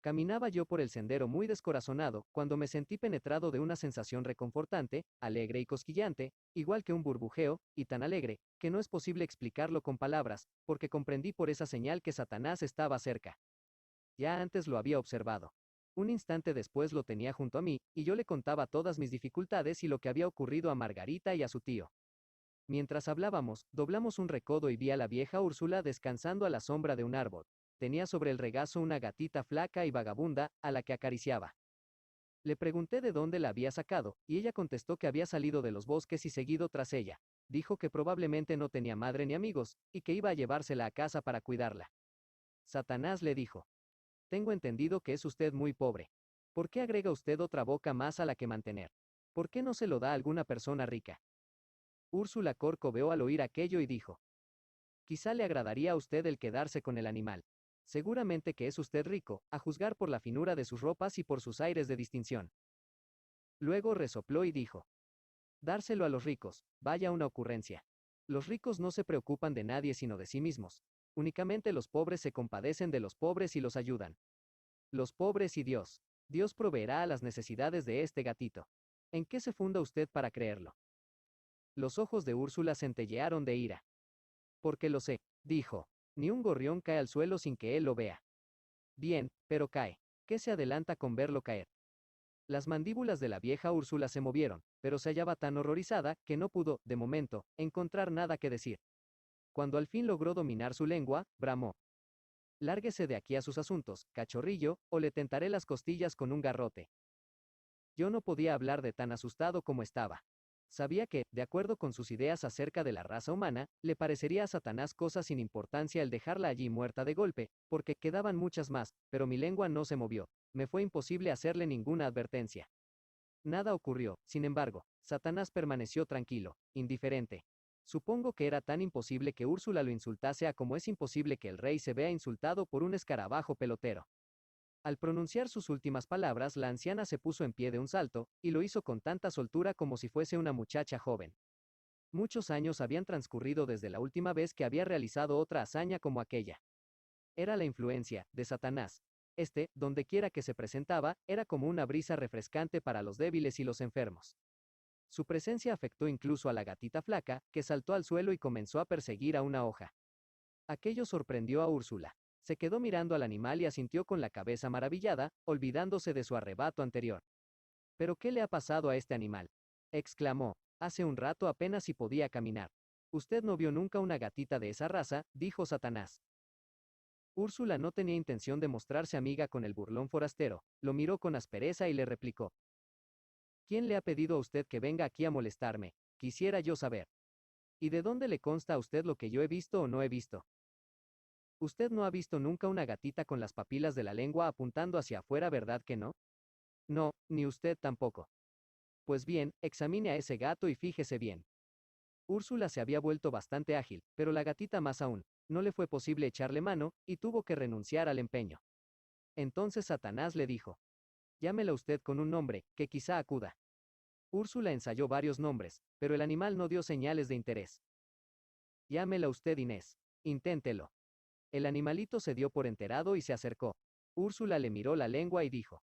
Caminaba yo por el sendero muy descorazonado, cuando me sentí penetrado de una sensación reconfortante, alegre y cosquillante, igual que un burbujeo, y tan alegre, que no es posible explicarlo con palabras, porque comprendí por esa señal que Satanás estaba cerca. Ya antes lo había observado. Un instante después lo tenía junto a mí, y yo le contaba todas mis dificultades y lo que había ocurrido a Margarita y a su tío. Mientras hablábamos, doblamos un recodo y vi a la vieja Úrsula descansando a la sombra de un árbol. Tenía sobre el regazo una gatita flaca y vagabunda, a la que acariciaba. Le pregunté de dónde la había sacado, y ella contestó que había salido de los bosques y seguido tras ella. Dijo que probablemente no tenía madre ni amigos, y que iba a llevársela a casa para cuidarla. Satanás le dijo: tengo entendido que es usted muy pobre. ¿Por qué agrega usted otra boca más a la que mantener? ¿Por qué no se lo da a alguna persona rica? Úrsula corcoveó al oír aquello y dijo: quizá le agradaría a usted el quedarse con el animal. Seguramente que es usted rico, a juzgar por la finura de sus ropas y por sus aires de distinción. Luego resopló y dijo: dárselo a los ricos, vaya una ocurrencia. Los ricos no se preocupan de nadie sino de sí mismos. Únicamente los pobres se compadecen de los pobres y los ayudan. Los pobres y Dios. Dios proveerá a las necesidades de este gatito. ¿En qué se funda usted para creerlo? Los ojos de Úrsula centellearon de ira. Porque lo sé, dijo. Ni un gorrión cae al suelo sin que él lo vea. Bien, pero cae. ¿Qué se adelanta con verlo caer? Las mandíbulas de la vieja Úrsula se movieron, pero se hallaba tan horrorizada que no pudo, de momento, encontrar nada que decir. Cuando al fin logró dominar su lengua, bramó: lárguese de aquí a sus asuntos, cachorrillo, o le tentaré las costillas con un garrote. Yo no podía hablar de tan asustado como estaba. Sabía que, de acuerdo con sus ideas acerca de la raza humana, le parecería a Satanás cosa sin importancia el dejarla allí muerta de golpe, porque quedaban muchas más, pero mi lengua no se movió. Me fue imposible hacerle ninguna advertencia. Nada ocurrió, sin embargo. Satanás permaneció tranquilo, indiferente. Supongo que era tan imposible que Úrsula lo insultase a como es imposible que el rey se vea insultado por un escarabajo pelotero. Al pronunciar sus últimas palabras, la anciana se puso en pie de un salto, y lo hizo con tanta soltura como si fuese una muchacha joven. Muchos años habían transcurrido desde la última vez que había realizado otra hazaña como aquella. Era la influencia de Satanás. Donde quiera que se presentaba, era como una brisa refrescante para los débiles y los enfermos. Su presencia afectó incluso a la gatita flaca, que saltó al suelo y comenzó a perseguir a una hoja. Aquello sorprendió a Úrsula. Se quedó mirando al animal y asintió con la cabeza maravillada, olvidándose de su arrebato anterior. ¿Pero qué le ha pasado a este animal?, exclamó. Hace un rato apenas si podía caminar. Usted no vio nunca una gatita de esa raza, dijo Satanás. Úrsula no tenía intención de mostrarse amiga con el burlón forastero, lo miró con aspereza y le replicó: ¿quién le ha pedido a usted que venga aquí a molestarme? Quisiera yo saber. ¿Y de dónde le consta a usted lo que yo he visto o no he visto? Usted no ha visto nunca una gatita con las papilas de la lengua apuntando hacia afuera, ¿verdad que no? No, ni usted tampoco. Pues bien, examine a ese gato y fíjese bien. Úrsula se había vuelto bastante ágil, pero la gatita más aún. No le fue posible echarle mano, y tuvo que renunciar al empeño. Entonces Satanás le dijo: llámela usted con un nombre, que quizá acuda. Úrsula ensayó varios nombres, pero el animal no dio señales de interés. Llámela usted Inés. Inténtelo. El animalito se dio por enterado y se acercó. Úrsula le miró la lengua y dijo: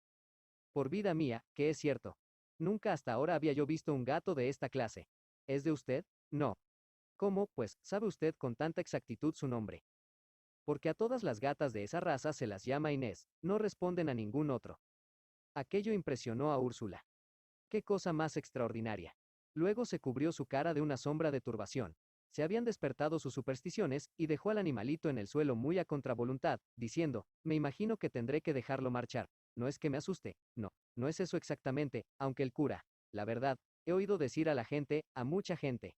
por vida mía, que es cierto. Nunca hasta ahora había yo visto un gato de esta clase. ¿Es de usted? No. ¿Cómo, pues, sabe usted con tanta exactitud su nombre? Porque a todas las gatas de esa raza se las llama Inés, no responden a ningún otro. Aquello impresionó a Úrsula. ¡Qué cosa más extraordinaria! Luego se cubrió su cara de una sombra de turbación. Se habían despertado sus supersticiones, y dejó al animalito en el suelo muy a contravoluntad, diciendo: me imagino que tendré que dejarlo marchar. No es que me asuste, no, no es eso exactamente, aunque el cura, la verdad, he oído decir a la gente, a mucha gente.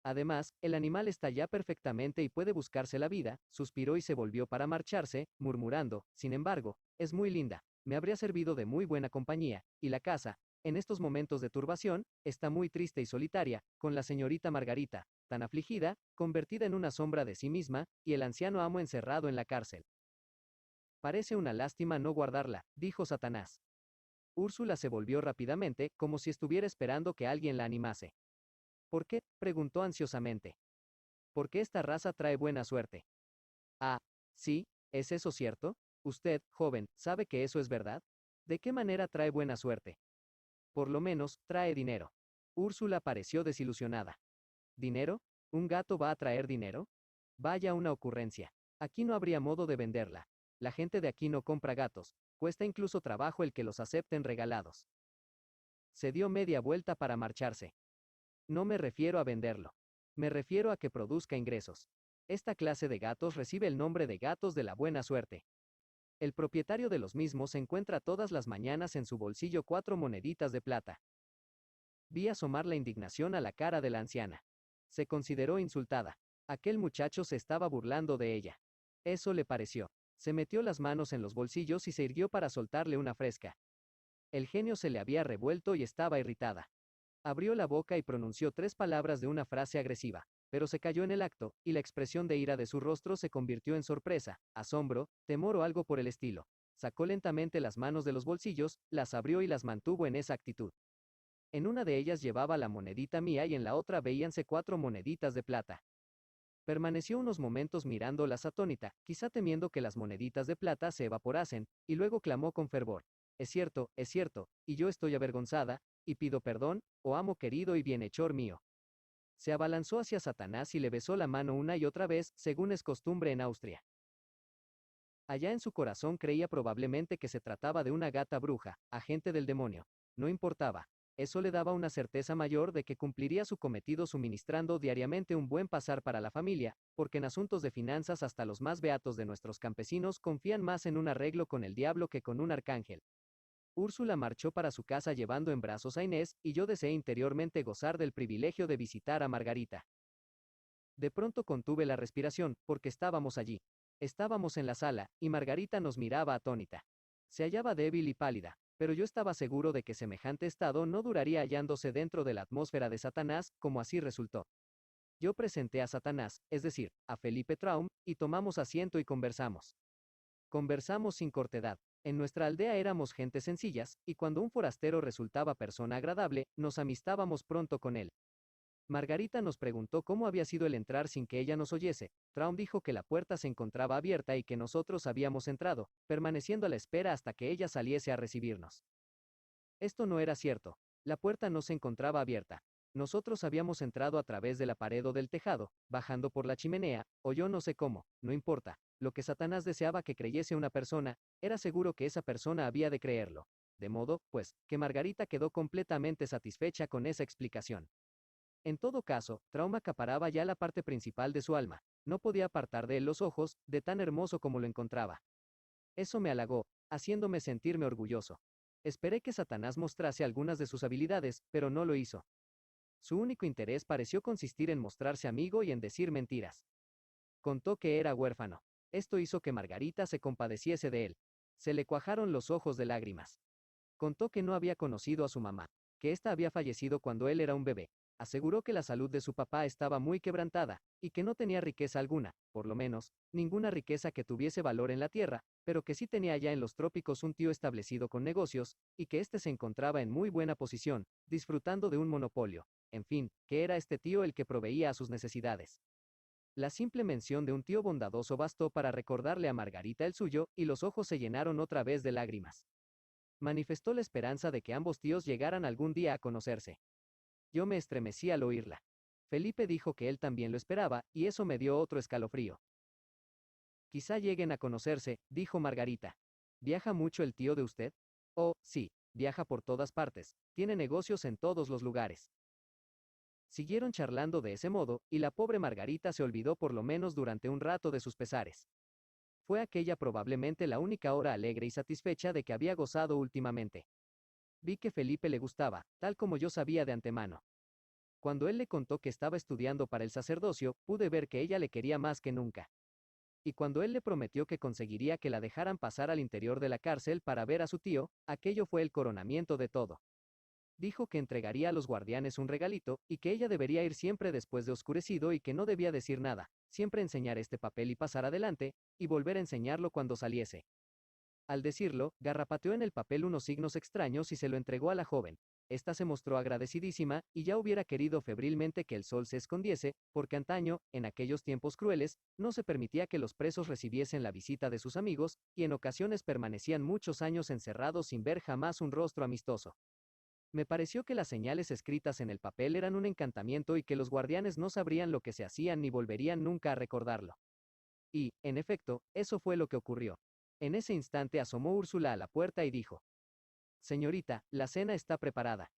Además, el animal está ya perfectamente y puede buscarse la vida. Suspiró y se volvió para marcharse, murmurando: sin embargo, es muy linda, me habría servido de muy buena compañía, y la casa, en estos momentos de turbación, está muy triste y solitaria, con la señorita Margarita, tan afligida, convertida en una sombra de sí misma, y el anciano amo encerrado en la cárcel. Parece una lástima no guardarla, dijo Satanás. Úrsula se volvió rápidamente, como si estuviera esperando que alguien la animase. ¿Por qué?, preguntó ansiosamente. Porque esta raza trae buena suerte. Ah, sí, ¿es eso cierto? Usted, joven, ¿sabe que eso es verdad? ¿De qué manera trae buena suerte? Por lo menos, trae dinero. Úrsula pareció desilusionada. ¿Dinero? ¿Un gato va a traer dinero? Vaya una ocurrencia. Aquí no habría modo de venderla. La gente de aquí no compra gatos. Cuesta incluso trabajo el que los acepten regalados. Se dio media vuelta para marcharse. No me refiero a venderlo. Me refiero a que produzca ingresos. Esta clase de gatos recibe el nombre de gatos de la buena suerte. El propietario de los mismos encuentra todas las mañanas en su bolsillo 4 moneditas de plata. Vi asomar la indignación a la cara de la anciana. Se consideró insultada. Aquel muchacho se estaba burlando de ella. Eso le pareció. Se metió las manos en los bolsillos y se irguió para soltarle una fresca. El genio se le había revuelto y estaba irritada. Abrió la boca y pronunció 3 palabras de una frase agresiva. pero se calló en el acto, y la expresión de ira de su rostro se convirtió en sorpresa, asombro, temor o algo por el estilo. Sacó lentamente las manos de los bolsillos, las abrió y las mantuvo en esa actitud. En una de ellas llevaba la monedita mía y en la otra veíanse 4 moneditas de plata. Permaneció unos momentos mirándolas atónita, quizá temiendo que las moneditas de plata se evaporasen, y luego clamó con fervor: es cierto, y yo estoy avergonzada, y pido perdón, oh amo querido y bienhechor mío. Se abalanzó hacia Satanás y le besó la mano una y otra vez, según es costumbre en Austria. Allá en su corazón creía probablemente que se trataba de una gata bruja, agente del demonio. No importaba. Eso le daba una certeza mayor de que cumpliría su cometido suministrando diariamente un buen pasar para la familia, porque en asuntos de finanzas hasta los más beatos de nuestros campesinos confían más en un arreglo con el diablo que con un arcángel. Úrsula marchó para su casa llevando en brazos a Inés, y yo deseé interiormente gozar del privilegio de visitar a Margarita. De pronto contuve la respiración, porque estábamos allí. Estábamos en la sala, y Margarita nos miraba atónita. Se hallaba débil y pálida, pero yo estaba seguro de que semejante estado no duraría hallándose dentro de la atmósfera de Satanás, como así resultó. Yo presenté a Satanás, es decir, a Felipe Traum, y tomamos asiento y conversamos. Conversamos sin cortedad. En nuestra aldea éramos gente sencillas, y cuando un forastero resultaba persona agradable, nos amistábamos pronto con él. Margarita nos preguntó cómo había sido el entrar sin que ella nos oyese. Traum dijo que la puerta se encontraba abierta y que nosotros habíamos entrado, permaneciendo a la espera hasta que ella saliese a recibirnos. Esto no era cierto. La puerta no se encontraba abierta. Nosotros habíamos entrado a través de la pared o del tejado, bajando por la chimenea, o yo no sé cómo, no importa. Lo que Satanás deseaba que creyese una persona, era seguro que esa persona había de creerlo. De modo, pues, que Margarita quedó completamente satisfecha con esa explicación. En todo caso, Traum acaparaba ya la parte principal de su alma. No podía apartar de él los ojos, de tan hermoso como lo encontraba. Eso me halagó, haciéndome sentirme orgulloso. Esperé que Satanás mostrase algunas de sus habilidades, pero no lo hizo. Su único interés pareció consistir en mostrarse amigo y en decir mentiras. Contó que era huérfano. Esto hizo que Margarita se compadeciese de él. Se le cuajaron los ojos de lágrimas. Contó que no había conocido a su mamá, que ésta había fallecido cuando él era un bebé. Aseguró que la salud de su papá estaba muy quebrantada, y que no tenía riqueza alguna, por lo menos, ninguna riqueza que tuviese valor en la tierra, pero que sí tenía allá en los trópicos un tío establecido con negocios, y que éste se encontraba en muy buena posición, disfrutando de un monopolio. En fin, que era este tío el que proveía a sus necesidades. La simple mención de un tío bondadoso bastó para recordarle a Margarita el suyo, y los ojos se llenaron otra vez de lágrimas. Manifestó la esperanza de que ambos tíos llegaran algún día a conocerse. Yo me estremecí al oírla. Felipe dijo que él también lo esperaba, y eso me dio otro escalofrío. Quizá lleguen a conocerse, dijo Margarita. ¿Viaja mucho el tío de usted? Oh, sí, viaja por todas partes, tiene negocios en todos los lugares. Siguieron charlando de ese modo, y la pobre Margarita se olvidó por lo menos durante un rato de sus pesares. Fue aquella probablemente la única hora alegre y satisfecha de que había gozado últimamente. Vi que Felipe le gustaba, tal como yo sabía de antemano. Cuando él le contó que estaba estudiando para el sacerdocio, pude ver que ella le quería más que nunca. Y cuando él le prometió que conseguiría que la dejaran pasar al interior de la cárcel para ver a su tío, aquello fue el coronamiento de todo. Dijo que entregaría a los guardianes un regalito, y que ella debería ir siempre después de oscurecido y que no debía decir nada, siempre enseñar este papel y pasar adelante, y volver a enseñarlo cuando saliese. Al decirlo, garrapateó en el papel unos signos extraños y se lo entregó a la joven. Esta se mostró agradecidísima, y ya hubiera querido febrilmente que el sol se escondiese, porque antaño, en aquellos tiempos crueles, no se permitía que los presos recibiesen la visita de sus amigos, y en ocasiones permanecían muchos años encerrados sin ver jamás un rostro amistoso. Me pareció que las señales escritas en el papel eran un encantamiento y que los guardianes no sabrían lo que se hacían ni volverían nunca a recordarlo. Y, en efecto, eso fue lo que ocurrió. En ese instante asomó Úrsula a la puerta y dijo: «Señorita, la cena está preparada».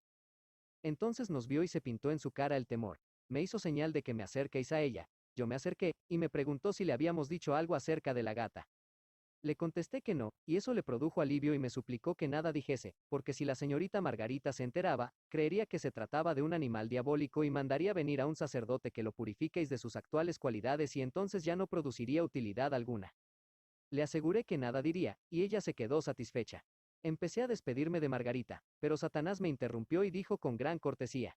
Entonces nos vio y se pintó en su cara el temor. Me hizo señal de que me acerquéis a ella. Yo me acerqué, y me preguntó si le habíamos dicho algo acerca de la gata. Le contesté que no, y eso le produjo alivio y me suplicó que nada dijese, porque si la señorita Margarita se enteraba, creería que se trataba de un animal diabólico y mandaría venir a un sacerdote que lo purifiquéis de sus actuales cualidades y entonces ya no produciría utilidad alguna. Le aseguré que nada diría, y ella se quedó satisfecha. Empecé a despedirme de Margarita, pero Satanás me interrumpió y dijo con gran cortesía: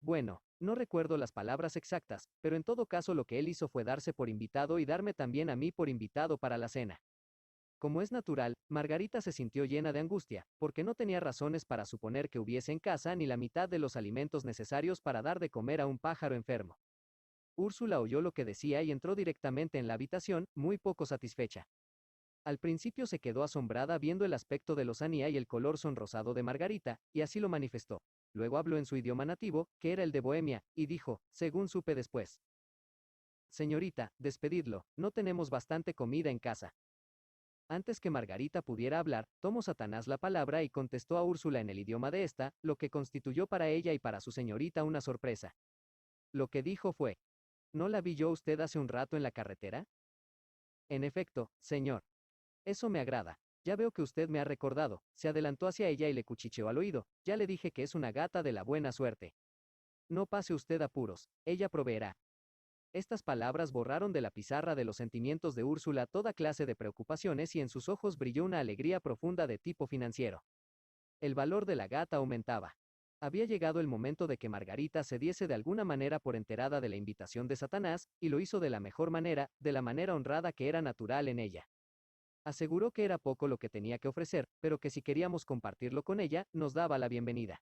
Bueno, no recuerdo las palabras exactas, pero en todo caso lo que él hizo fue darse por invitado y darme también a mí por invitado para la cena. Como es natural, Margarita se sintió llena de angustia, porque no tenía razones para suponer que hubiese en casa ni la mitad de los alimentos necesarios para dar de comer a un pájaro enfermo. Úrsula oyó lo que decía y entró directamente en la habitación, muy poco satisfecha. Al principio se quedó asombrada viendo el aspecto de lozanía y el color sonrosado de Margarita, y así lo manifestó. Luego habló en su idioma nativo, que era el de Bohemia, y dijo, según supe después: Señorita, despedidlo, no tenemos bastante comida en casa. Antes que Margarita pudiera hablar, tomó Satanás la palabra y contestó a Úrsula en el idioma de esta, lo que constituyó para ella y para su señorita una sorpresa. Lo que dijo fue: ¿No la vi yo usted hace un rato en la carretera? En efecto, señor. Eso me agrada. Ya veo que usted me ha recordado. Se adelantó hacia ella y le cuchicheó al oído. Ya le dije que es una gata de la buena suerte. No pase usted apuros, ella proveerá. Estas palabras borraron de la pizarra de los sentimientos de Úrsula toda clase de preocupaciones y en sus ojos brilló una alegría profunda de tipo financiero. El valor de la gata aumentaba. Había llegado el momento de que Margarita se diese de alguna manera por enterada de la invitación de Satanás, y lo hizo de la mejor manera, de la manera honrada que era natural en ella. Aseguró que era poco lo que tenía que ofrecer, pero que si queríamos compartirlo con ella, nos daba la bienvenida.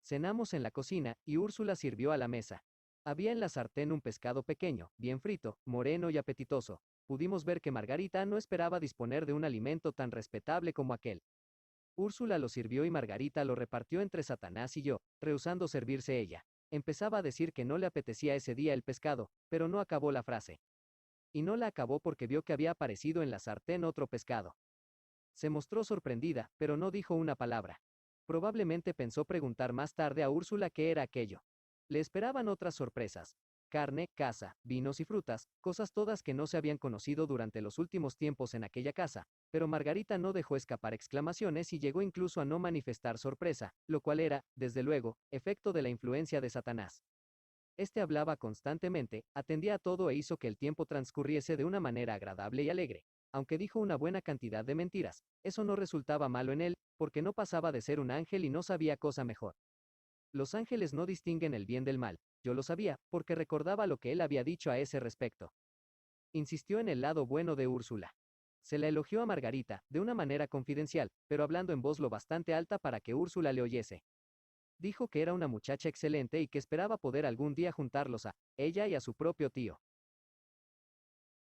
Cenamos en la cocina, y Úrsula sirvió a la mesa. Había en la sartén un pescado pequeño, bien frito, moreno y apetitoso. Pudimos ver que Margarita no esperaba disponer de un alimento tan respetable como aquel. Úrsula lo sirvió y Margarita lo repartió entre Satanás y yo, rehusando servirse ella. Empezaba a decir que no le apetecía ese día el pescado, pero no acabó la frase. Y no la acabó porque vio que había aparecido en la sartén otro pescado. Se mostró sorprendida, pero no dijo una palabra. Probablemente pensó preguntar más tarde a Úrsula qué era aquello. Le esperaban otras sorpresas: carne, caza, vinos y frutas, cosas todas que no se habían conocido durante los últimos tiempos en aquella casa, pero Margarita no dejó escapar exclamaciones y llegó incluso a no manifestar sorpresa, lo cual era, desde luego, efecto de la influencia de Satanás. Este hablaba constantemente, atendía a todo e hizo que el tiempo transcurriese de una manera agradable y alegre. Aunque dijo una buena cantidad de mentiras, eso no resultaba malo en él, porque no pasaba de ser un ángel y no sabía cosa mejor. Los ángeles no distinguen el bien del mal, yo lo sabía, porque recordaba lo que él había dicho a ese respecto. Insistió en el lado bueno de Úrsula. Se la elogió a Margarita, de una manera confidencial, pero hablando en voz lo bastante alta para que Úrsula le oyese. Dijo que era una muchacha excelente y que esperaba poder algún día juntarlos a ella y a su propio tío.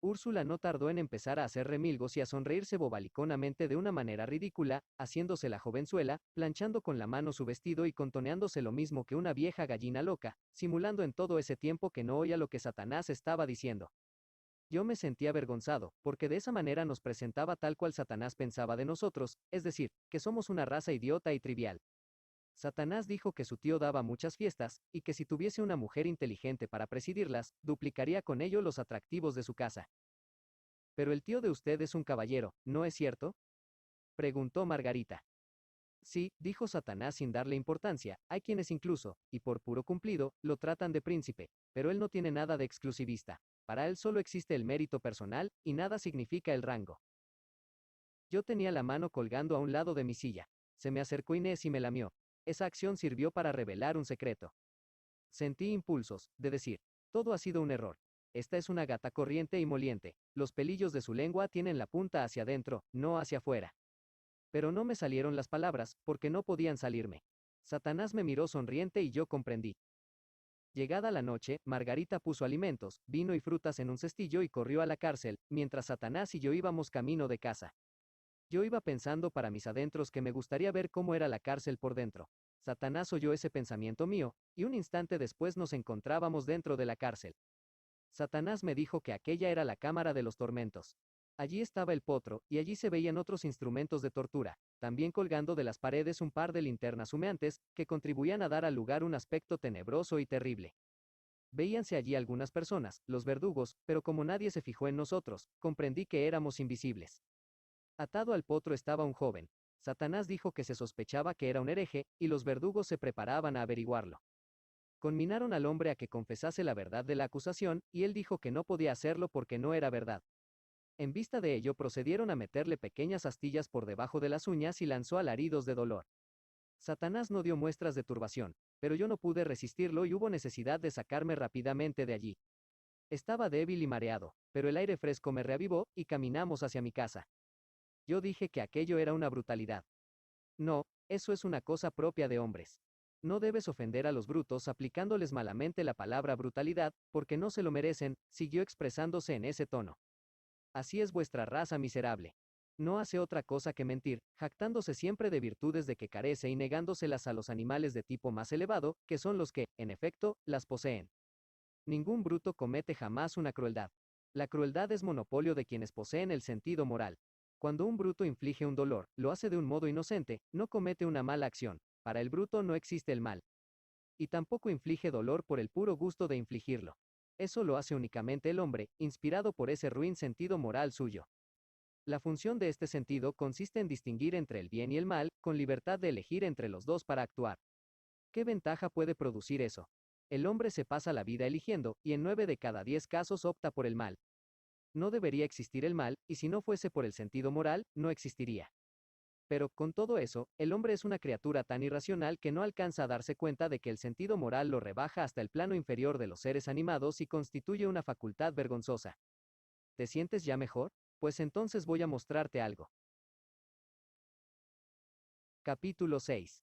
Úrsula no tardó en empezar a hacer remilgos y a sonreírse bobaliconamente de una manera ridícula, haciéndose la jovenzuela, planchando con la mano su vestido y contoneándose lo mismo que una vieja gallina loca, simulando en todo ese tiempo que no oía lo que Satanás estaba diciendo. Yo me sentí avergonzado, porque de esa manera nos presentaba tal cual Satanás pensaba de nosotros, es decir, que somos una raza idiota y trivial. Satanás dijo que su tío daba muchas fiestas, y que si tuviese una mujer inteligente para presidirlas, duplicaría con ello los atractivos de su casa. Pero el tío de usted es un caballero, ¿no es cierto? Preguntó Margarita. Sí, dijo Satanás sin darle importancia, hay quienes incluso, y por puro cumplido, lo tratan de príncipe, pero él no tiene nada de exclusivista. Para él solo existe el mérito personal, y nada significa el rango. Yo tenía la mano colgando a un lado de mi silla. Se me acercó Inés y me lamió. Esa acción sirvió para revelar un secreto. Sentí impulsos, de decir: todo ha sido un error. Esta es una gata corriente y moliente. Los pelillos de su lengua tienen la punta hacia adentro, no hacia afuera. Pero no me salieron las palabras, porque no podían salirme. Satanás me miró sonriente y yo comprendí. Llegada la noche, Margarita puso alimentos, vino y frutas en un cestillo y corrió a la cárcel, mientras Satanás y yo íbamos camino de casa. Yo iba pensando para mis adentros que me gustaría ver cómo era la cárcel por dentro. Satanás oyó ese pensamiento mío, y un instante después nos encontrábamos dentro de la cárcel. Satanás me dijo que aquella era la cámara de los tormentos. Allí estaba el potro, y allí se veían otros instrumentos de tortura, también colgando de las paredes un par de linternas humeantes, que contribuían a dar al lugar un aspecto tenebroso y terrible. Veíanse allí algunas personas, los verdugos, pero como nadie se fijó en nosotros, comprendí que éramos invisibles. Atado al potro estaba un joven. Satanás dijo que se sospechaba que era un hereje, y los verdugos se preparaban a averiguarlo. Conminaron al hombre a que confesase la verdad de la acusación, y él dijo que no podía hacerlo porque no era verdad. En vista de ello procedieron a meterle pequeñas astillas por debajo de las uñas y lanzó alaridos de dolor. Satanás no dio muestras de turbación, pero yo no pude resistirlo y hubo necesidad de sacarme rápidamente de allí. Estaba débil y mareado, pero el aire fresco me reavivó y caminamos hacia mi casa. Yo dije que aquello era una brutalidad. No, eso es una cosa propia de hombres. No debes ofender a los brutos aplicándoles malamente la palabra brutalidad, porque no se lo merecen, siguió expresándose en ese tono. Así es vuestra raza miserable. No hace otra cosa que mentir, jactándose siempre de virtudes de que carece y negándoselas a los animales de tipo más elevado, que son los que, en efecto, las poseen. Ningún bruto comete jamás una crueldad. La crueldad es monopolio de quienes poseen el sentido moral. Cuando un bruto inflige un dolor, lo hace de un modo inocente, no comete una mala acción. Para el bruto no existe el mal. Y tampoco inflige dolor por el puro gusto de infligirlo. Eso lo hace únicamente el hombre, inspirado por ese ruin sentido moral suyo. La función de este sentido consiste en distinguir entre el bien y el mal, con libertad de elegir entre los dos para actuar. ¿Qué ventaja puede producir eso? El hombre se pasa la vida eligiendo, y en 9 de cada 10 casos opta por el mal. No debería existir el mal, y si no fuese por el sentido moral, no existiría. Pero, con todo eso, el hombre es una criatura tan irracional que no alcanza a darse cuenta de que el sentido moral lo rebaja hasta el plano inferior de los seres animados y constituye una facultad vergonzosa. ¿Te sientes ya mejor? Pues entonces voy a mostrarte algo. Capítulo 6.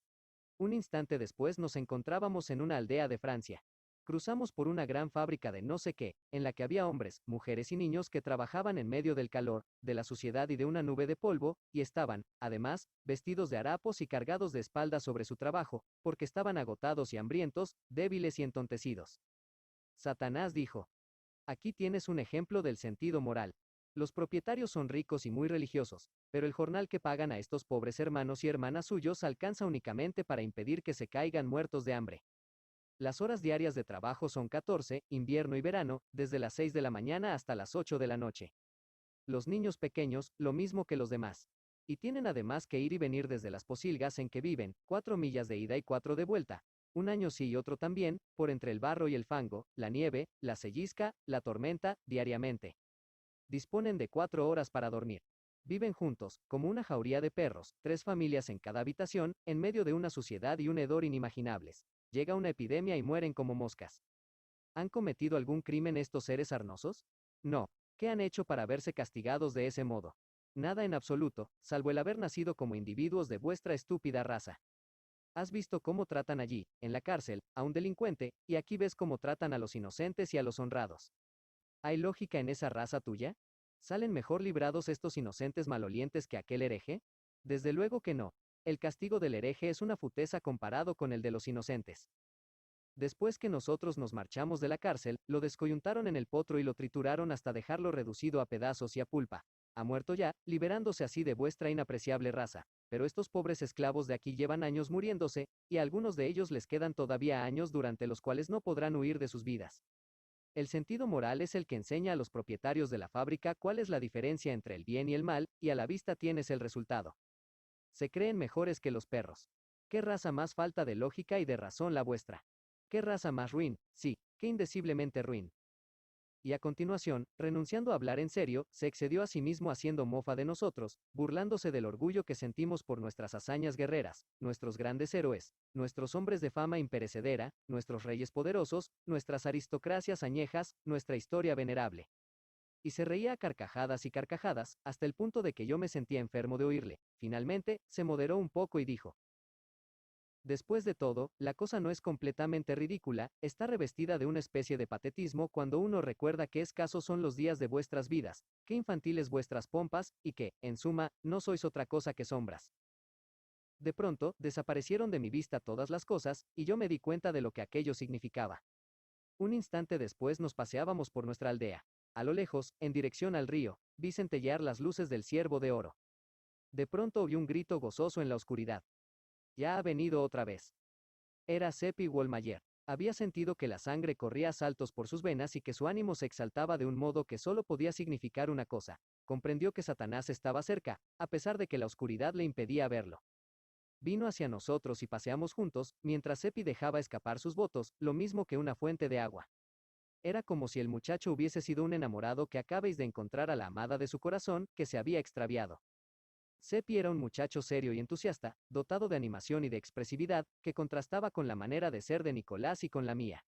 Un instante después nos encontrábamos en una aldea de Francia. Cruzamos por una gran fábrica de no sé qué, en la que había hombres, mujeres y niños que trabajaban en medio del calor, de la suciedad y de una nube de polvo, y estaban, además, vestidos de harapos y cargados de espaldas sobre su trabajo, porque estaban agotados y hambrientos, débiles y entontecidos. Satanás dijo: aquí tienes un ejemplo del sentido moral. Los propietarios son ricos y muy religiosos, pero el jornal que pagan a estos pobres hermanos y hermanas suyos alcanza únicamente para impedir que se caigan muertos de hambre. Las horas diarias de trabajo son 14, invierno y verano, desde las 6 de la mañana hasta las 8 de la noche. Los niños pequeños, lo mismo que los demás. Y tienen además que ir y venir desde las posilgas en que viven, 4 millas de ida y 4 de vuelta, un año sí y otro también, por entre el barro y el fango, la nieve, la sellisca, la tormenta, diariamente. Disponen de 4 horas para dormir. Viven juntos, como una jauría de perros, 3 familias en cada habitación, en medio de una suciedad y un hedor inimaginables. Llega una epidemia y mueren como moscas. ¿Han cometido algún crimen estos seres sarnosos? No. ¿Qué han hecho para verse castigados de ese modo? Nada en absoluto, salvo el haber nacido como individuos de vuestra estúpida raza. Has visto cómo tratan allí, en la cárcel, a un delincuente, y aquí ves cómo tratan a los inocentes y a los honrados. ¿Hay lógica en esa raza tuya? ¿Salen mejor librados estos inocentes malolientes que aquel hereje? Desde luego que no. El castigo del hereje es una futeza comparado con el de los inocentes. Después que nosotros nos marchamos de la cárcel, lo descoyuntaron en el potro y lo trituraron hasta dejarlo reducido a pedazos y a pulpa. Ha muerto ya, liberándose así de vuestra inapreciable raza. Pero estos pobres esclavos de aquí llevan años muriéndose, y a algunos de ellos les quedan todavía años durante los cuales no podrán huir de sus vidas. El sentido moral es el que enseña a los propietarios de la fábrica cuál es la diferencia entre el bien y el mal, y a la vista tienes el resultado. Se creen mejores que los perros. ¿Qué raza más falta de lógica y de razón la vuestra? ¿Qué raza más ruin? Sí, qué indeciblemente ruin. Y a continuación, renunciando a hablar en serio, se excedió a sí mismo haciendo mofa de nosotros, burlándose del orgullo que sentimos por nuestras hazañas guerreras, nuestros grandes héroes, nuestros hombres de fama imperecedera, nuestros reyes poderosos, nuestras aristocracias añejas, nuestra historia venerable. Y se reía a carcajadas, hasta el punto de que yo me sentía enfermo de oírle. Finalmente, se moderó un poco y dijo: después de todo, la cosa no es completamente ridícula, está revestida de una especie de patetismo cuando uno recuerda qué escasos son los días de vuestras vidas, qué infantiles vuestras pompas, y que, en suma, no sois otra cosa que sombras. De pronto, desaparecieron de mi vista todas las cosas, y yo me di cuenta de lo que aquello significaba. Un instante después nos paseábamos por nuestra aldea. A lo lejos, en dirección al río, vi centellear las luces del ciervo de oro. De pronto oí un grito gozoso en la oscuridad. Ya ha venido otra vez. Era Seppi Wollmayer. Había sentido que la sangre corría a saltos por sus venas y que su ánimo se exaltaba de un modo que solo podía significar una cosa. Comprendió que Satanás estaba cerca, a pesar de que la oscuridad le impedía verlo. Vino hacia nosotros y paseamos juntos, mientras Seppi dejaba escapar sus votos, lo mismo que una fuente de agua. Era como si el muchacho hubiese sido un enamorado que acabéis de encontrar a la amada de su corazón, que se había extraviado. Seppi era un muchacho serio y entusiasta, dotado de animación y de expresividad, que contrastaba con la manera de ser de Nicolás y con la mía.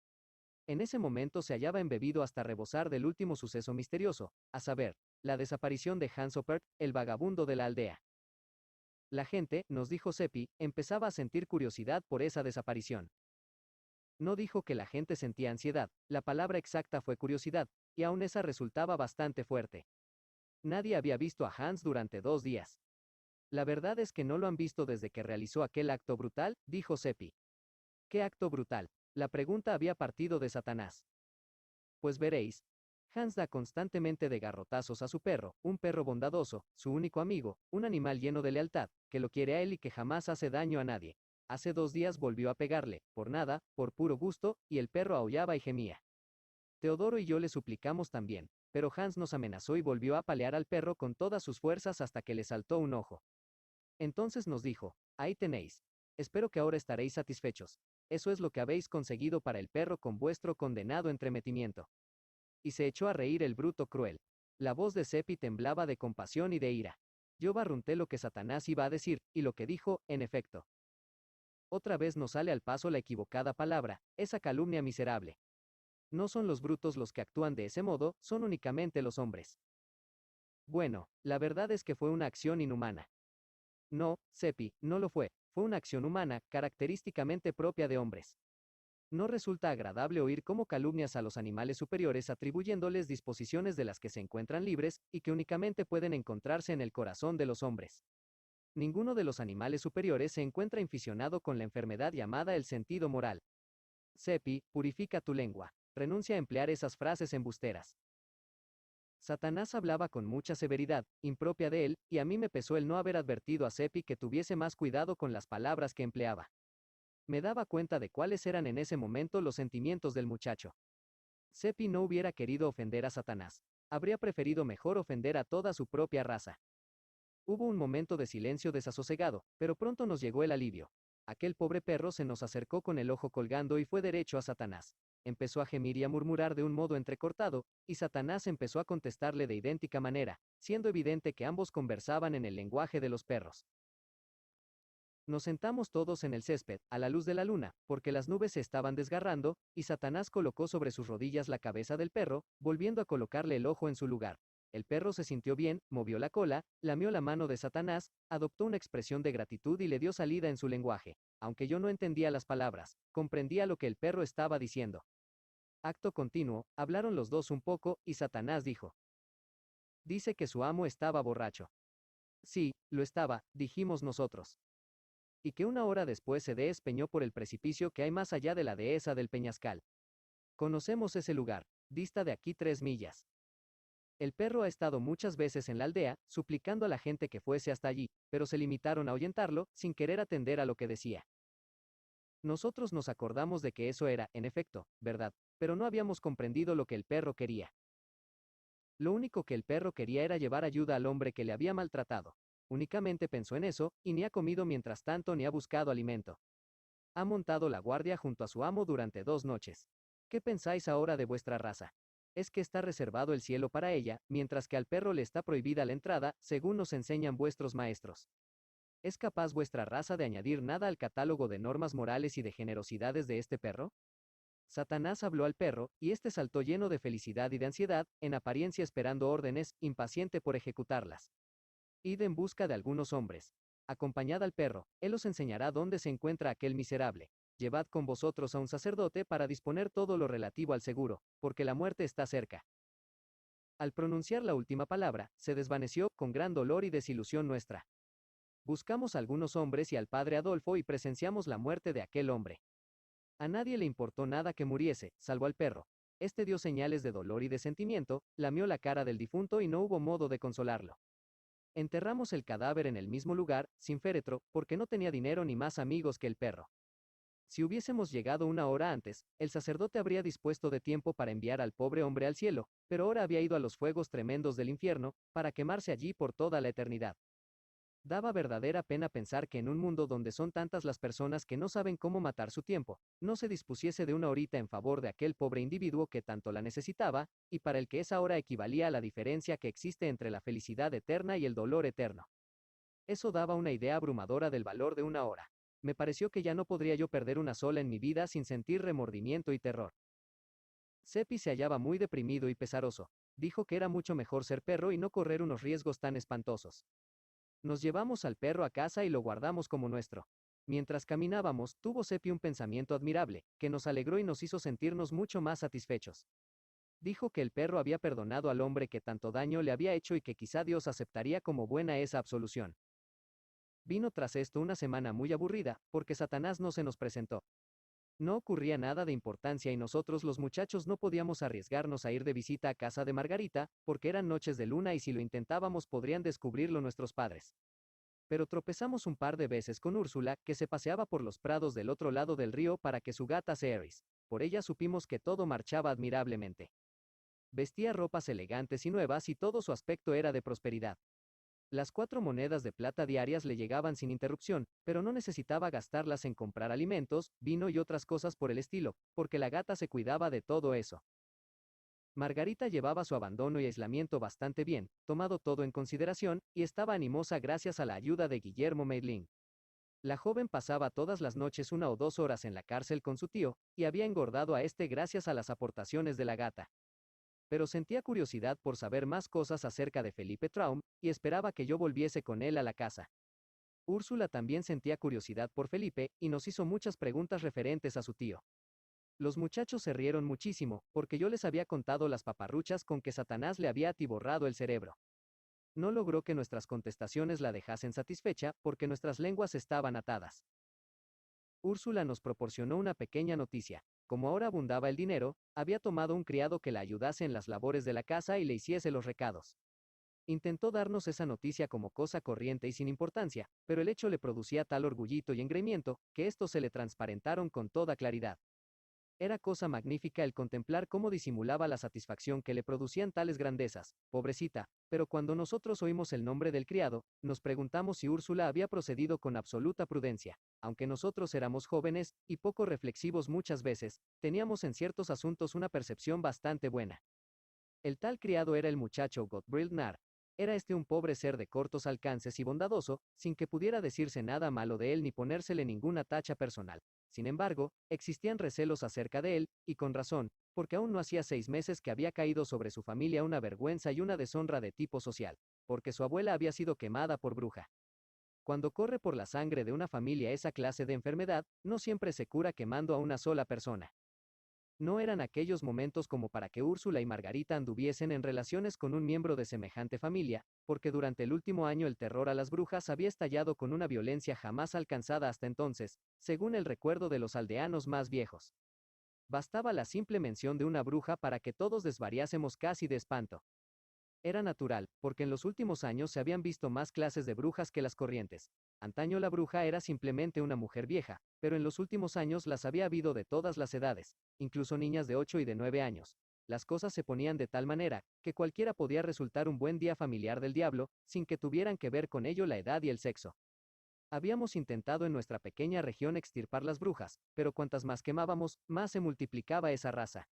En ese momento se hallaba embebido hasta rebosar del último suceso misterioso, a saber, la desaparición de Hans Oppert, el vagabundo de la aldea. La gente, nos dijo Seppi, empezaba a sentir curiosidad por esa desaparición. No dijo que la gente sentía ansiedad, la palabra exacta fue curiosidad, y aún esa resultaba bastante fuerte. Nadie había visto a Hans durante 2 días. La verdad es que no lo han visto desde que realizó aquel acto brutal, dijo Seppi. ¿Qué acto brutal? La pregunta había partido de Satanás. Pues veréis. Hans da constantemente de garrotazos a su perro, un perro bondadoso, su único amigo, un animal lleno de lealtad, que lo quiere a él y que jamás hace daño a nadie. Hace 2 días volvió a pegarle, por nada, por puro gusto, y el perro aullaba y gemía. Teodoro y yo le suplicamos también, pero Hans nos amenazó y volvió a apalear al perro con todas sus fuerzas hasta que le saltó un ojo. Entonces nos dijo, ahí tenéis. Espero que ahora estaréis satisfechos. Eso es lo que habéis conseguido para el perro con vuestro condenado entremetimiento. Y se echó a reír el bruto cruel. La voz de Seppi temblaba de compasión y de ira. Yo barrunté lo que Satanás iba a decir, y lo que dijo, en efecto. Otra vez nos sale al paso la equivocada palabra, esa calumnia miserable. No son los brutos los que actúan de ese modo, son únicamente los hombres. Bueno, la verdad es que fue una acción inhumana. No, Seppi, no lo fue. Fue una acción humana, característicamente propia de hombres. No resulta agradable oír cómo calumnias a los animales superiores atribuyéndoles disposiciones de las que se encuentran libres, y que únicamente pueden encontrarse en el corazón de los hombres. Ninguno de los animales superiores se encuentra inficionado con la enfermedad llamada el sentido moral. Seppi, purifica tu lengua. Renuncia a emplear esas frases embusteras. Satanás hablaba con mucha severidad, impropia de él, y a mí me pesó el no haber advertido a Seppi que tuviese más cuidado con las palabras que empleaba. Me daba cuenta de cuáles eran en ese momento los sentimientos del muchacho. Seppi no hubiera querido ofender a Satanás. Habría preferido mejor ofender a toda su propia raza. Hubo un momento de silencio desasosegado, pero pronto nos llegó el alivio. Aquel pobre perro se nos acercó con el ojo colgando y fue derecho a Satanás. Empezó a gemir y a murmurar de un modo entrecortado, y Satanás empezó a contestarle de idéntica manera, siendo evidente que ambos conversaban en el lenguaje de los perros. Nos sentamos todos en el césped, a la luz de la luna, porque las nubes se estaban desgarrando, y Satanás colocó sobre sus rodillas la cabeza del perro, volviendo a colocarle el ojo en su lugar. El perro se sintió bien, movió la cola, lamió la mano de Satanás, adoptó una expresión de gratitud y le dio salida en su lenguaje. Aunque yo no entendía las palabras, comprendía lo que el perro estaba diciendo. Acto continuo, hablaron los dos un poco, y Satanás dijo: dice que su amo estaba borracho. Sí, lo estaba, dijimos nosotros. Y que una hora después se despeñó por el precipicio que hay más allá de la dehesa del Peñascal. Conocemos ese lugar, dista de aquí 3 millas. El perro ha estado muchas veces en la aldea, suplicando a la gente que fuese hasta allí, pero se limitaron a ahuyentarlo, sin querer atender a lo que decía. Nosotros nos acordamos de que eso era, en efecto, verdad, pero no habíamos comprendido lo que el perro quería. Lo único que el perro quería era llevar ayuda al hombre que le había maltratado. Únicamente pensó en eso, y ni ha comido mientras tanto ni ha buscado alimento. Ha montado la guardia junto a su amo durante 2 noches. ¿Qué pensáis ahora de vuestra raza? Es que está reservado el cielo para ella, mientras que al perro le está prohibida la entrada, según nos enseñan vuestros maestros. ¿Es capaz vuestra raza de añadir nada al catálogo de normas morales y de generosidades de este perro? Satanás habló al perro, y éste saltó lleno de felicidad y de ansiedad, en apariencia esperando órdenes, impaciente por ejecutarlas. Id en busca de algunos hombres. Acompañad al perro, él os enseñará dónde se encuentra aquel miserable. Llevad con vosotros a un sacerdote para disponer todo lo relativo al seguro, porque la muerte está cerca. Al pronunciar la última palabra, se desvaneció, con gran dolor y desilusión nuestra. Buscamos a algunos hombres y al padre Adolfo y presenciamos la muerte de aquel hombre. A nadie le importó nada que muriese, salvo al perro. Este dio señales de dolor y de sentimiento, lamió la cara del difunto y no hubo modo de consolarlo. Enterramos el cadáver en el mismo lugar, sin féretro, porque no tenía dinero ni más amigos que el perro. Si hubiésemos llegado una hora antes, el sacerdote habría dispuesto de tiempo para enviar al pobre hombre al cielo, pero ahora había ido a los fuegos tremendos del infierno, para quemarse allí por toda la eternidad. Daba verdadera pena pensar que en un mundo donde son tantas las personas que no saben cómo matar su tiempo, no se dispusiese de una horita en favor de aquel pobre individuo que tanto la necesitaba, y para el que esa hora equivalía a la diferencia que existe entre la felicidad eterna y el dolor eterno. Eso daba una idea abrumadora del valor de una hora. Me pareció que ya no podría yo perder una sola en mi vida sin sentir remordimiento y terror. Seppi se hallaba muy deprimido y pesaroso. Dijo que era mucho mejor ser perro y no correr unos riesgos tan espantosos. Nos llevamos al perro a casa y lo guardamos como nuestro. Mientras caminábamos, tuvo Seppi un pensamiento admirable, que nos alegró y nos hizo sentirnos mucho más satisfechos. Dijo que el perro había perdonado al hombre que tanto daño le había hecho y que quizá Dios aceptaría como buena esa absolución. Vino tras esto una semana muy aburrida, porque Satanás no se nos presentó. No ocurría nada de importancia y nosotros los muchachos no podíamos arriesgarnos a ir de visita a casa de Margarita, porque eran noches de luna y si lo intentábamos podrían descubrirlo nuestros padres. Pero tropezamos un par de veces con Úrsula, que se paseaba por los prados del otro lado del río para que su gata Ceres. Por ella supimos que todo marchaba admirablemente. Vestía ropas elegantes y nuevas y todo su aspecto era de prosperidad. Las 4 monedas de plata diarias le llegaban sin interrupción, pero no necesitaba gastarlas en comprar alimentos, vino y otras cosas por el estilo, porque la gata se cuidaba de todo eso. Margarita llevaba su abandono y aislamiento bastante bien, tomado todo en consideración, y estaba animosa gracias a la ayuda de Guillermo Meidling. La joven pasaba todas las noches 1 o 2 horas en la cárcel con su tío, y había engordado a este gracias a las aportaciones de la gata. Pero sentía curiosidad por saber más cosas acerca de Felipe Traum, y esperaba que yo volviese con él a la casa. Úrsula también sentía curiosidad por Felipe, y nos hizo muchas preguntas referentes a su tío. Los muchachos se rieron muchísimo, porque yo les había contado las paparruchas con que Satanás le había atiborrado el cerebro. No logró que nuestras contestaciones la dejasen satisfecha, porque nuestras lenguas estaban atadas. Úrsula nos proporcionó una pequeña noticia. Como ahora abundaba el dinero, había tomado un criado que la ayudase en las labores de la casa y le hiciese los recados. Intentó darnos esa noticia como cosa corriente y sin importancia, pero el hecho le producía tal orgullito y engreimiento, que estos se le transparentaron con toda claridad. Era cosa magnífica el contemplar cómo disimulaba la satisfacción que le producían tales grandezas, pobrecita, pero cuando nosotros oímos el nombre del criado, nos preguntamos si Úrsula había procedido con absoluta prudencia. Aunque nosotros éramos jóvenes, y poco reflexivos muchas veces, teníamos en ciertos asuntos una percepción bastante buena. El tal criado era el muchacho Gottfried Narr. Era este un pobre ser de cortos alcances y bondadoso, sin que pudiera decirse nada malo de él ni ponérsele ninguna tacha personal. Sin embargo, existían recelos acerca de él, y con razón, porque aún no hacía 6 meses que había caído sobre su familia una vergüenza y una deshonra de tipo social, porque su abuela había sido quemada por bruja. Cuando corre por la sangre de una familia esa clase de enfermedad, no siempre se cura quemando a una sola persona. No eran aquellos momentos como para que Úrsula y Margarita anduviesen en relaciones con un miembro de semejante familia, porque durante el último año el terror a las brujas había estallado con una violencia jamás alcanzada hasta entonces, según el recuerdo de los aldeanos más viejos. Bastaba la simple mención de una bruja para que todos desvariásemos casi de espanto. Era natural, porque en los últimos años se habían visto más clases de brujas que las corrientes. Antaño la bruja era simplemente una mujer vieja, pero en los últimos años las había habido de todas las edades, incluso niñas de 8 y de 9 años. Las cosas se ponían de tal manera, que cualquiera podía resultar un buen día familiar del diablo, sin que tuvieran que ver con ello la edad y el sexo. Habíamos intentado en nuestra pequeña región extirpar las brujas, pero cuantas más quemábamos, más se multiplicaba esa raza.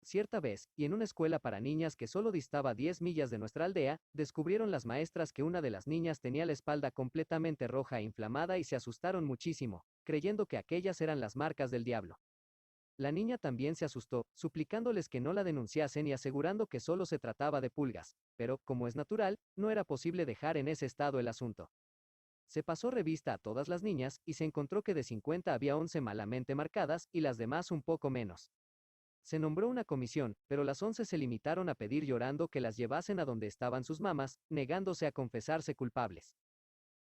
Cierta vez, y en una escuela para niñas que solo distaba 10 millas de nuestra aldea, descubrieron las maestras que una de las niñas tenía la espalda completamente roja e inflamada y se asustaron muchísimo, creyendo que aquellas eran las marcas del diablo. La niña también se asustó, suplicándoles que no la denunciasen y asegurando que solo se trataba de pulgas, pero, como es natural, no era posible dejar en ese estado el asunto. Se pasó revista a todas las niñas, y se encontró que de 50 había 11 malamente marcadas, y las demás un poco menos. Se nombró una comisión, pero las 11 se limitaron a pedir llorando que las llevasen a donde estaban sus mamás, negándose a confesarse culpables.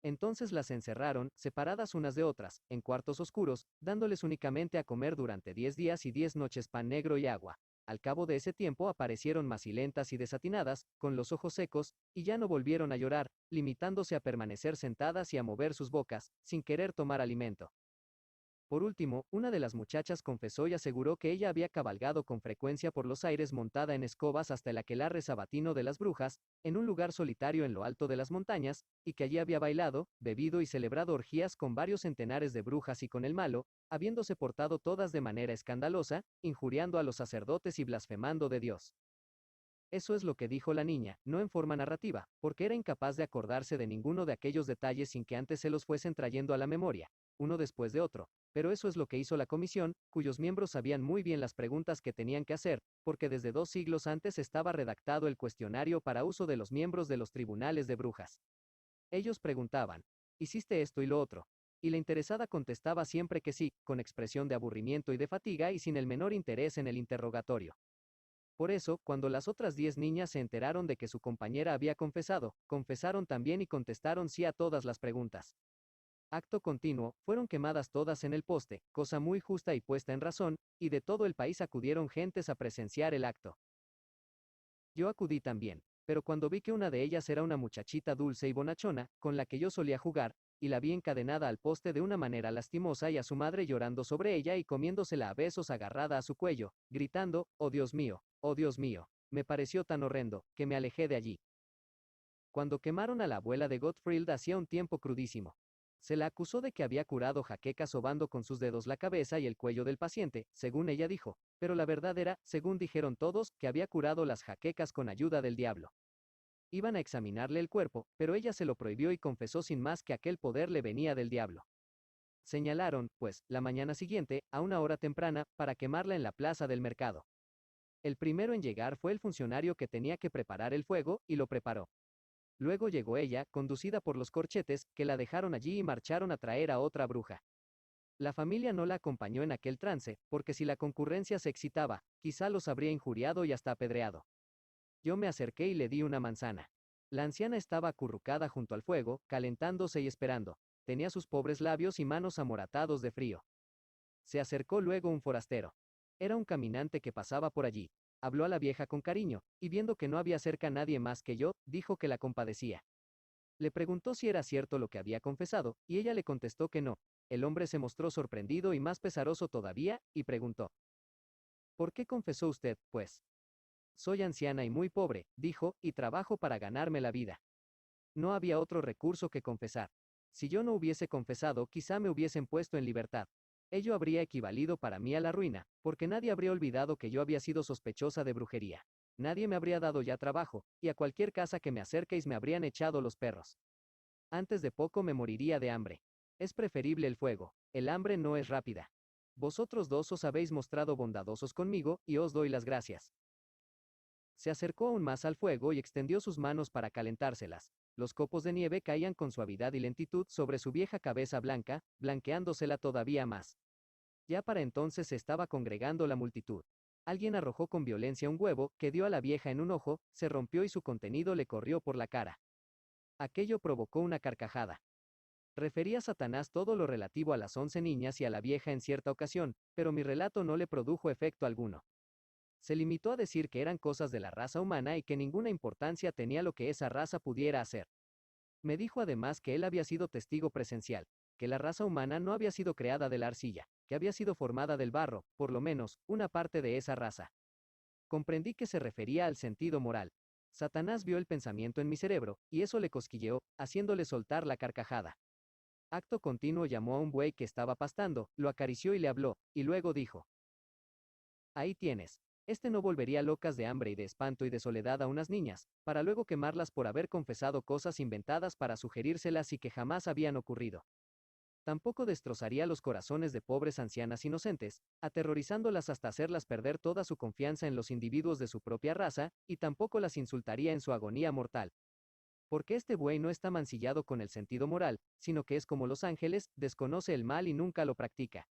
Entonces las encerraron, separadas unas de otras, en cuartos oscuros, dándoles únicamente a comer durante 10 días y 10 noches pan negro y agua. Al cabo de ese tiempo aparecieron macilentas y desatinadas, con los ojos secos, y ya no volvieron a llorar, limitándose a permanecer sentadas y a mover sus bocas, sin querer tomar alimento. Por último, una de las muchachas confesó y aseguró que ella había cabalgado con frecuencia por los aires montada en escobas hasta el aquelarre sabatino de las brujas, en un lugar solitario en lo alto de las montañas, y que allí había bailado, bebido y celebrado orgías con varios centenares de brujas y con el malo, habiéndose portado todas de manera escandalosa, injuriando a los sacerdotes y blasfemando de Dios. Eso es lo que dijo la niña, no en forma narrativa, porque era incapaz de acordarse de ninguno de aquellos detalles sin que antes se los fuesen trayendo a la memoria, uno después de otro, pero eso es lo que hizo la comisión, cuyos miembros sabían muy bien las preguntas que tenían que hacer, porque desde 2 siglos antes estaba redactado el cuestionario para uso de los miembros de los tribunales de brujas. Ellos preguntaban, ¿hiciste esto y lo otro? Y la interesada contestaba siempre que sí, con expresión de aburrimiento y de fatiga y sin el menor interés en el interrogatorio. Por eso, cuando las otras 10 niñas se enteraron de que su compañera había confesado, confesaron también y contestaron sí a todas las preguntas. Acto continuo, fueron quemadas todas en el poste, cosa muy justa y puesta en razón, y de todo el país acudieron gentes a presenciar el acto. Yo acudí también, pero cuando vi que una de ellas era una muchachita dulce y bonachona, con la que yo solía jugar, y la vi encadenada al poste de una manera lastimosa y a su madre llorando sobre ella y comiéndosela a besos agarrada a su cuello, gritando, oh Dios mío, me pareció tan horrendo, que me alejé de allí. Cuando quemaron a la abuela de Gottfried hacía un tiempo crudísimo. Se la acusó de que había curado jaquecas sobando con sus dedos la cabeza y el cuello del paciente, según ella dijo, pero la verdad era, según dijeron todos, que había curado las jaquecas con ayuda del diablo. Iban a examinarle el cuerpo, pero ella se lo prohibió y confesó sin más que aquel poder le venía del diablo. Señalaron, pues, la mañana siguiente, a una hora temprana, para quemarla en la plaza del mercado. El primero en llegar fue el funcionario que tenía que preparar el fuego, y lo preparó. Luego llegó ella, conducida por los corchetes, que la dejaron allí y marcharon a traer a otra bruja. La familia no la acompañó en aquel trance, porque si la concurrencia se excitaba, quizá los habría injuriado y hasta apedreado. Yo me acerqué y le di una manzana. La anciana estaba acurrucada junto al fuego, calentándose y esperando. Tenía sus pobres labios y manos amoratados de frío. Se acercó luego un forastero. Era un caminante que pasaba por allí. Habló a la vieja con cariño, y viendo que no había cerca nadie más que yo, dijo que la compadecía. Le preguntó si era cierto lo que había confesado, y ella le contestó que no. El hombre se mostró sorprendido y más pesaroso todavía, y preguntó: ¿por qué confesó usted, pues? Soy anciana y muy pobre, dijo, y trabajo para ganarme la vida. No había otro recurso que confesar. Si yo no hubiese confesado, quizá me hubiesen puesto en libertad. Ello habría equivalido para mí a la ruina, porque nadie habría olvidado que yo había sido sospechosa de brujería. Nadie me habría dado ya trabajo, y a cualquier casa que me acerquéis me habrían echado los perros. Antes de poco me moriría de hambre. Es preferible el fuego, el hambre no es rápida. Vosotros dos os habéis mostrado bondadosos conmigo, y os doy las gracias. Se acercó aún más al fuego y extendió sus manos para calentárselas. Los copos de nieve caían con suavidad y lentitud sobre su vieja cabeza blanca, blanqueándosela todavía más. Ya para entonces se estaba congregando la multitud. Alguien arrojó con violencia un huevo, que dio a la vieja en un ojo, se rompió y su contenido le corrió por la cara. Aquello provocó una carcajada. Refería Satanás todo lo relativo a las 11 niñas y a la vieja en cierta ocasión, pero mi relato no le produjo efecto alguno. Se limitó a decir que eran cosas de la raza humana y que ninguna importancia tenía lo que esa raza pudiera hacer. Me dijo además que él había sido testigo presencial, que la raza humana no había sido creada de la arcilla, que había sido formada del barro, por lo menos, una parte de esa raza. Comprendí que se refería al sentido moral. Satanás vio el pensamiento en mi cerebro, y eso le cosquilleó, haciéndole soltar la carcajada. Acto continuo llamó a un buey que estaba pastando, lo acarició y le habló, y luego dijo: ahí tienes. Este no volvería locas de hambre y de espanto y de soledad a unas niñas, para luego quemarlas por haber confesado cosas inventadas para sugerírselas y que jamás habían ocurrido. Tampoco destrozaría los corazones de pobres ancianas inocentes, aterrorizándolas hasta hacerlas perder toda su confianza en los individuos de su propia raza, y tampoco las insultaría en su agonía mortal. Porque este buey no está mancillado con el sentido moral, sino que es como los ángeles, desconoce el mal y nunca lo practica.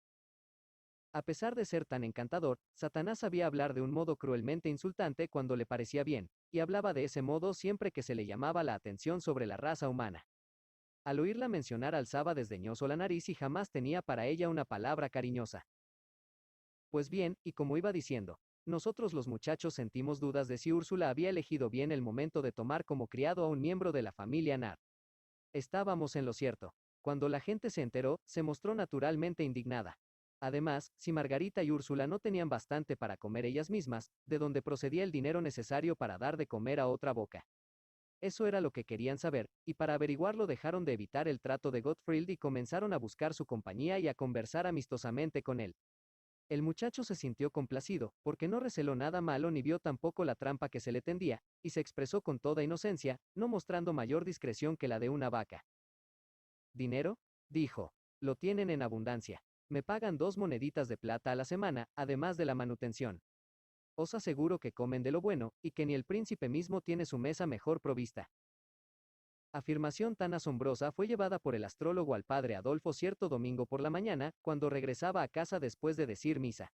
A pesar de ser tan encantador, Satanás sabía hablar de un modo cruelmente insultante cuando le parecía bien, y hablaba de ese modo siempre que se le llamaba la atención sobre la raza humana. Al oírla mencionar alzaba desdeñoso la nariz y jamás tenía para ella una palabra cariñosa. Pues bien, y como iba diciendo, nosotros los muchachos sentimos dudas de si Úrsula había elegido bien el momento de tomar como criado a un miembro de la familia Nard. Estábamos en lo cierto. Cuando la gente se enteró, se mostró naturalmente indignada. Además, si Margarita y Úrsula no tenían bastante para comer ellas mismas, ¿de dónde procedía el dinero necesario para dar de comer a otra boca? Eso era lo que querían saber, y para averiguarlo dejaron de evitar el trato de Gottfried y comenzaron a buscar su compañía y a conversar amistosamente con él. El muchacho se sintió complacido, porque no receló nada malo ni vio tampoco la trampa que se le tendía, y se expresó con toda inocencia, no mostrando mayor discreción que la de una vaca. ¿Dinero? Dijo. Lo tienen en abundancia. Me pagan 2 moneditas de plata a la semana, además de la manutención. Os aseguro que comen de lo bueno, y que ni el príncipe mismo tiene su mesa mejor provista. Afirmación tan asombrosa fue llevada por el astrólogo al padre Adolfo cierto domingo por la mañana, cuando regresaba a casa después de decir misa.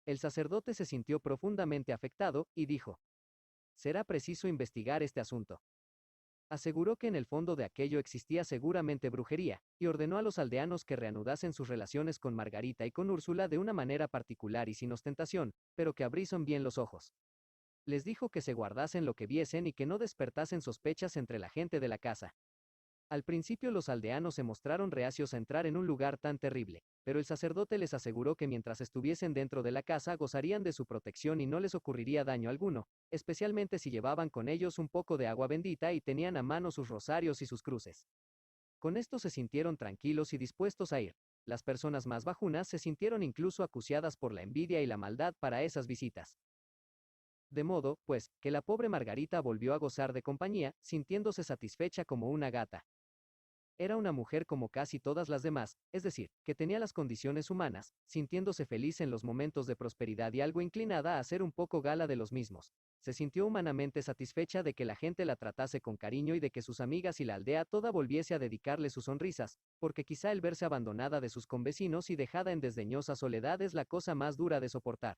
El sacerdote se sintió profundamente afectado, y dijo: será preciso investigar este asunto. Aseguró que en el fondo de aquello existía seguramente brujería, y ordenó a los aldeanos que reanudasen sus relaciones con Margarita y con Úrsula de una manera particular y sin ostentación, pero que abrieran bien los ojos. Les dijo que se guardasen lo que viesen y que no despertasen sospechas entre la gente de la casa. Al principio los aldeanos se mostraron reacios a entrar en un lugar tan terrible, pero el sacerdote les aseguró que mientras estuviesen dentro de la casa gozarían de su protección y no les ocurriría daño alguno, especialmente si llevaban con ellos un poco de agua bendita y tenían a mano sus rosarios y sus cruces. Con esto se sintieron tranquilos y dispuestos a ir. Las personas más bajunas se sintieron incluso acuciadas por la envidia y la maldad para esas visitas. De modo, pues, que la pobre Margarita volvió a gozar de compañía, sintiéndose satisfecha como una gata. Era una mujer como casi todas las demás, es decir, que tenía las condiciones humanas, sintiéndose feliz en los momentos de prosperidad y algo inclinada a hacer un poco gala de los mismos. Se sintió humanamente satisfecha de que la gente la tratase con cariño y de que sus amigas y la aldea toda volviese a dedicarle sus sonrisas, porque quizá el verse abandonada de sus convecinos y dejada en desdeñosa soledad es la cosa más dura de soportar.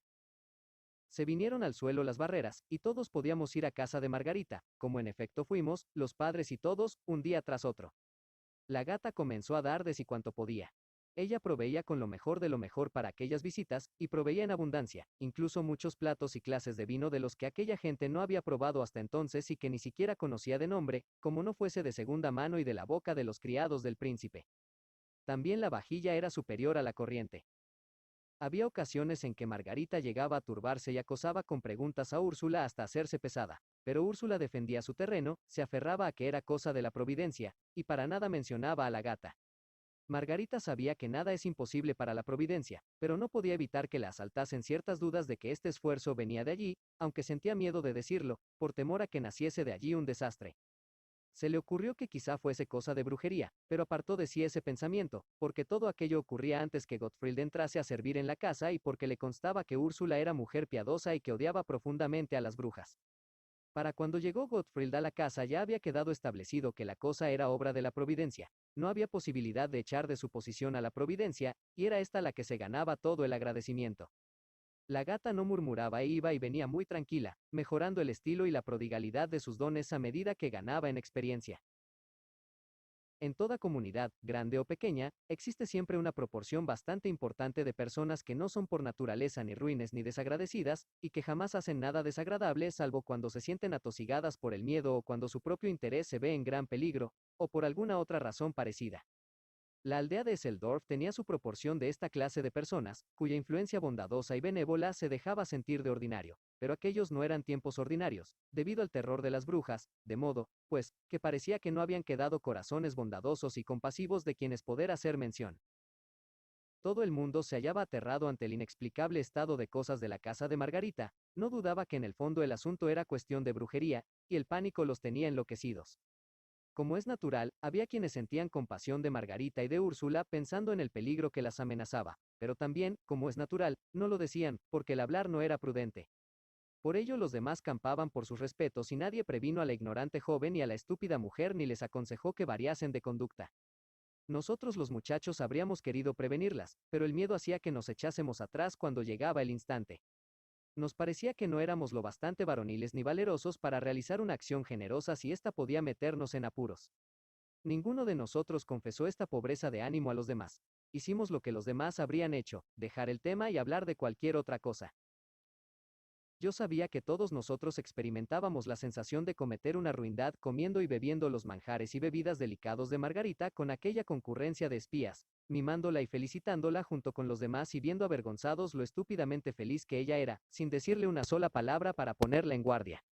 Se vinieron al suelo las barreras, y todos podíamos ir a casa de Margarita, como en efecto fuimos, los padres y todos, un día tras otro. La gata comenzó a dar de sí cuanto podía. Ella proveía con lo mejor de lo mejor para aquellas visitas, y proveía en abundancia, incluso muchos platos y clases de vino de los que aquella gente no había probado hasta entonces y que ni siquiera conocía de nombre, como no fuese de segunda mano y de la boca de los criados del príncipe. También la vajilla era superior a la corriente. Había ocasiones en que Margarita llegaba a turbarse y acosaba con preguntas a Úrsula hasta hacerse pesada, pero Úrsula defendía su terreno, se aferraba a que era cosa de la providencia, y para nada mencionaba a la gata. Margarita sabía que nada es imposible para la providencia, pero no podía evitar que la asaltasen ciertas dudas de que este esfuerzo venía de allí, aunque sentía miedo de decirlo, por temor a que naciese de allí un desastre. Se le ocurrió que quizá fuese cosa de brujería, pero apartó de sí ese pensamiento, porque todo aquello ocurría antes que Gottfried entrase a servir en la casa y porque le constaba que Úrsula era mujer piadosa y que odiaba profundamente a las brujas. Para cuando llegó Gottfried a la casa ya había quedado establecido que la cosa era obra de la providencia. No había posibilidad de echar de su posición a la providencia, y era esta la que se ganaba todo el agradecimiento. La gata no murmuraba e iba y venía muy tranquila, mejorando el estilo y la prodigalidad de sus dones a medida que ganaba en experiencia. En toda comunidad, grande o pequeña, existe siempre una proporción bastante importante de personas que no son por naturaleza ni ruines ni desagradecidas, y que jamás hacen nada desagradable salvo cuando se sienten atosigadas por el miedo o cuando su propio interés se ve en gran peligro, o por alguna otra razón parecida. La aldea de Seldorf tenía su proporción de esta clase de personas, cuya influencia bondadosa y benévola se dejaba sentir de ordinario, pero aquellos no eran tiempos ordinarios, debido al terror de las brujas, de modo, pues, que parecía que no habían quedado corazones bondadosos y compasivos de quienes poder hacer mención. Todo el mundo se hallaba aterrado ante el inexplicable estado de cosas de la casa de Margarita, no dudaba que en el fondo el asunto era cuestión de brujería, y el pánico los tenía enloquecidos. Como es natural, había quienes sentían compasión de Margarita y de Úrsula pensando en el peligro que las amenazaba, pero también, como es natural, no lo decían, porque el hablar no era prudente. Por ello los demás campaban por sus respetos y nadie previno a la ignorante joven y a la estúpida mujer ni les aconsejó que variasen de conducta. Nosotros los muchachos habríamos querido prevenirlas, pero el miedo hacía que nos echásemos atrás cuando llegaba el instante. Nos parecía que no éramos lo bastante varoniles ni valerosos para realizar una acción generosa si ésta podía meternos en apuros. Ninguno de nosotros confesó esta pobreza de ánimo a los demás. Hicimos lo que los demás habrían hecho, dejar el tema y hablar de cualquier otra cosa. Yo sabía que todos nosotros experimentábamos la sensación de cometer una ruindad comiendo y bebiendo los manjares y bebidas delicados de Margarita con aquella concurrencia de espías, mimándola y felicitándola junto con los demás y viendo avergonzados lo estúpidamente feliz que ella era, sin decirle una sola palabra para ponerla en guardia.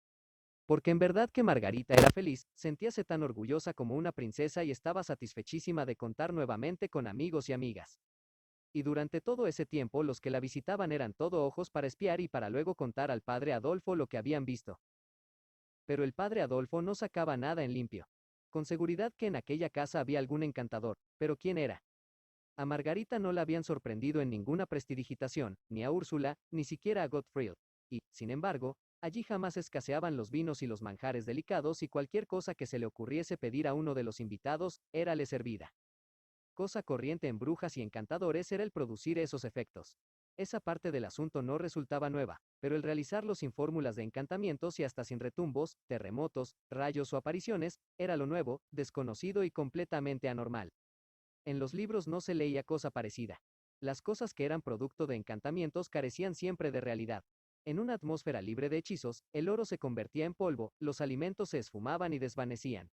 Porque en verdad que Margarita era feliz, sentíase tan orgullosa como una princesa y estaba satisfechísima de contar nuevamente con amigos y amigas. Y durante todo ese tiempo los que la visitaban eran todo ojos para espiar y para luego contar al padre Adolfo lo que habían visto. Pero el padre Adolfo no sacaba nada en limpio. Con seguridad que en aquella casa había algún encantador, pero ¿quién era? A Margarita no la habían sorprendido en ninguna prestidigitación, ni a Úrsula, ni siquiera a Gottfried. Y, sin embargo, allí jamás escaseaban los vinos y los manjares delicados y cualquier cosa que se le ocurriese pedir a uno de los invitados, érale servida. Cosa corriente en brujas y encantadores era el producir esos efectos. Esa parte del asunto no resultaba nueva, pero el realizarlo sin fórmulas de encantamientos y hasta sin retumbos, terremotos, rayos o apariciones, era lo nuevo, desconocido y completamente anormal. En los libros no se leía cosa parecida. Las cosas que eran producto de encantamientos carecían siempre de realidad. En una atmósfera libre de hechizos, el oro se convertía en polvo, los alimentos se esfumaban y desvanecían.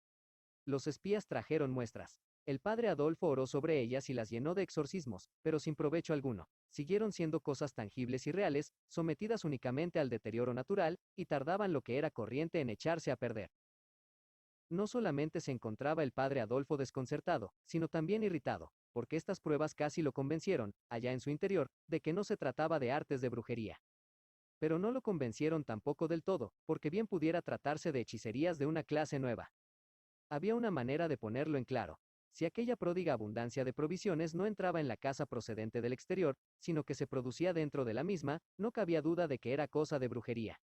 Los espías trajeron muestras. El padre Adolfo oró sobre ellas y las llenó de exorcismos, pero sin provecho alguno. Siguieron siendo cosas tangibles y reales, sometidas únicamente al deterioro natural, y tardaban lo que era corriente en echarse a perder. No solamente se encontraba el padre Adolfo desconcertado, sino también irritado, porque estas pruebas casi lo convencieron, allá en su interior, de que no se trataba de artes de brujería. Pero no lo convencieron tampoco del todo, porque bien pudiera tratarse de hechicerías de una clase nueva. Había una manera de ponerlo en claro. Si aquella pródiga abundancia de provisiones no entraba en la casa procedente del exterior, sino que se producía dentro de la misma, no cabía duda de que era cosa de brujería.